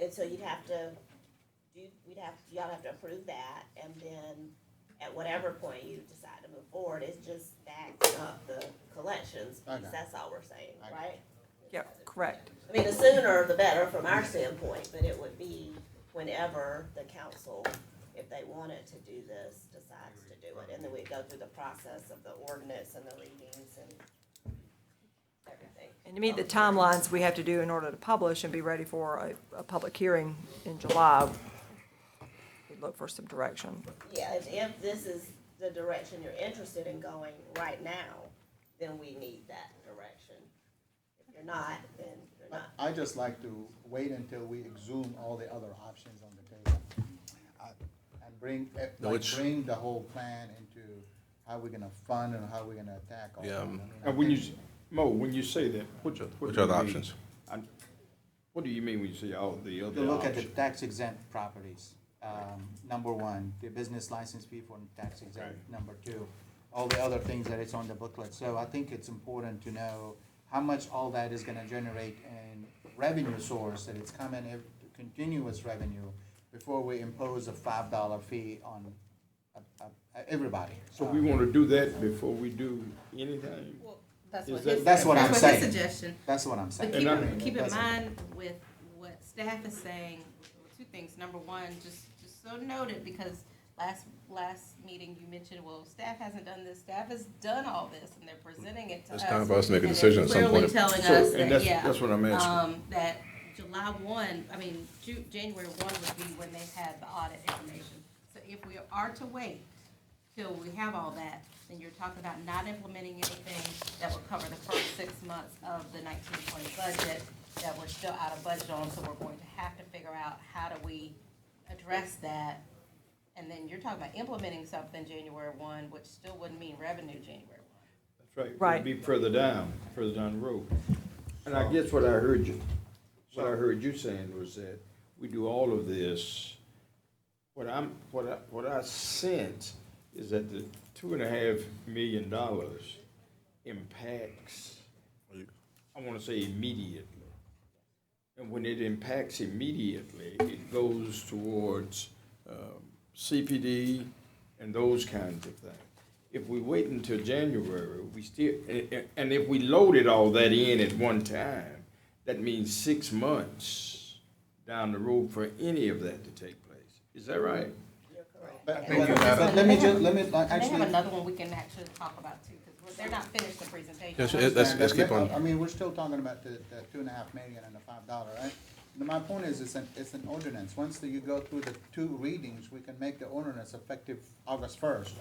and so you'd have to y'all have to approve that, and then at whatever point you decide to move forward, it's just backing up the collections I piece, got it. that's all we're saying, I got right? Yep, correct. I mean, the sooner the better from our standpoint, but it would be whenever the council, if they wanted to do this, decides to do it. And then we go through the process of the ordinance and the readings and everything. And to meet the timelines we have to do in order to publish and be ready for a public hearing in July, we'd look for some direction. Yeah, if this is the direction you're interested in going right now, then we need that direction. If you're not, then you're not. I just like to wait until we exhume all the other options on the table. And bring the whole plan into how we're gonna fund and how we're gonna attack all that. Yeah, I mean, I And when you, think- Mo, when you say that, what do Which you other mean? options? What do you mean when you say all the other To look at the options? tax exempt properties. Number one, the business license fee for tax exempt. Number two, all the other things that it's on the booklet. So I think it's important to know how much all that is gonna generate in revenue source, that it's coming, continuous revenue, before we impose a $5 fee on everybody. So we want to do that before we do anything? Well, that's Is what that- his, That's what I'm that's saying. his suggestion. That's what I'm saying. But keep, And I mean, keep it in doesn't- mind with what staff is saying, two things. Number one, just so noted, because last meeting you mentioned, well, staff hasn't done this, staff has done all this, and they're presenting it to us. It's time for us to make a and decision they're at some point. Clearly telling So, us and that, that's- yeah. that's what I'm asking. That July 1, I mean, January 1 would be when they had the audit information. So if we are to wait till we have all that, then you're talking about not implementing anything that will cover the first 6 months of the 1920 budget that we're still out of budget on, so we're going to have to figure out how do we address that. And then you're talking about implementing something January 1, which still wouldn't mean revenue January 1. That's right. Right. It'd be further down the road. And I guess what I heard you saying was that we do all of this. What I sense is that the $2.5 million impacts, I want to say immediately. And when it impacts immediately, it goes towards CPD and those kinds of things. If we wait until January, we still, and if we loaded all that in at one time, that means 6 months down the road for any of that to take place. Is that right? But And let me just, let me, And they have actually. another one we can actually talk about too, because they're not finished the presentation. Yes, let's keep on. I mean, we're still talking about the $2.5 million and the $5, right? My point is, it's an ordinance. Once you go through the 2 readings, we can make the ordinance effective August 1st,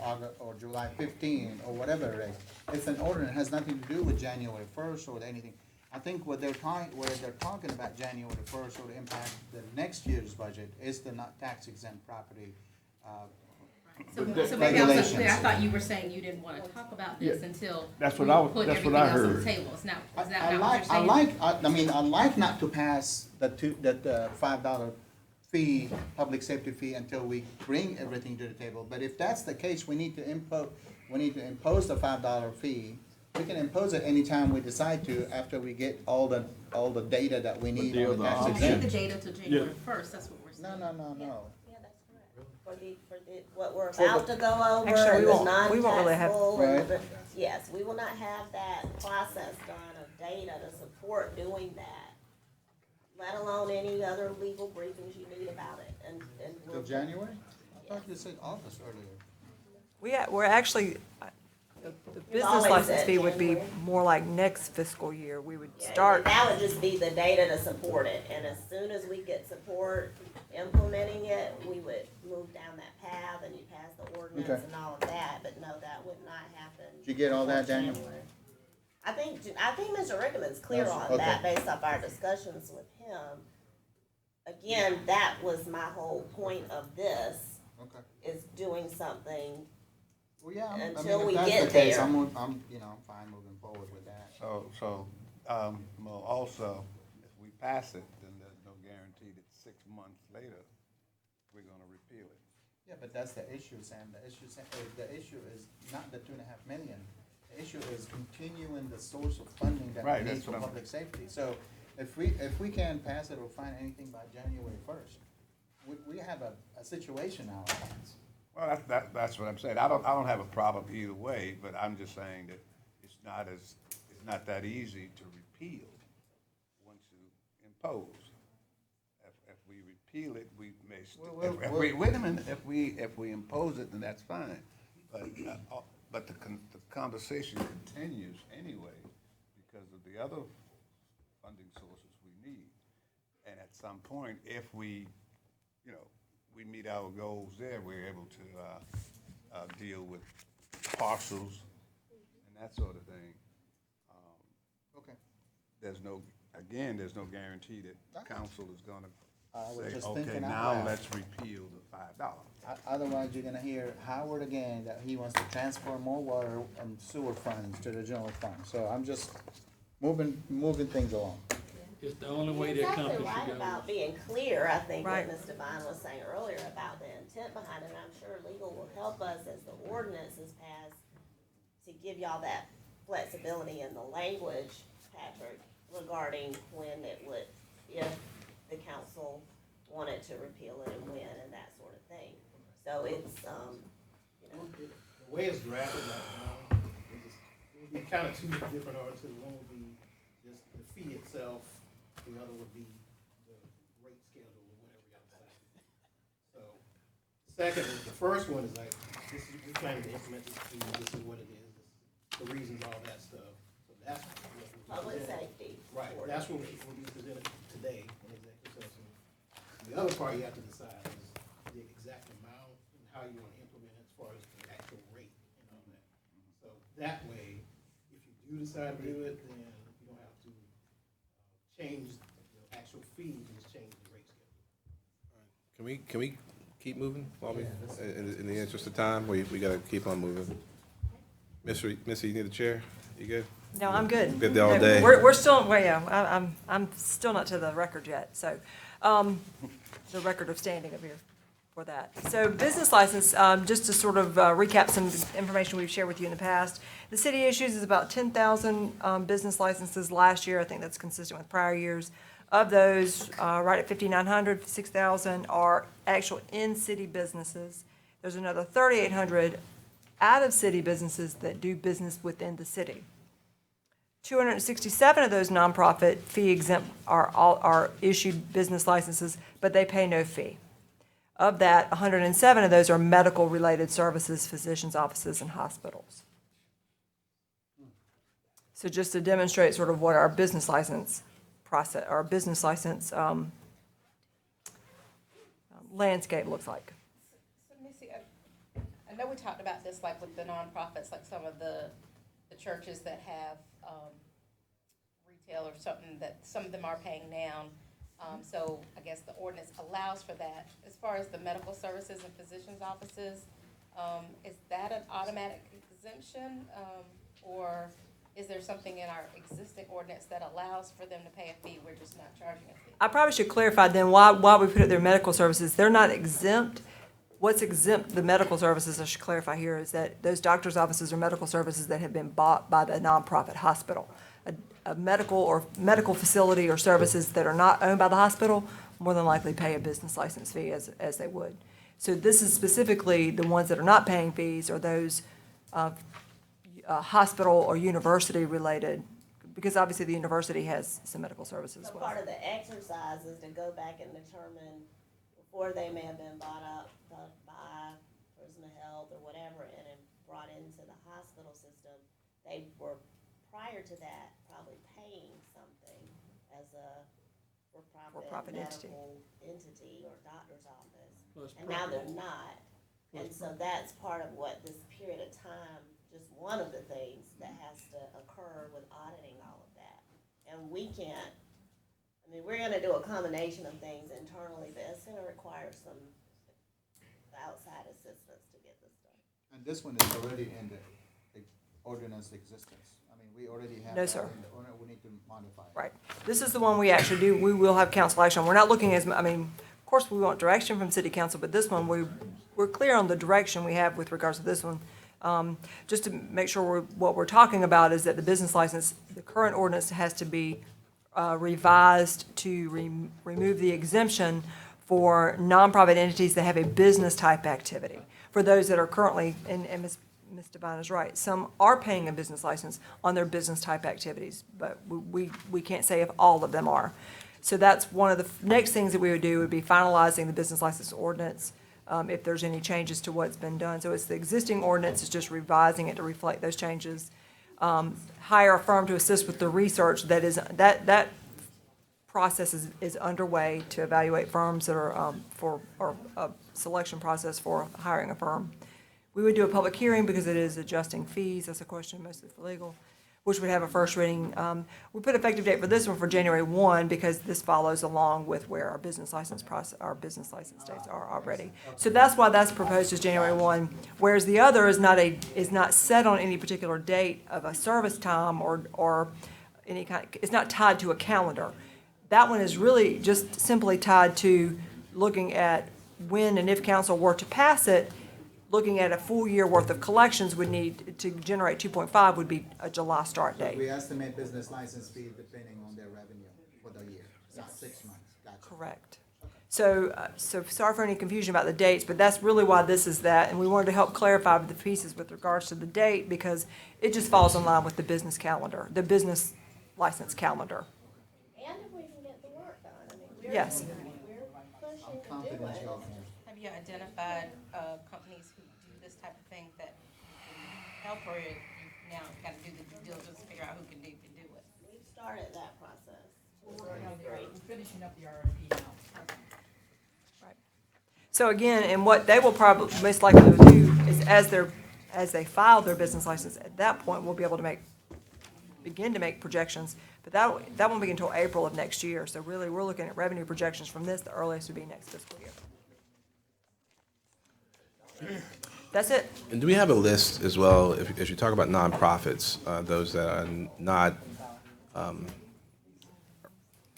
or July 15, or whatever it is. It's an ordinance, it has nothing to do with January 1st or anything. I think what they're talking about January 1st or the impact the next year's budget is the not tax exempt property, So maybe I was unclear, I regulations. thought you were saying you didn't wanna talk about this Yeah. until That's we what I was- put that's everything what I else on the heard. table. Is that I not what you're saying? I like not to pass the $5 fee, public safety fee, until we bring everything to the table. But if that's the case, we need to impose the $5 fee We can impose it anytime we decide to, after we get all the data that we need on the tax We exempt. need the data till January first, that's what we're saying. No. Yeah, that's correct. For the, what we're For the- about to go over, Actually, we and the won't really have- non-taxable, and Right. the, yes, we will not have that process done of data to support doing that, let alone any other legal briefings you need about it, and we'll. Till January? I thought you said August earlier. We're actually, the business always license said fee would be January. more like next fiscal year. We would Yeah, start. that would just be the data to support it, and as soon as we get support implementing it, we would move down that path, and you pass the ordinance Okay. and all of that, but no, that would not happen. Did you get all that, before Daniel? January. I think Mr. Rickman's clear Yes, on okay. that based off our discussions with him. Again, that was my whole point of this, Okay. is doing something. Well, yeah, Until if we that's get the case, there. I'm fine moving forward with that. Well, also, if we pass it, then there's no guarantee that 6 months later, we're gonna repeal it. Yeah, but that's the issue, Sam. The issue is not the 2.5 million. The issue is continuing the source of funding that Right, we need that's for what I'm- public safety. So if we can pass it or find anything by January 1st, we have a situation now at hands. Well, that's what I'm saying. I don't have a problem either way, but I'm just saying that it's not that easy to repeal once you impose. If we repeal it, we may, wait a minute, if we impose it, then that's fine. But the conversation continues anyway because of the other funding sources we need. And at some point, if we meet our goals there, we're able to deal with parcels and that sort of thing. Okay. There's no guarantee that council is gonna I was say, just okay, thinking out now loud. let's repeal the $5. Otherwise, you're gonna hear Howard again, that he wants to transfer more water and sewer funds to the general fund. So I'm just moving things along. It's the only way to You're exactly accomplish right your goals. about being clear, I think, Right. what Ms. Devine was saying earlier about the intent behind it, and I'm sure legal will help us as the ordinance is passed to give y'all that flexibility in the language, Patrick, regarding when it would, if the council wanted to repeal it and when and that sort of thing. So it's, The way it's drafted right now, it would be kind of two different ordinances. One would be just the fee itself, the other would be the rate schedule or whatever y'all decide. So, second, the first one is like, this is, we plan to implement this fee, this is what it is, the reasons, all that stuff. So that's what we'll be public presenting. safety. Right, that's what will be presented today in executive session. The other part you have to decide is the exact amount and how you want to implement it as far as the actual rate and all that. So that way, if you do decide to do it, then you don't have to change the actual fee, you just change the rate schedule. Can we keep moving while in the interest of time? We gotta keep on moving. Missy, you need a chair? You good? No, I'm good. Good all No, day. We're still, well, yeah, I'm still not to the record yet, so, the record of standing up here for that. So business license, just to sort of recap some information we've shared with you in the past. The city issues is about 10,000 business licenses last year. I think that's consistent with prior years. Of those, right at 5,900, 6,000 are actual in-city businesses. There's another 3,800 out-of-city businesses that do business within the city. 267 of those nonprofit fee exempt are issued business licenses, but they pay no fee. Of that, 107 of those are medical-related services, physicians' offices, and hospitals. So just to demonstrate sort of what our business license process, our business license landscape looks like. So Missy, I know we talked about this like with the nonprofits, like some of the churches that have retail or something that some of them are paying now. So I guess the ordinance allows for that. As far as the medical services and physicians' offices, is that an automatic exemption? Or is there something in our existing ordinance that allows for them to pay a fee? We're just not charging a fee. I probably should clarify then why we put it there, medical services. They're not exempt. What's exempt the medical services, I should clarify here, is that those doctor's offices are medical services that have been bought by the nonprofit hospital. A medical facility or services that are not owned by the hospital more than likely pay a business license fee as they would. So this is specifically the ones that are not paying fees are those hospital or university related, because obviously the university has some medical services as So well. part of the exercise is to go back and determine, before they may have been bought up by Prisma Health or whatever, and then brought into the hospital system, they were, prior to that, probably paying something as a for-profit medical entity or doctor's office. Plus And now they're profit. not. Plus And so that's part of what this period of time, just one of the things that has to occur with auditing all of that. And we can't, I mean, we're gonna do a combination of things internally, but it's gonna require some outside assistance to get this done. And this one is already in the ordinance existence. I mean, we already have. No, that sir. in the ordinance. We need to modify it. Right. This is the one we actually do, we will have council action. We're not looking I mean, of course, we want direction from city council, but this one, we're clear on the direction we have with regards to this one. Just to make sure what we're talking about is that the business license, the current ordinance has to be revised to remove the exemption for nonprofit entities that have a business-type activity. For those that are currently, and Ms. Devine is right, some are paying a business license on their business-type activities, but we can't say if all of them are. So that's one of the next things that we would do would be finalizing the business license ordinance, if there's any changes to what's been done. So it's the existing ordinance, it's just revising it to reflect those changes. Hire a firm to assist with the research that process is underway to evaluate firms that are for a selection process for hiring a firm. We would do a public hearing because it is adjusting fees. That's a question mostly for legal, which would have a first reading. We put effective date for this one for January 1 because this follows along with where our business license dates are already. So that's why that's proposed as January 1, whereas the other is not set on any particular date of a service time or any kind. It's not tied to a calendar. That one is really just simply tied to looking at when and if council were to pass it. Looking at a full year worth of collections would need to generate 2.5 would be a July start date. We estimate business license fee depending on their revenue for the year, not 6 months. Gotcha. Correct. So sorry for any confusion about the dates, but that's really why this is that, and we wanted to help clarify the pieces with regards to the date because it just falls in line with the business calendar, the business license calendar. And if we can get the work done, I mean, Yes. we're pushing to do Confident it. y'all can. Have you identified companies who do this type of thing that help, or you now got to do the due diligence to figure out who can do it? We've started that process. We're finishing up the RFP now. Right. So again, and what they will probably most likely do is as they file their business license, at that point, we'll be able to begin to make projections. But that won't begin until April of next year. So really, we're looking at revenue projections from this. The earliest would be next fiscal year. That's it. And do we have a list as well, if you talk about nonprofits, those that are not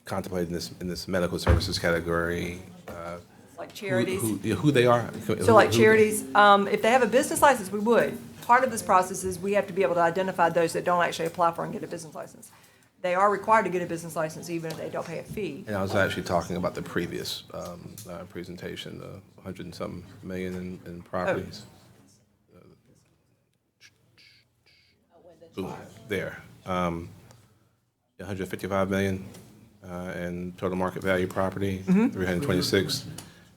contemplated in this medical services category? Like charities. Who they are? So like charities, if they have a business license, we would. Part of this process is we have to be able to identify those that don't actually apply for and get a business license. They are required to get a business license even if they don't pay a fee. And I was actually talking about the previous presentation, the 100 and some million in properties. Ooh, there. 155 million in total market value property, 326.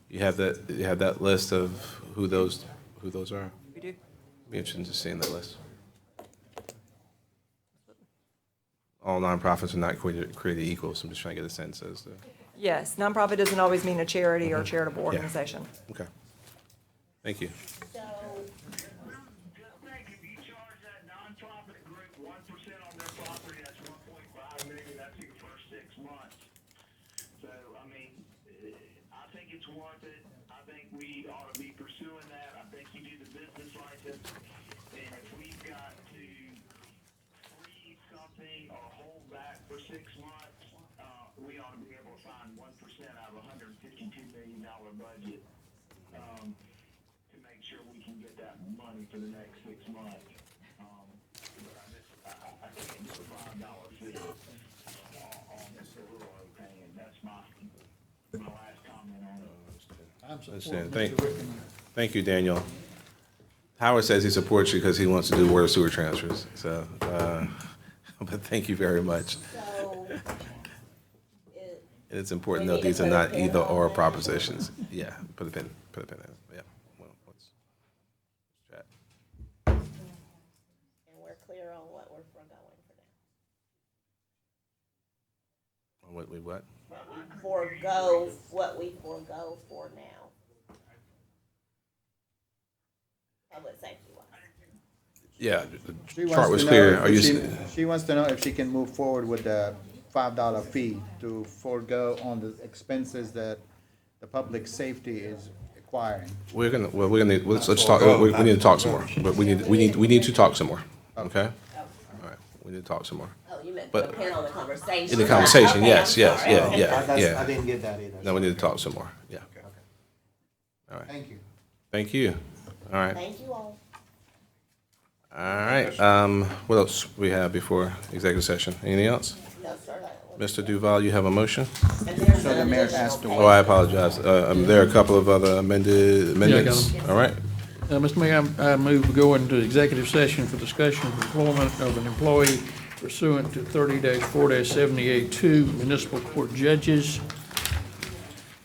You have that list of who those are? We do. Be interested to seeing that list. All nonprofits are not created equal, so I'm just trying to get a sense as to. Yes, nonprofit doesn't always mean a charity or a charitable organization. Okay. Thank you. So, If you charge that nonprofit group 1% on their property, that's 1.5 million, that's your first 6 months. So, I mean, I think it's worth it. I think we ought to be pursuing that. I think you do the business license, and if we've got to freeze something or hold back for 6 months, we ought to be able to find 1% out of a $152 million budget. money for the next 6 months. But I can't do a $5 fee on this rural thing, and that's my last comment on it. I'm Understand. supporting Mr. Rickman. Thank you, Daniel. Howard says he supports you because he wants to do water sewer transfers, so, but thank you very much. So, It's important to We note need these to are put a not pin either on or that. propositions. Yeah, put a pin in it, yeah. Well, let's chat. and we're clear on what we're foregoing for now. What we what? Forego what we forego for now. Public safety wise. Yeah, She the wants chart was to know clear. if Are you, she wants to know if she can move forward with the $5 fee to forego on the expenses that the public safety is acquiring. we're gonna, let's talk, we need to talk some more, but we need to talk some more, okay? All right, we need to talk some more. Oh, you meant put a But pin on the conversation. in the conversation, Okay, yes, I'm yes, sorry. yeah. I didn't get that either. No, we need to talk some more, yeah. All right, Thank you. thank you. All right, Thank you all. all right, what else we have before executive session? Anything else? No, sir. Mr. Duval, you have a motion? And there's So the an mayor additional asked to pay. Oh, I apologize. There are a couple of other amendments. them. All right. Mr. Mayor, I move to go into executive session for discussion of employment of an employee pursuant to 30-4-78-2 municipal court judges.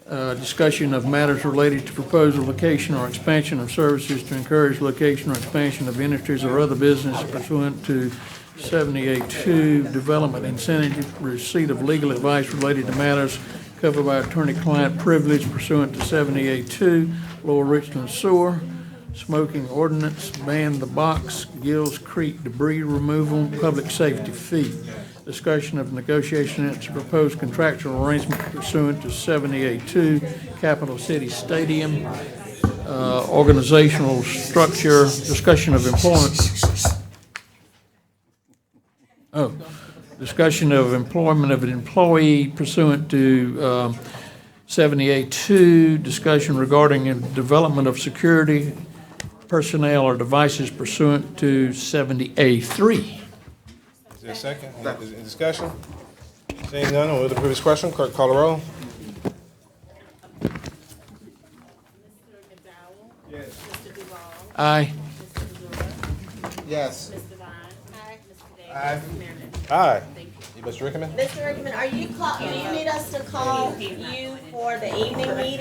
Discussion of matters related to proposed location or expansion of services to encourage location or expansion of industries or other business pursuant to 78-2, development incentive, receipt of legal advice related to matters covered by attorney-client privilege pursuant to 78-2, Lower Richland Sewer, smoking ordinance, ban the box, Gills Creek debris removal, public safety fee. Discussion of negotiation and proposed contractual arrangement pursuant to 78-2, Capital City Stadium, organizational structure, discussion of employment. Oh, discussion of employment of an employee pursuant to 78-2, discussion regarding the development of security personnel or devices pursuant to 70A3. Is there a second? Is there discussion? Seeing none, on the previous question, clerk call the roll. Aye. Yes. Aye. Aye. You, Mr. Rickman? Mr. Rickman, are you do you need us to call you for the evening meeting?